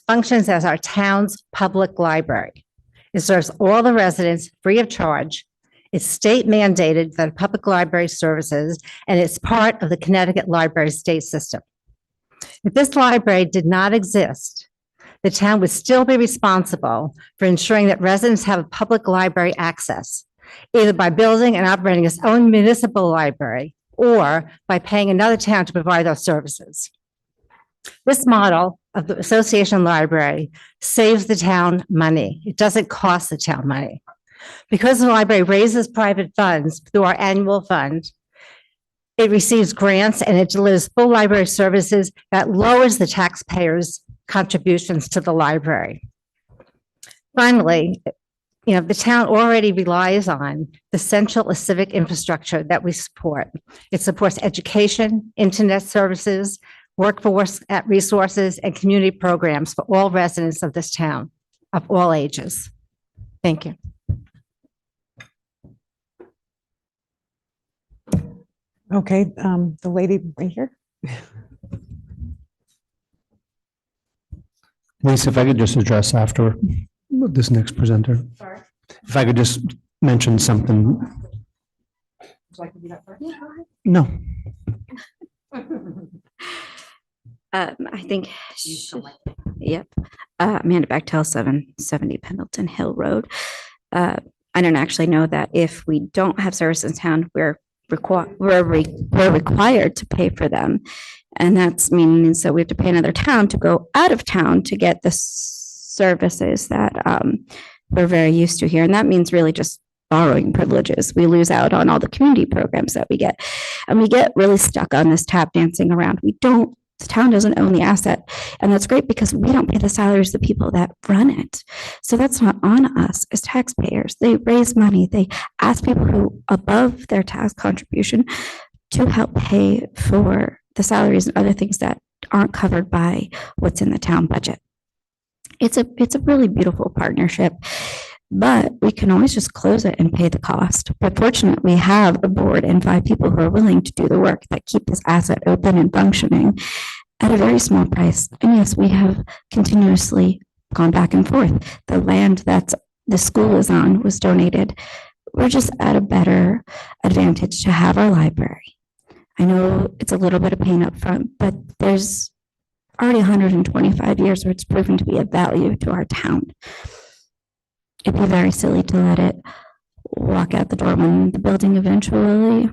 Speaker 5: functions as our town's public library. It serves all the residents free of charge. It's state mandated for public library services, and it's part of the Connecticut library state system. If this library did not exist, the town would still be responsible for ensuring that residents have public library access, either by building and operating its own municipal library or by paying another town to provide those services. This model of the association library saves the town money. It doesn't cost the town money. Because the library raises private funds through our annual fund, it receives grants and it delivers full library services that lowers the taxpayers' contributions to the library. Finally, the town already relies on the central civic infrastructure that we support. It supports education, internet services, workforce resources, and community programs for all residents of this town of all ages. Thank you.
Speaker 3: Okay, the lady right here.
Speaker 13: Lisa, if I could just address after this next presenter.
Speaker 4: Sorry.
Speaker 13: If I could just mention something.
Speaker 4: Would you like to do that first?
Speaker 13: No.
Speaker 4: I think, yep. Amanda Bechtel, 770 Pendleton Hill Road. I don't actually know that if we don't have service in town, we're required to pay for them. And that's meaning, so we have to pay another town to go out of town to get the services that we're very used to here. And that means really just borrowing privileges. We lose out on all the community programs that we get. And we get really stuck on this tap dancing around. The town doesn't own the asset. And that's great because we don't pay the salaries of the people that run it. So that's not on us as taxpayers. They raise money. They ask people who above their tax contribution to help pay for the salaries and other things that aren't covered by what's in the town budget. It's a really beautiful partnership, but we can always just close it and pay the cost. But fortunately, we have a board and 5 people who are willing to do the work that keep this asset open and functioning at a very small price. And yes, we have continuously gone back and forth. The land that the school is on was donated. We're just at a better advantage to have our library. I know it's a little bit of pain up front, but there's already 125 years where it's proven to be of value to our town. it'd be very silly to let it walk out the door when the building eventually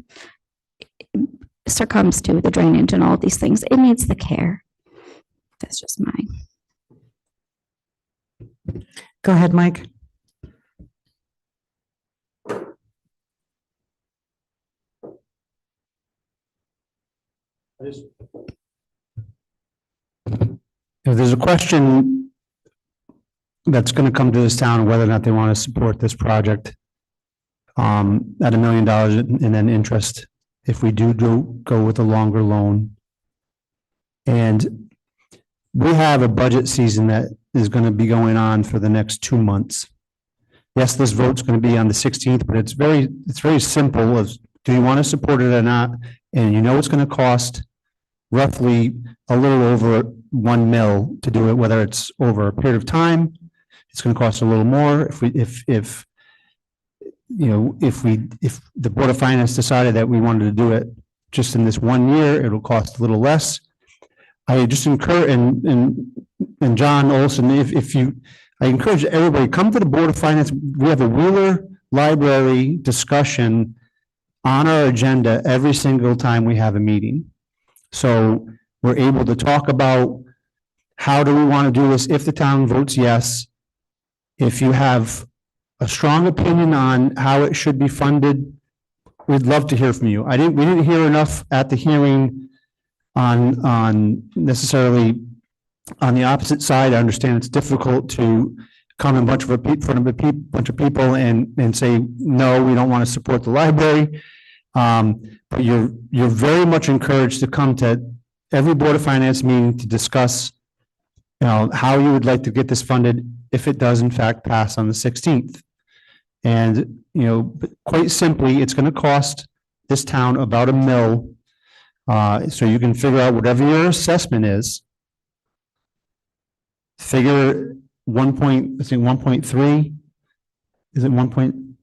Speaker 4: succumbs to the drainage and all of these things. It needs the care. That's just mine.
Speaker 3: Go ahead, Mike.
Speaker 13: If there's a question that's going to come to this town, whether or not they want to support this project at $1 million and then interest, if we do go with a longer loan. And we have a budget season that is going to be going on for the next 2 months. Yes, this vote's going to be on the 16th, but it's very simple of, do you want to support it or not? And you know it's going to cost roughly a little over $1 million to do it, whether it's over a period of time, it's going to cost a little more. If the Board of Finance decided that we wanted to do it just in this 1 year, it'll cost a little less. I just encourage, and John Olson, I encourage everybody, come to the Board of Finance. We have a Wheeler Library discussion on our agenda every single time we have a meeting. So we're able to talk about how do we want to do this if the town votes yes. If you have a strong opinion on how it should be funded, we'd love to hear from you. We didn't hear enough at the hearing on necessarily on the opposite side. I understand it's difficult to come in front of a bunch of people and say, no, we don't want to support the library. But you're very much encouraged to come to every Board of Finance meeting to discuss, how you would like to get this funded if it does in fact pass on the 16th. And, quite simply, it's going to cost this town about $1 million. So you can figure out whatever your assessment is. Figure 1.3. Is it 1.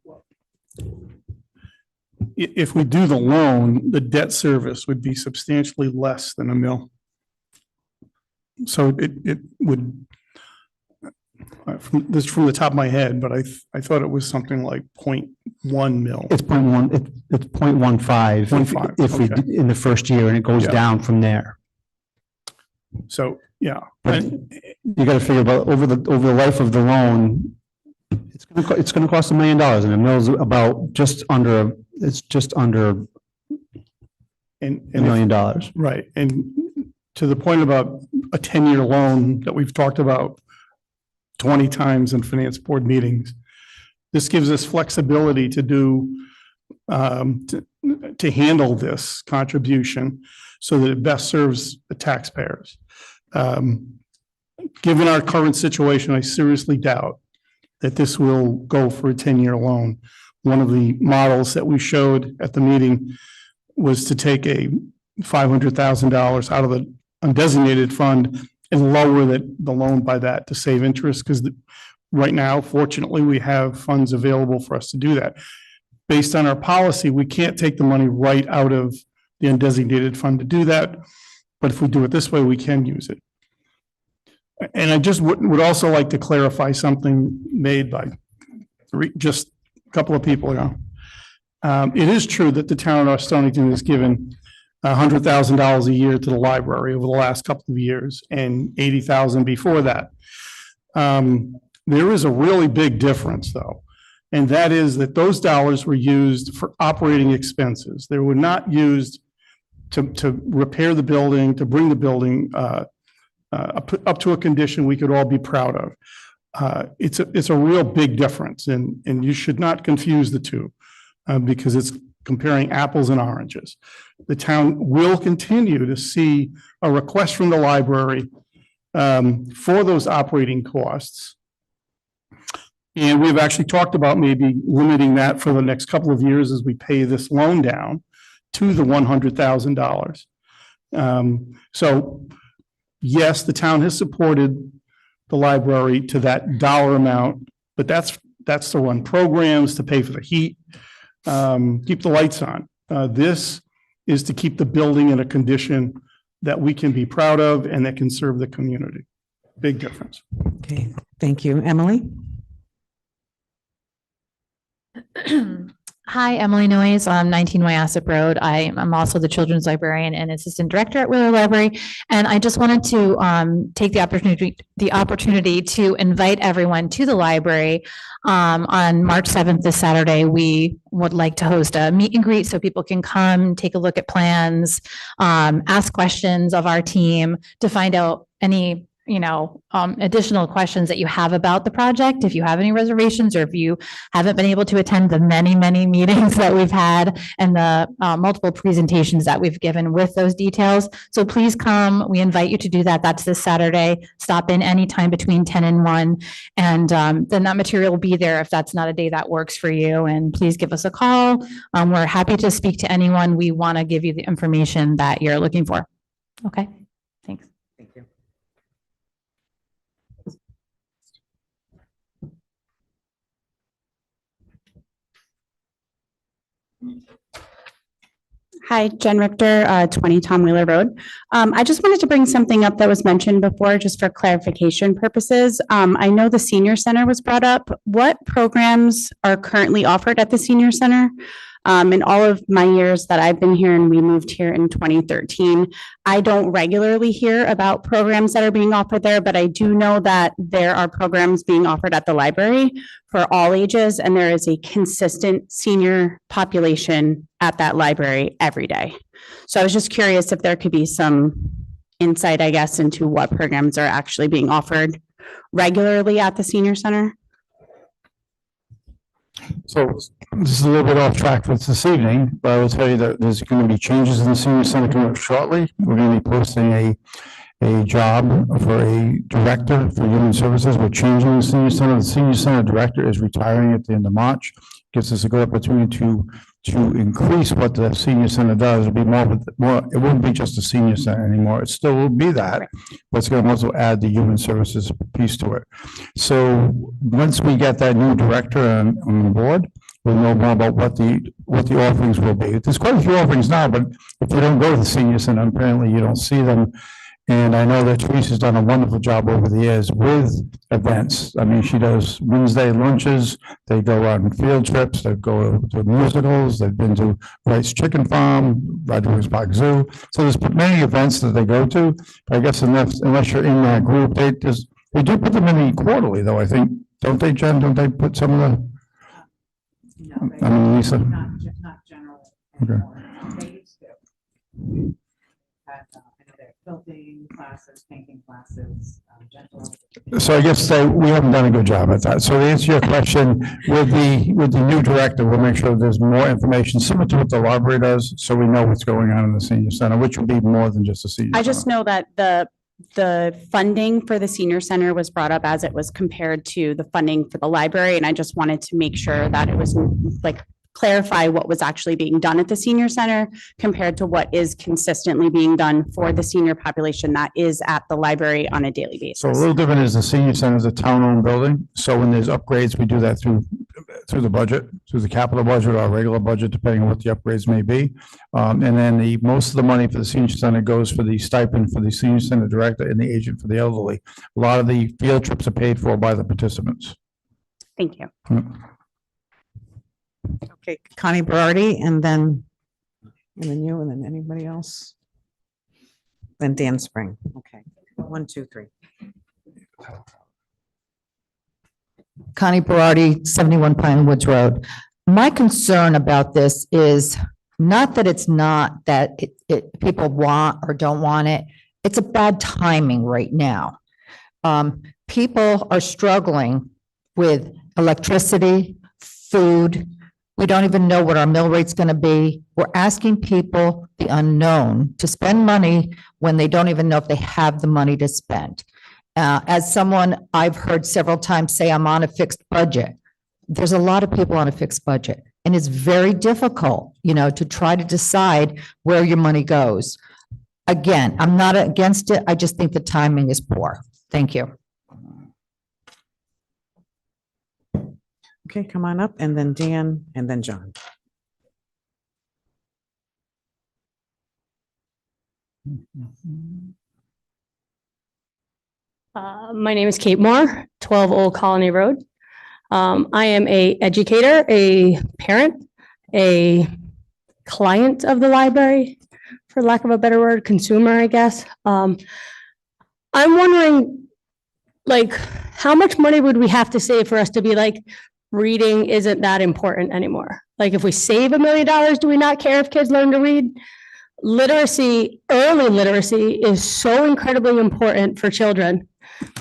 Speaker 18: If we do the loan, the debt service would be substantially less than $1 million. So it would, from the top of my head, but I thought it was something like 0.1 mil.
Speaker 13: It's 0.1. It's 0.15.
Speaker 18: 0.15,
Speaker 13: if we
Speaker 18: okay.
Speaker 13: in the first year, and it goes
Speaker 18: Yeah.
Speaker 13: down from there.
Speaker 18: So, yeah.
Speaker 13: But you got to figure about over the life of the loan, it's going to cost $1 million, and $1 million's about just under $1 million.
Speaker 18: Right. And to the point about a 10-year loan that we've talked about 20 times in finance board meetings, this gives us flexibility to do, to handle this contribution so that it best serves the taxpayers. Given our current situation, I seriously doubt that this will go for a 10-year loan. One of the models that we showed at the meeting was to take a $500,000 out of the undesignated fund and lower the loan by that to save interest, because right now, fortunately, we have funds available for us to do that. Based on our policy, we can't take the money right out of the undesignated fund to do that, but if we do it this way, we can use it. And I just would also like to clarify something made by just a couple of people ago. It is true that the town of North Stonington has given $100,000 a year to the library over the last couple of years, and $80,000 before that. There is a really big difference, though, and that is that those dollars were used for operating expenses. They were not used to repair the building, to bring the building up to a condition we could all be proud of. It's a real big difference, and you should not confuse the two because it's comparing apples and oranges. The town will continue to see a request from the library for those operating costs. And we've actually talked about maybe limiting that for the next couple of years as we pay this loan down to the $100,000. So yes, the town has supported the library to that dollar amount, but that's to run programs, to pay for the heat, keep the lights on. This is to keep the building in a condition that we can be proud of and that can serve the community. Big difference.
Speaker 3: Okay, thank you. Emily?
Speaker 19: Hi, Emily Noyes, 19 Wyosip Road. I'm also the children's librarian and assistant director at Wheeler Library. And I just wanted to take the opportunity to invite everyone to the library. On March 7th, this Saturday, we would like to host a meet and greet so people can come, take a look at plans, ask questions of our team to find out any additional questions that you have about the project. If you have any reservations or if you haven't been able to attend the many, many meetings that we've had and the multiple presentations that we've given with those details. So please come. We invite you to do that. That's this Saturday. Stop in anytime between 10 and 1. And then that material will be there if that's not a day that works for you. And please give us a call. We're happy to speak to anyone. We want to give you the information that you're looking for. Okay, thanks.
Speaker 3: Thank you.
Speaker 20: Hi, Jen Richter, 20 Tom Wheeler Road. I just wanted to bring something up that was mentioned before, just for clarification purposes. I know the senior center was brought up. What programs are currently offered at the senior center? In all of my years that I've been here, and we moved here in 2013, I don't regularly hear about programs that are being offered there, but I do know that there are programs being offered at the library for all ages, and there is a consistent senior population at that library every day. So I was just curious if there could be some insight, I guess, into what programs are actually being offered regularly at the senior center.
Speaker 2: So this is a little bit off track for this evening, but I will tell you that there's going to be changes in the senior center coming up shortly. We're going to be posting a job for a director for human services. We're changing the senior center. The senior center director is retiring at the end of March. Gives us a good opportunity to increase what the senior center does. It'll be more, it won't be just a senior center anymore. It still will be that, but it's going to also add the human services piece to it. So once we get that new director on board, we'll know more about what the offerings will be. There's quite a few offerings now, but if you don't go to the senior center, apparently you don't see them. And I know that Teresa's done a wonderful job over the years with events. I mean, she does Wednesday lunches, they go on field trips, they go to musicals, they've been to Wright's Chicken Farm, Roger Williams Park Zoo. So there's many events that they go to. But I guess unless you're in that group, they do put them in quarterly though, I think. Don't they, Jen? Don't they put some of the? I mean, Lisa.
Speaker 3: Not general.
Speaker 2: Okay.
Speaker 3: Quilting classes, painting classes, dental.
Speaker 2: So I guess we haven't done a good job at that. So to answer your question, with the new director, we'll make sure there's more information similar to what the library does, so we know what's going on in the senior center, which will be more than just a senior.
Speaker 20: I just know that the funding for the senior center was brought up as it was compared to the funding for the library. And I just wanted to make sure that it was like clarify what was actually being done at the senior center compared to what is consistently being done for the senior population that is at the library on a daily basis.
Speaker 2: So a little different is the senior center is a town-owned building. So when there's upgrades, we do that through the budget, through the capital budget or regular budget, depending on what the upgrades may be. And then most of the money for the senior center goes for the stipend for the senior center director and the agent for the elderly. A lot of the field trips are paid for by the participants.
Speaker 20: Thank you.
Speaker 3: Okay, Connie Berardi, and then you, and then anybody else? Then Dan Spring. Okay, 1, 2, 3.
Speaker 21: Connie Berardi, 71 Pine Woods Road. My concern about this is not that it's not that people want or don't want it. It's a bad timing right now. People are struggling with electricity, food. We don't even know what our mill rate's going to be. We're asking people, the unknown, to spend money when they don't even know if they have the money to spend. As someone I've heard several times say, I'm on a fixed budget. There's a lot of people on a fixed budget, and it's very difficult, to try to decide where your money goes. Again, I'm not against it. I just think the timing is poor. Thank you.
Speaker 3: Okay, come on up, and then Dan, and then John.
Speaker 24: My name is Kate Moore, 12 Old Colony Road.
Speaker 1: I am a educator, a parent, a client of the library, for lack of a better word, consumer, I guess. I'm wondering, like, how much money would we have to save for us to be like, reading isn't that important anymore? Like, if we save $1 million, do we not care if kids learn to read? Literacy, early literacy is so incredibly important for children.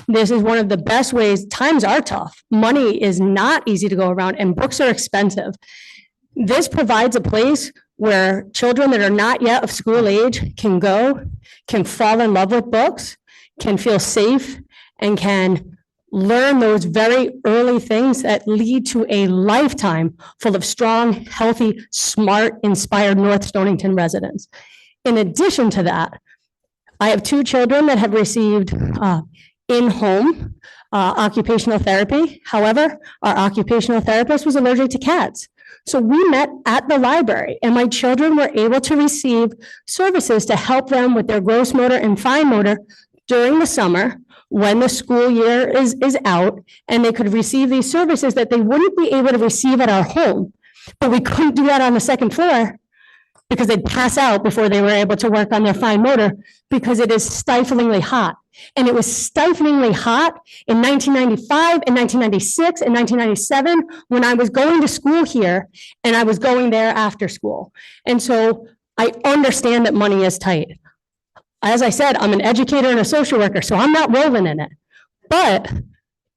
Speaker 1: This is one of the best ways. Times are tough. Money is not easy to go around and books are expensive. This provides a place where children that are not yet of school age can go, can fall in love with books, can feel safe, and can learn those very early things that lead to a lifetime full of strong, healthy, smart, inspired North Stonington residents. In addition to that, I have 2 children that have received in-home occupational therapy. However, our occupational therapist was allergic to cats. So we met at the library and my children were able to receive services to help them with their gross motor and fine motor during the summer when the school year is out, and they could receive these services that they wouldn't be able to receive at our home. But we couldn't do that on the second floor because they'd pass out before they were able to work on their fine motor because it is stiflingly hot. And it was stiflingly hot in 1995 and 1996 and 1997 when I was going to school here and I was going there after school. And so I understand that money is tight. As I said, I'm an educator and a social worker, so I'm not woven in it. But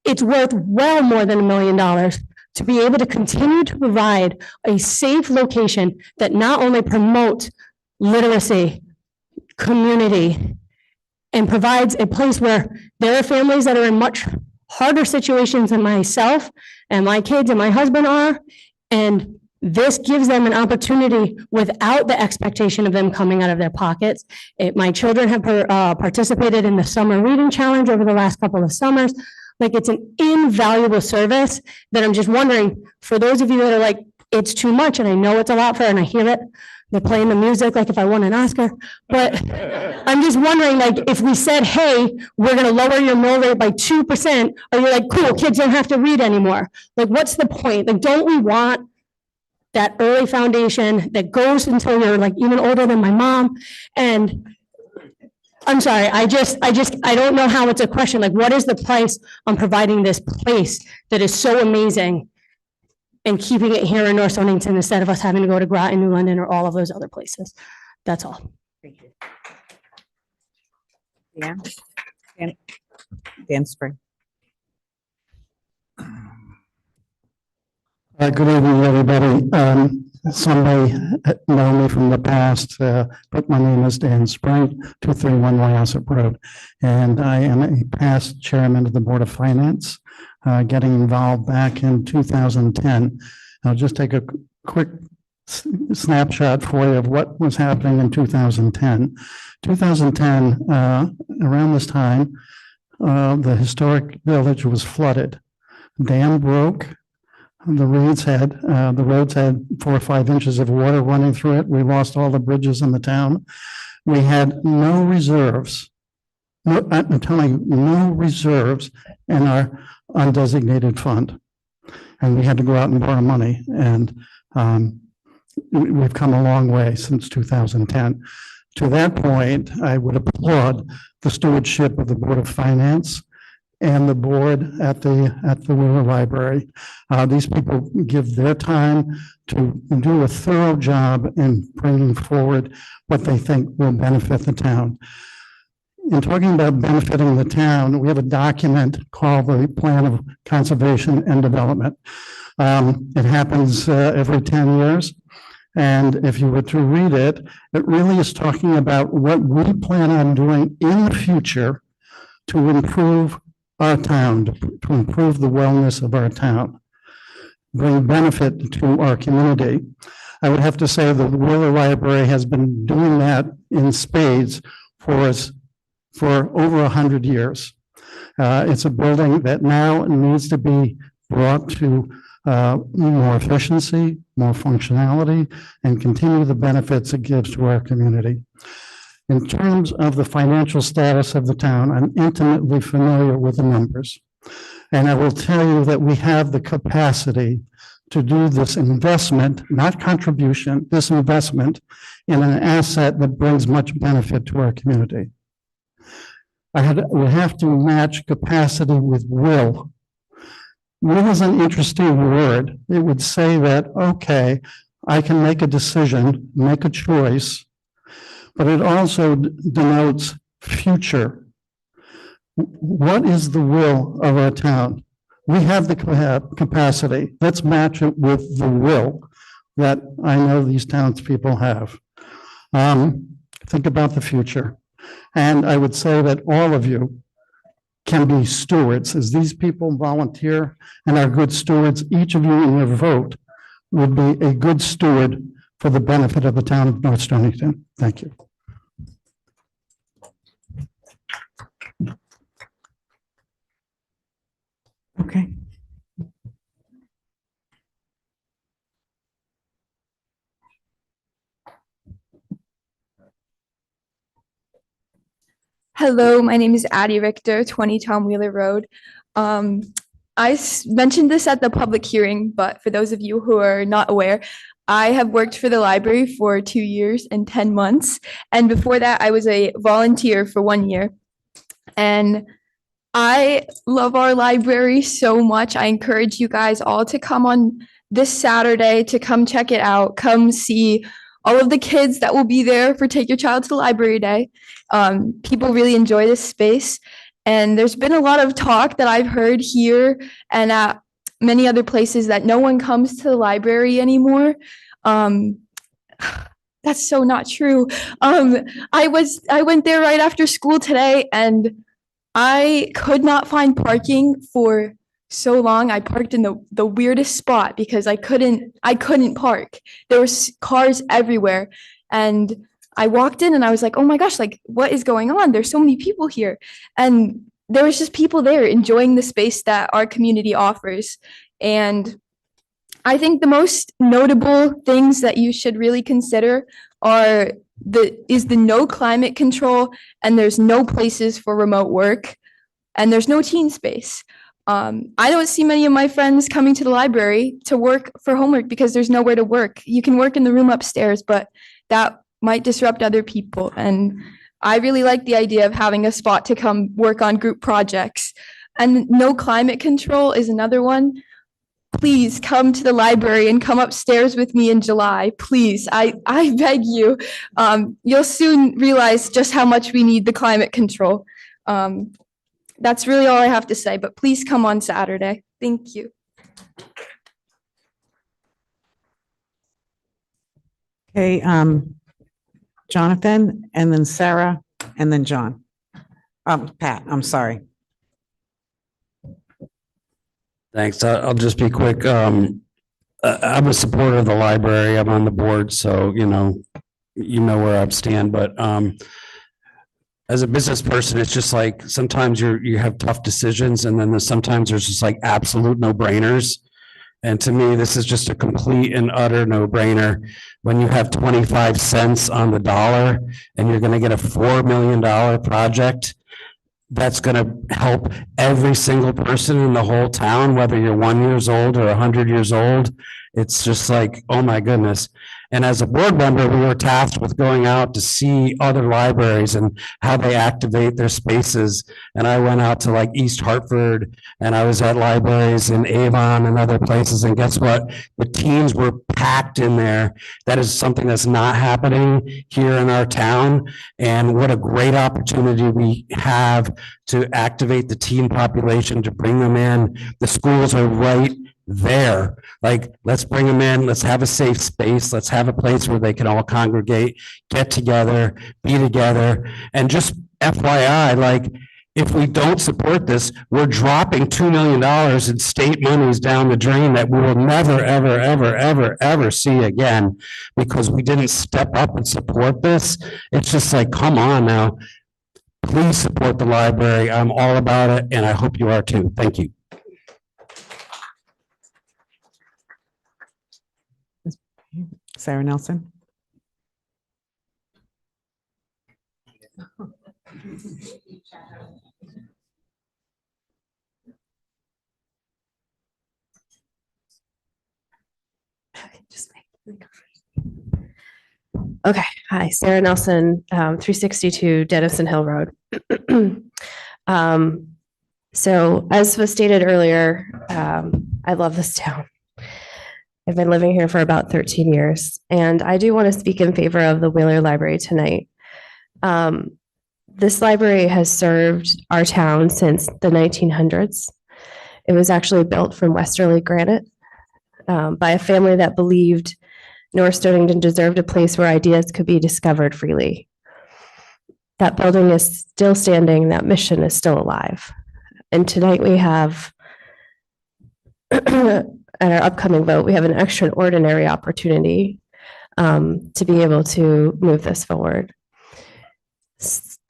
Speaker 1: it's worth well more than $1 million to be able to continue to provide a safe location that not only promotes literacy, community, and provides a place where there are families that are in much harder situations than myself and my kids and my husband are, and this gives them an opportunity without the expectation of them coming out of their pockets. My children have participated in the summer reading challenge over the last couple of summers. Like, it's an invaluable service that I'm just wondering, for those of you that are like, it's too much, and I know it's a lot for, and I hear it, they're playing the music like if I won an Oscar, but I'm just wondering, like, if we said, hey, we're gonna lower your mill rate by 2%, are you like, cool, kids don't have to read anymore? Like, what's the point? Like, don't we want that early foundation that goes until you're like even older than my mom? And I'm sorry, I don't know how it's a question. Like, what is the price on providing this place that is so amazing and keeping it here in North Stonington instead of us having to go to Groton, New London, or all of those other places? That's all.
Speaker 3: Yeah. Dan Spring.
Speaker 8: Good evening, everybody. Some may know me from the past, but my name is Dan Spring, 231 Wyosset Road. And I am a past chairman of the Board of Finance, getting involved back in 2010. I'll just take a quick snapshot for you of what was happening in 2010. 2010, around this time, the historic village was flooded. Dam broke. The roads had 4 or 5 inches of water running through it. We lost all the bridges in the town. We had no reserves. No, I'm telling you, no reserves in our undesignated fund. And we had to go out and borrow money. And we've come a long way since 2010. To that point, I would applaud the stewardship of the Board of Finance and the board at the Wheeler Library. These people give their time to do a thorough job in bringing forward what they think will benefit the town. In talking about benefiting the town, we have a document called the Plan of Conservation and Development. It happens every 10 years. And if you were to read it, it really is talking about what we plan on doing in the future to improve our town, to improve the wellness of our town, bring benefit to our community. I would have to say that the Wheeler Library has been doing that in spades for us for over 100 years. It's a building that now needs to be brought to more efficiency, more functionality, and continue the benefits it gives to our community. In terms of the financial status of the town, I'm intimately familiar with the numbers. And I will tell you that we have the capacity to do this investment, not contribution, this investment in an asset that brings much benefit to our community. We have to match capacity with will. Will is an interesting word. It would say that, okay, I can make a decision, make a choice, but it also denotes future. What is the will of our town? We have the capacity. Let's match it with the will that I know these townspeople have. Think about the future. And I would say that all of you can be stewards. As these people volunteer and are good stewards, each of you in your vote would be a good steward for the benefit of the town of North Stonington. Thank you.
Speaker 3: Okay.
Speaker 10: Hello, my name is Addie Richter, 20 Tom Wheeler Road. Mentioned this at the public hearing, but for those of you who are not aware, I have worked for the library for 2 years and 10 months. And before that, I was a volunteer for 1 year. And I love our library so much. I encourage you guys all to come on this Saturday to come check it out. Come see all of the kids that will be there for Take Your Child to the Library Day. People really enjoy this space. And there's been a lot of talk that I've heard here and at many other places that no one comes to the library anymore. That's so not true. I went there right after school today and I could not find parking for so long. I parked in the weirdest spot because I couldn't park. There was cars everywhere. And I walked in and I was like, oh my gosh, like what is going on? There's so many people here. And there was just people there enjoying the space that our community offers. And I think the most notable things that you should really consider are the no climate control, and there's no places for remote work, and there's no teen space. I don't see many of my friends coming to the library to work for homework because there's nowhere to work. You can work in the room upstairs, but that might disrupt other people. And I really like the idea of having a spot to come work on group projects. And no climate control is another one. Please come to the library and come upstairs with me in July. Please, I beg you. You'll soon realize just how much we need the climate control. That's really all I have to say, but please come on Saturday. Thank you.
Speaker 3: Okay, Jonathan, and then Sarah, and then John. Pat, I'm sorry.
Speaker 12: Thanks. I'll just be quick. I'm a supporter of the library. I'm on the board, so you know where I stand. But as a business person, it's just like sometimes you have tough decisions, and then sometimes there's just like absolute no-brainers. And to me, this is just a complete and utter no-brainer. When you have 25 cents on the dollar and you're going to get a $4 million project that's going to help every single person in the whole town, whether you're 1 year old or 100 years old, it's just like, oh my goodness. And as a board member, we were tasked with going out to see other libraries and how they activate their spaces. And I went out to like East Hartford, and I was at libraries in Avon and other places. And guess what? The teams were packed in there. That is something that's not happening here in our town. And what a great opportunity we have to activate the teen population, to bring them in. The schools are right there. Like, let's bring them in. Let's have a safe space. Let's have a place where they can all congregate, get together, be together. And just FYI, like, if we don't support this, we're dropping $2 million in state monies down the drain that we will never, ever, ever, ever, ever see again because we didn't step up and support this. It's just like, come on now. Please support the library. I'm all about it, and I hope you are too. Thank you.
Speaker 3: Sarah Nelson.
Speaker 7: Okay, hi, Sarah Nelson, 362 Dennison Hill Road. So as was stated earlier, I love this town. I've been living here for about 13 years, and I do want to speak in favor of the Wheeler Library tonight. This library has served our town since the 1900s. It was actually built from Westerly granite by a family that believed North Stonington deserved a place where ideas could be discovered freely. That building is still standing, that mission is still alive. And tonight we have, at our upcoming vote, we have an extraordinary opportunity to be able to move this forward.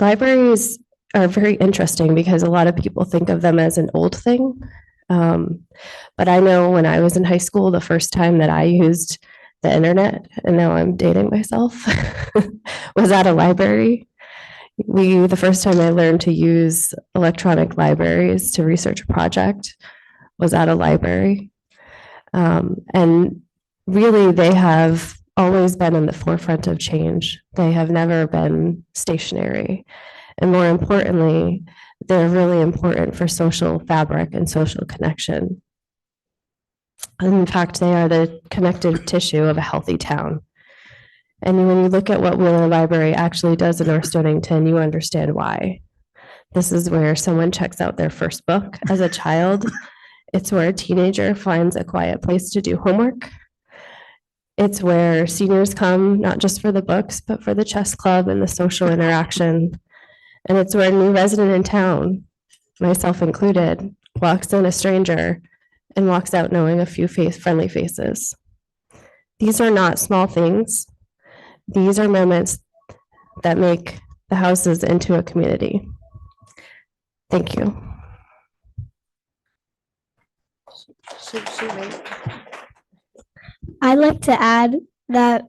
Speaker 7: Libraries are very interesting because a lot of people think of them as an old thing. But I know when I was in high school, the first time that I used the internet, and now I'm dating myself, was at a library. The first time I learned to use electronic libraries to research a project was at a library. And really, they have always been in the forefront of change. They have never been stationary. And more importantly, they're really important for social fabric and social connection. In fact, they are the connective tissue of a healthy town. And when you look at what Wheeler Library actually does in North Stonington, you understand why. This is where someone checks out their first book as a child. It's where a teenager finds a quiet place to do homework. It's where seniors come, not just for the books, but for the chess club and the social interaction. And it's where a new resident in town, myself included, walks in a stranger and walks out knowing a few friendly faces. These are not small things. These are moments that make the houses into a community. Thank you.
Speaker 17: I'd like to add that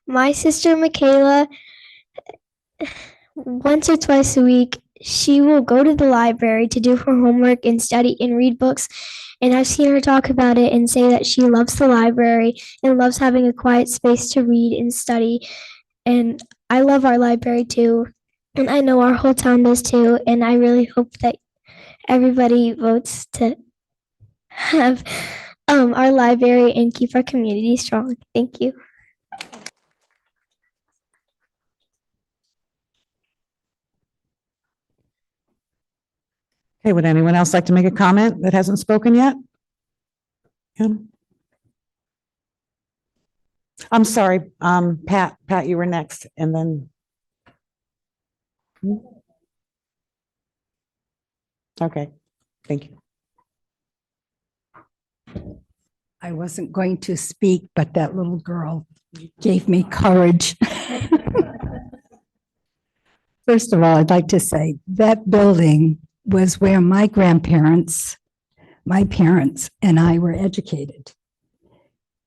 Speaker 17: my sister Michaela, once or twice a week, she will go to the library to do her homework and study and read books. And I've seen her talk about it and say that she loves the library and loves having a quiet space to read and study. And I love our library too. And I know our whole town does too. And I really hope that everybody votes to have our library and keep our community strong. Thank you.
Speaker 3: Okay, would anyone else like to make a comment that hasn't spoken yet? Kim? I'm sorry, Pat, you were next, and then. Okay, thank you.
Speaker 22: I wasn't going to speak, but that little girl gave me courage. First of all, I'd like to say that building was where my grandparents, my parents, and I were educated.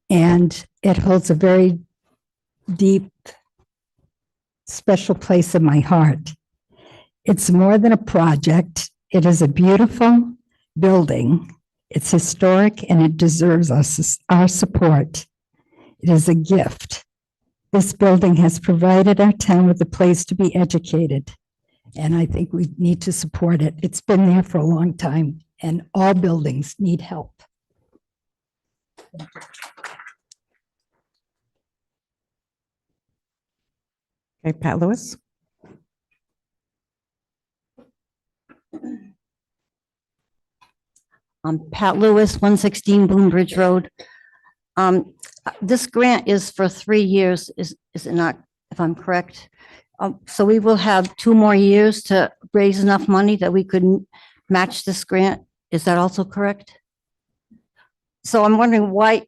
Speaker 22: And it holds a very deep, special place in my heart. It's more than a project. It is a beautiful building. It's historic and it deserves our support. It is a gift. This building has provided our town with a place to be educated. And I think we need to support it. It's been there for a long time and all buildings need help.
Speaker 3: Okay, Pat Lewis.
Speaker 24: Pat Lewis, 116 Boombridge Road. This grant is for 3 years, is it not, if I'm correct? So we will have 2 more years to raise enough money that we could match this grant. Is that also correct? So I'm wondering why,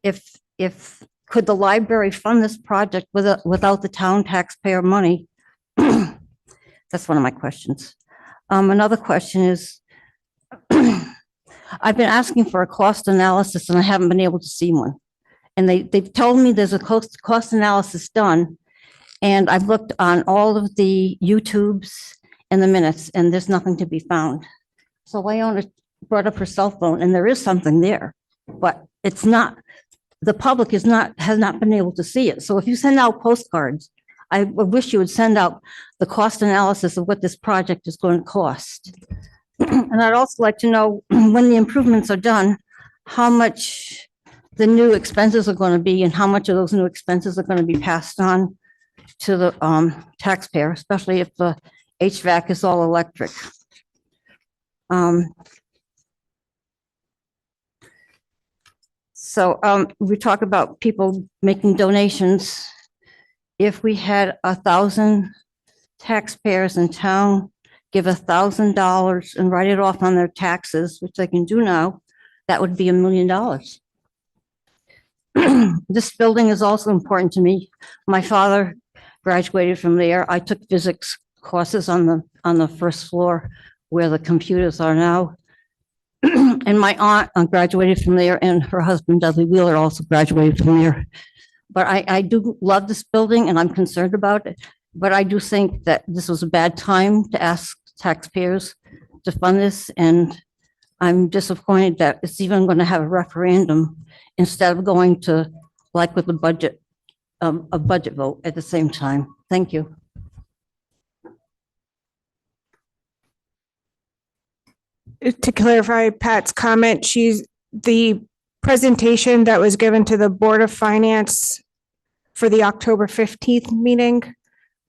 Speaker 24: could the library fund this project without the town taxpayer money? That's one of my questions. Another question is, I've been asking for a cost analysis and I haven't been able to see one. And they've told me there's a cost analysis done. And I've looked on all of the YouTubes and the minutes and there's nothing to be found. So Wyona brought up her cell phone and there is something there, but it's not the public has not been able to see it. So if you send out postcards, I wish you would send out the cost analysis of what this project is going to cost. And I'd also like to know when the improvements are done, how much the new expenses are going to be and how much of those new expenses are going to be passed on to the taxpayer, especially if the HVAC is all electric. So we talk about people making donations. If we had 1,000 taxpayers in town give $1,000 and write it off on their taxes, which they can do now, that would be $1 million. This building is also important to me. My father graduated from there. I took physics courses on the first floor where the computers are now. And my aunt graduated from there, and her husband, Dudley Wheeler, also graduated from there. But I do love this building and I'm concerned about it. But I do think that this was a bad time to ask taxpayers to fund this. And I'm disappointed that it's even going to have a referendum instead of going to, like with the budget, a budget vote at the same time. Thank you.
Speaker 16: To clarify Pat's comment, the presentation that was given to the Board of Finance for the October 15th meeting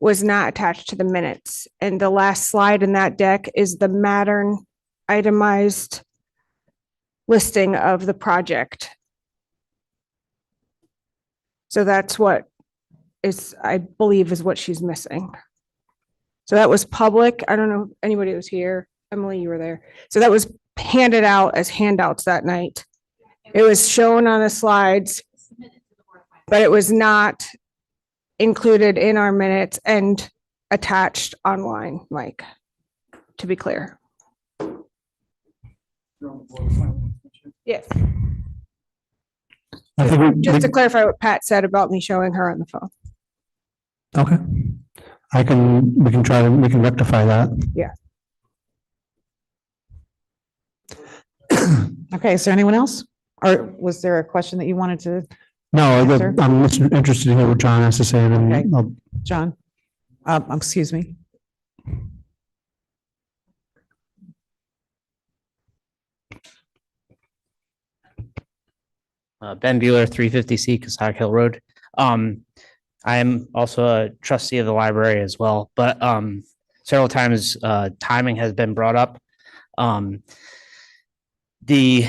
Speaker 16: was not attached to the minutes. And the last slide in that deck is the Mattern itemized listing of the project. So that's what I believe is what she's missing. So that was public. I don't know if anybody was here. Emily, you were there. So that was handed out as handouts that night. It was shown on the slides, but it was not included in our minutes and attached online, Mike, to be clear. Yes.
Speaker 8: I think
Speaker 16: Just to clarify what Pat said about me showing her on the phone.
Speaker 8: Okay. We can rectify that.
Speaker 16: Yeah.
Speaker 3: Okay, is there anyone else? Or was there a question that you wanted to,
Speaker 8: No,
Speaker 3: Answer?
Speaker 8: I'm interested to hear what John has to say. And
Speaker 3: Okay.
Speaker 8: then
Speaker 3: John? Excuse me.
Speaker 6: Ben Bueller, 350C Cossack Hill Road. I am also a trustee of the library as well, but several times timing has been brought up. The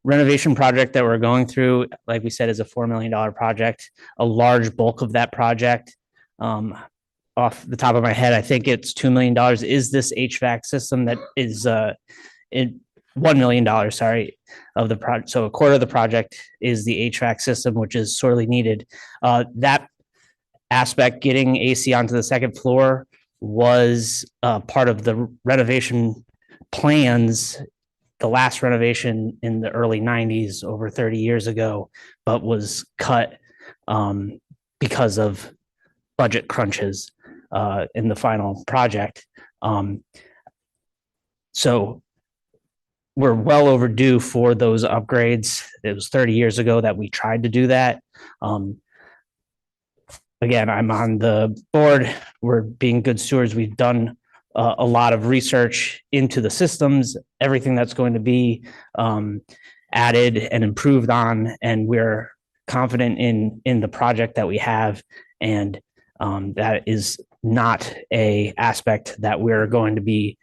Speaker 6: renovation project that we're going through, like we said, is a $4 million project. A large bulk of that project, off the top of my head, I think it's $2 million, is this HVAC system that is $1 million, sorry, of the project. So a quarter of the project is the HVAC system, which is sorely needed. That aspect, getting AC onto the second floor, was part of the renovation plans. The last renovation in the early 90s, over 30 years ago, but was cut because of budget crunches in the final project. So we're well overdue for those upgrades. It was 30 years ago that we tried to do that. Again, I'm on the board. We're being good stewards. We've done a lot of research into the systems, everything that's going to be added and improved on, and we're confident in the project that we have, and that is not a aspect that we're going to be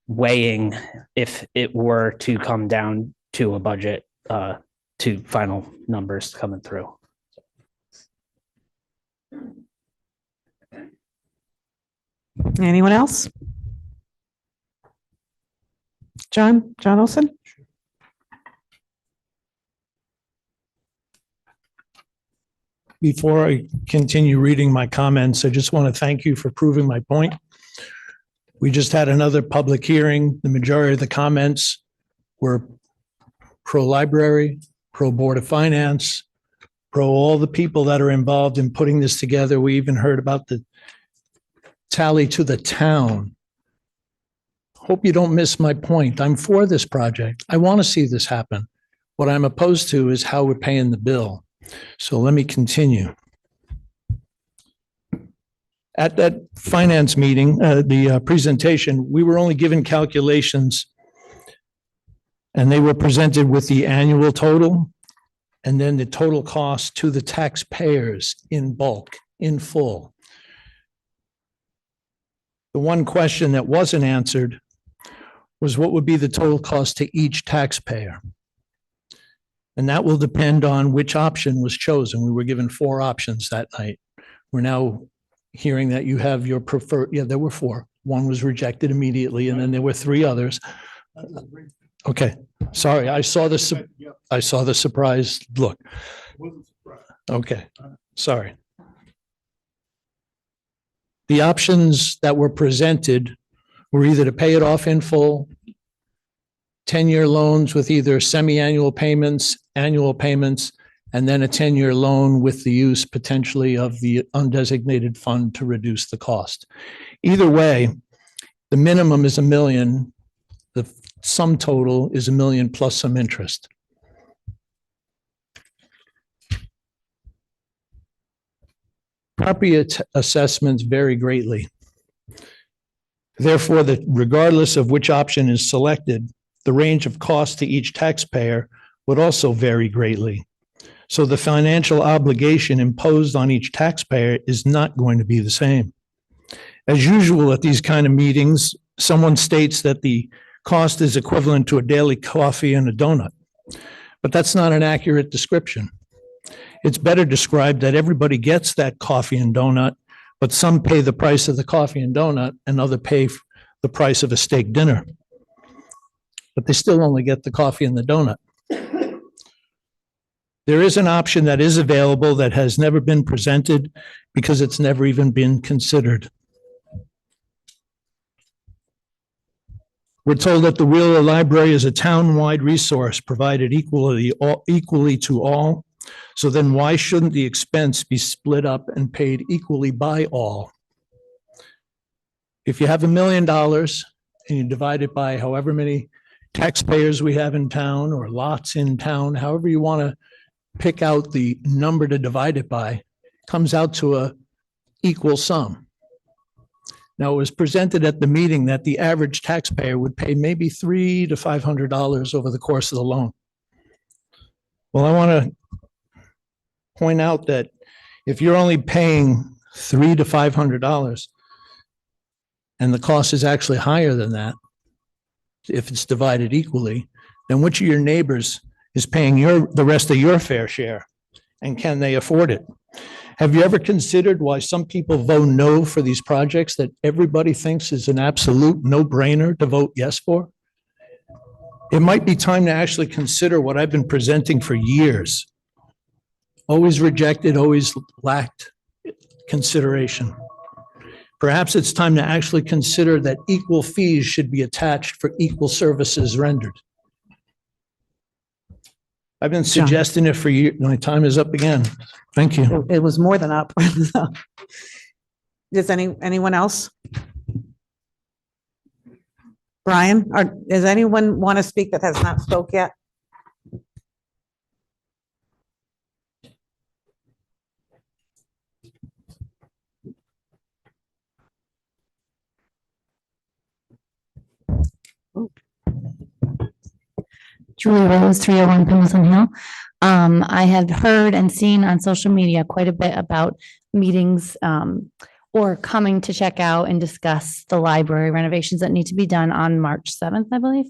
Speaker 6: weighing if it were to come down to a budget, to final numbers coming through.
Speaker 3: Anyone else? John Olson?
Speaker 14: Before I continue reading my comments, I just want to thank you for proving my point. We just had another public hearing. The majority of the comments were pro-library, pro-Board of Finance, pro all the people that are involved in putting this together. We even heard about the tally to the town. Hope you don't miss my point. I'm for this project. I want to see this happen. What I'm opposed to is how we're paying the bill. So let me continue. At that finance meeting, the presentation, we were only given calculations and they were presented with the annual total and then the total cost to the taxpayers in bulk, in full. The one question that wasn't answered was what would be the total cost to each taxpayer? And that will depend on which option was chosen. We were given 4 options that night. We're now hearing that you have your preferred, yeah, there were 4. One was rejected immediately, and then there were 3 others. Okay, sorry, I saw the surprised look. Okay, sorry. The options that were presented were either to pay it off in full, 10-year loans with either semi-annual payments, annual payments, and then a 10-year loan with the use potentially of the undesignated fund to reduce the cost. Either way, the minimum is $1 million. The sum total is $1 million plus some interest. Property assessments vary greatly. Therefore, regardless of which option is selected, the range of cost to each taxpayer would also vary greatly. So the financial obligation imposed on each taxpayer is not going to be the same. As usual at these kind of meetings, someone states that the cost is equivalent to a daily coffee and a donut, but that's not an accurate description. It's better described that everybody gets that coffee and donut, but some pay the price of the coffee and donut and others pay the price of a steak dinner. But they still only get the coffee and the donut. There is an option that is available that has never been presented because it's never even been considered. We're told that the Wheeler Library is a town-wide resource provided equally to all. So then why shouldn't the expense be split up and paid equally by all? If you have $1 million and you divide it by however many taxpayers we have in town or lots in town, however you want to pick out the number to divide it by, comes out to a equal sum. Now, it was presented at the meeting that the average taxpayer would pay maybe $300 to $500 over the course of the loan. Well, I want to point out that if you're only paying $300 to $500 and the cost is actually higher than that, if it's divided equally, then which of your neighbors is paying the rest of your fair share? And can they afford it? Have you ever considered why some people vote no for these projects that everybody thinks is an absolute no-brainer to vote yes for? It might be time to actually consider what I've been presenting for years. Always rejected, always lacked consideration. Perhaps it's time to actually consider that equal fees should be attached for equal services rendered. I've been suggesting it for years. My time is up again. Thank you.
Speaker 3: It was more than up. Does anyone else? Brian, or does anyone want to speak that has not spoke yet?
Speaker 19: Julie Rose, 301 Pendleton Hill. I have heard and seen on social media quite a bit about meetings or coming to check out and discuss the library renovations that need to be done on March 7th, I believe.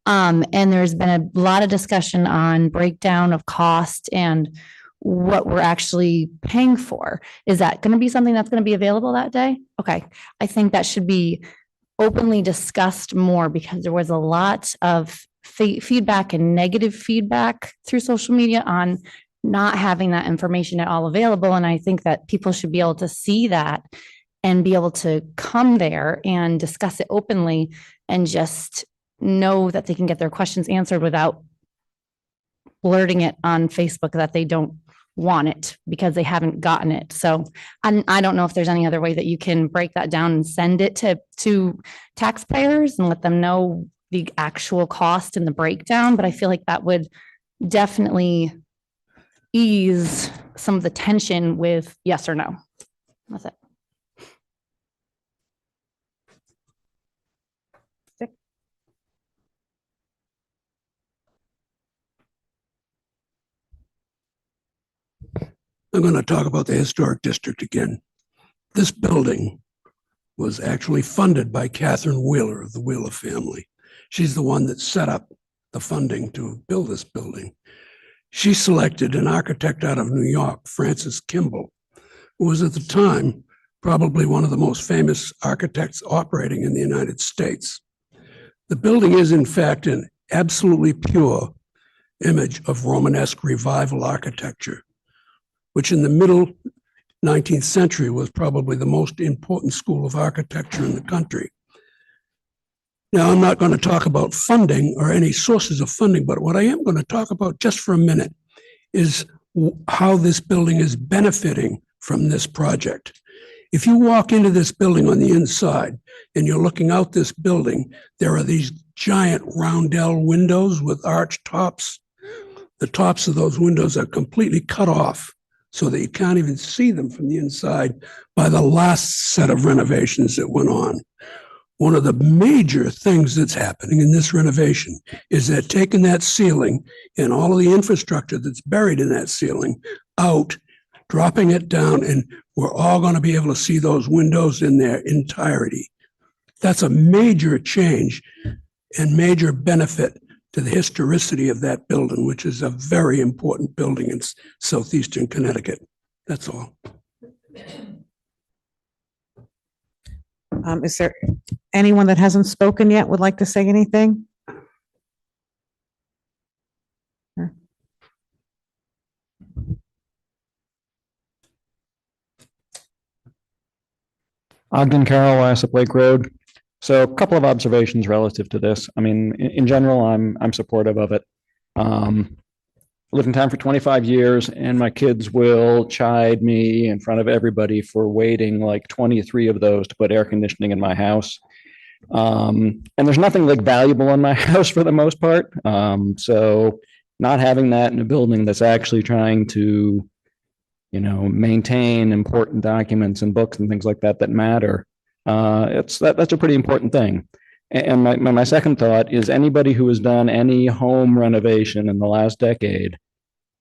Speaker 19: And there's been a lot of discussion on breakdown of cost and what we're actually paying for. Is that going to be something that's going to be available that day? Okay. I think that should be openly discussed more because there was a lot of feedback and negative feedback through social media on not having that information at all available. And I think that people should be able to see that and be able to come there and discuss it openly and just know that they can get their questions answered without blurting it on Facebook that they don't want it because they haven't gotten it. So I don't know if there's any other way that you can break that down and send it to taxpayers and let them know the actual cost and the breakdown, but I feel like that would
Speaker 20: definitely ease some of the tension with yes or no. That's it.
Speaker 9: I'm going to talk about the historic district again. This building was actually funded by Catherine Wheeler of the Wheeler family. She's the one that set up the funding to build this building. She selected an architect out of New York, Francis Kimball, who was at the time probably one of the most famous architects operating in the United States. The building is in fact an absolutely pure image of Romanesque revival architecture, which in the middle 19th century was probably the most important school of architecture in the country. Now, I'm not going to talk about funding or any sources of funding, but what I am going to talk about just for a minute is how this building is benefiting from this project. If you walk into this building on the inside and you're looking out this building, there are these giant roundel windows with arch tops. The tops of those windows are completely cut off so that you can't even see them from the inside by the last set of renovations that went on. One of the major things that's happening in this renovation is that taking that ceiling and all of the infrastructure that's buried in that ceiling out, dropping it down, and we're all going to be able to see those windows in their entirety. That's a major change and major benefit to the historicity of that building, which is a very important building in southeastern Connecticut. That's all.
Speaker 3: Is there anyone that hasn't spoken yet would like to say anything? Sure.
Speaker 13: Ogden Carroll, Asap Lake Road. So a couple of observations relative to this. I mean, in general, I'm supportive of it. Lived in town for 25 years, and my kids will chide me in front of everybody for waiting like 23 of those to put air conditioning in my house. And there's nothing like valuable in my house for the most part. So not having that in a building that's actually trying to, maintain important documents and books and things like that that matter. That's a pretty important thing. And my second thought is anybody who has done any home renovation in the last decade,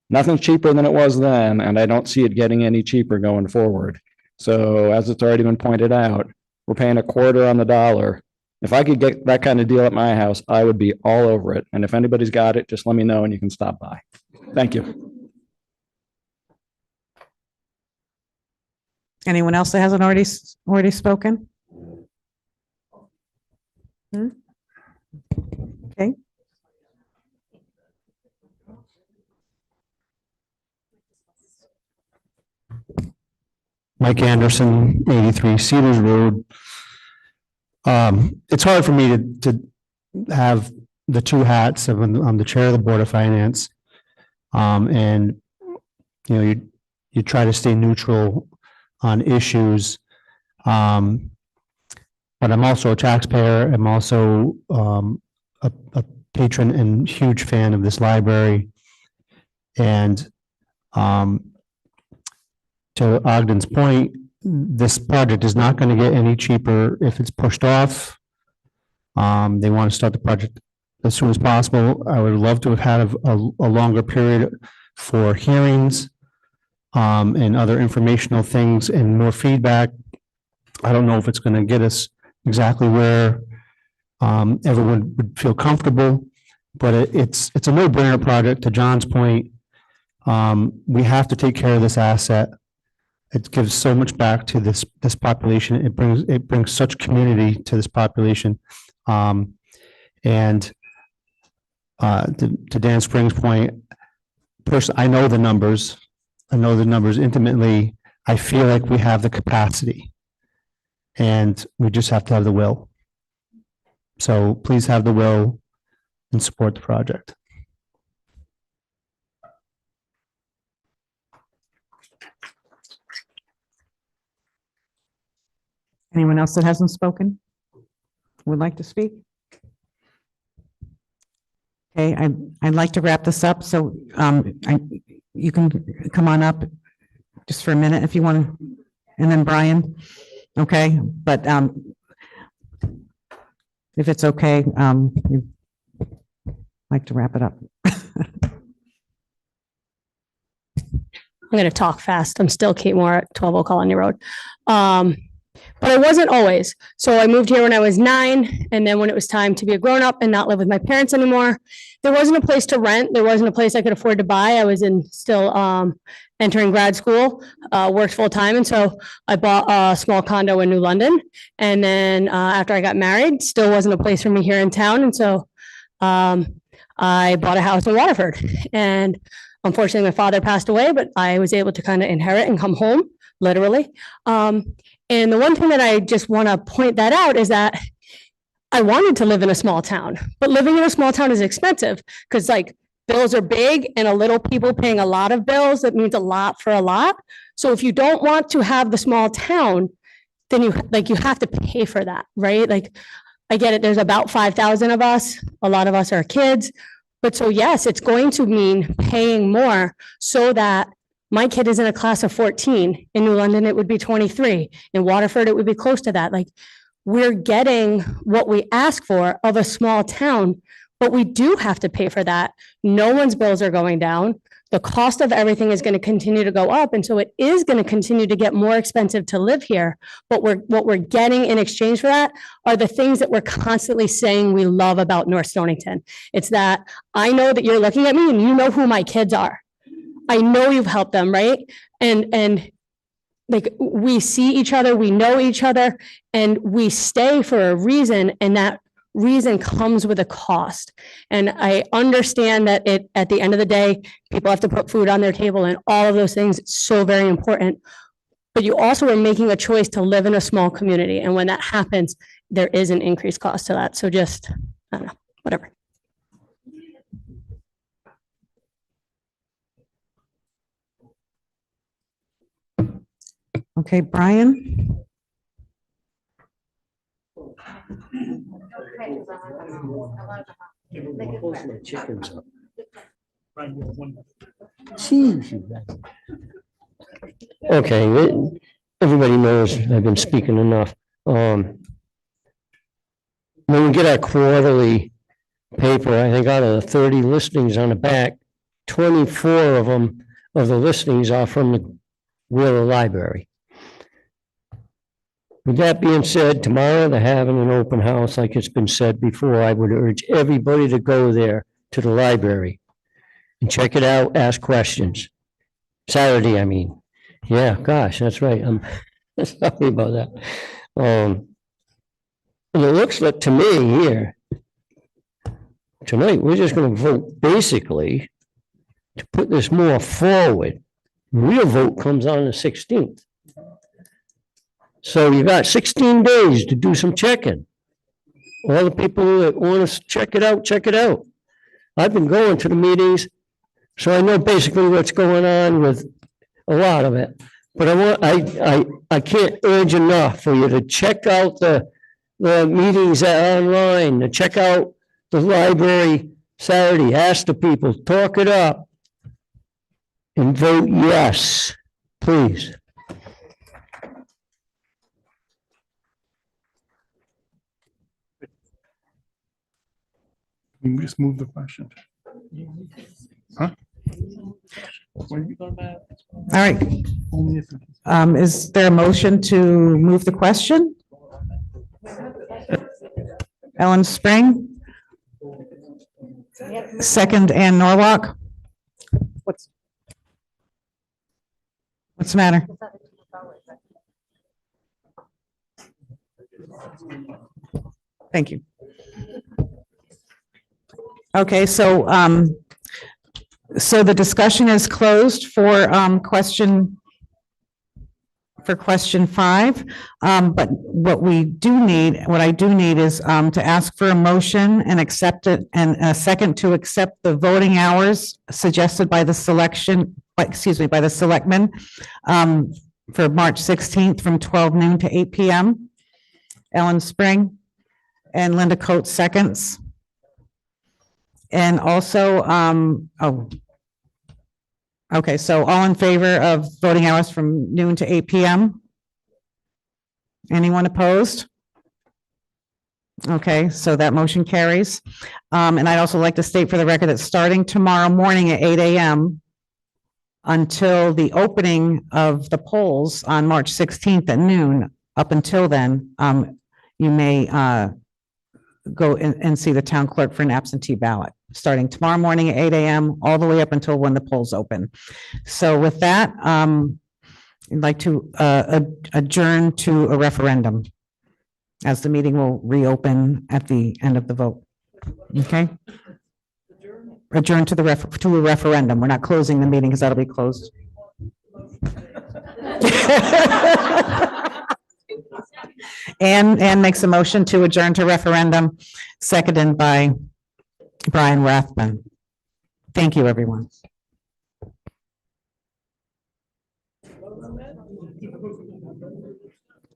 Speaker 13: nothing's cheaper than it was then, and I don't see it getting any cheaper going forward. So as it's already been pointed out, we're paying a quarter on the dollar. If I could get that kind of deal at my house, I would be all over it. And if anybody's got it, just let me know and you can stop by. Thank you.
Speaker 3: Anyone else that hasn't already spoken? Okay.
Speaker 13: Mike Anderson, 83 Cedars Road. It's hard for me to have the two hats of I'm the chair of the Board of Finance. And you try to stay neutral on issues. But I'm also a taxpayer. I'm also a patron and huge fan of this library. And to Ogden's point, this project is not going to get any cheaper if it's pushed off. They want to start the project as soon as possible. I would love to have had a longer period for hearings and other informational things and more feedback. I don't know if it's going to get us exactly where everyone would feel comfortable, but it's a no-brainer project. To John's point, we have to take care of this asset. It gives so much back to this population. It brings such community to this population. And to Dan Spring's point, personally, I know the numbers. I know the numbers intimately. I feel like we have the capacity, and we just have to have the will. So please have the will and support the project.
Speaker 3: Anyone else that hasn't spoken would like to speak? Okay, I'd like to wrap this up, so you can come on up just for a minute if you want to, and then Brian, okay? But if it's okay, you'd like to wrap it up.
Speaker 1: I'm going to talk fast. I'm still Kate Moore at 12 Old Colony Road. But I wasn't always. So I moved here when I was 9. And then when it was time to be a grown up and not live with my parents anymore, there wasn't a place to rent. There wasn't a place I could afford to buy. I was still entering grad school, worked full time. And so I bought a small condo in New London. And then after I got married, still wasn't a place for me here in town. And so I bought a house in Waterford. And unfortunately, my father passed away, but I was able to kind of inherit and come home, literally. And the one thing that I just want to point that out is that I wanted to live in a small town, but living in a small town is expensive because like bills are big and a little people paying a lot of bills. That means a lot for a lot. So if you don't want to have the small town, then you have to pay for that, right? Like I get it. There's about 5,000 of us. A lot of us are kids. But so yes, it's going to mean paying more so that my kid is in a class of 14. In New London, it would be 23. In Waterford, it would be close to that. Like we're getting what we ask for of a small town, but we do have to pay for that. No one's bills are going down. The cost of everything is going to continue to go up. And so it is going to continue to get more expensive to live here. But what we're getting in exchange for that are the things that we're constantly saying we love about North Stonington. It's that I know that you're looking at me and you know who my kids are. I know you've helped them, right? And like we see each other, we know each other, and we stay for a reason, and that reason comes with a cost. And I understand that at the end of the day, people have to put food on their table and all of those things. It's so very important. But you also are making a choice to live in a small community. And when that happens, there is an increased cost to that. So just, I don't know, whatever.
Speaker 3: Okay, Brian?
Speaker 5: Okay, everybody knows I've been speaking enough. When we get our quarterly paper, I think out of the 30 listings on the back, 24 of them, of the listings are from the Wheeler Library. With that being said, tomorrow they're having an open house, like it's been said before. I would urge everybody to go there to the library and check it out, ask questions. Saturday, I mean. Yeah, gosh, that's right. I'm sorry about that. And it looks like to me here, tonight, we're just going to vote basically to put this more forward. Real vote comes on the 16th. So you got 16 days to do some checking. All the people that want to check it out, check it out. I've been going to the meetings, so I know basically what's going on with a lot of it. But I can't urge enough for you to check out the meetings online, to check out the library Saturday, ask the people, talk it up, and vote yes, please.
Speaker 18: You just move the question. Huh?
Speaker 3: All right. Is there a motion to move the question? Ellen Spring? Second, Ann Norwalk? What's the matter? Thank you. Okay, so the discussion is closed for question 5. But what I do need is to ask for a motion and accept it, and a second to accept the voting hours suggested by the selectmen for March 16th from 12 noon to 8 p.m. Ellen Spring and Linda Coates seconds. And also, okay, so all in favor of voting hours from noon to 8 PM? Anyone opposed? Okay, so that motion carries. And I'd also like to state for the record that starting tomorrow morning at 8 AM until the opening of the polls on March 16th at noon, up until then, you may go and see the town clerk for an absentee ballot, starting tomorrow morning at 8 AM, all the way up until when the polls open. So with that, I'd like to adjourn to a referendum, as the meeting will reopen at the end of the vote. Okay? Adjourn to to a referendum. We're not closing the meeting because that'll be closed. Ann makes a motion to adjourn to referendum, seconded by Brian Rathbun. Thank you, everyone.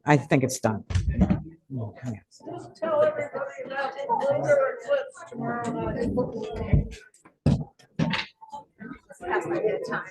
Speaker 3: I think it's done. Okay.
Speaker 4: Tell everybody about the lunar eclipse tomorrow night. Past my bedtime.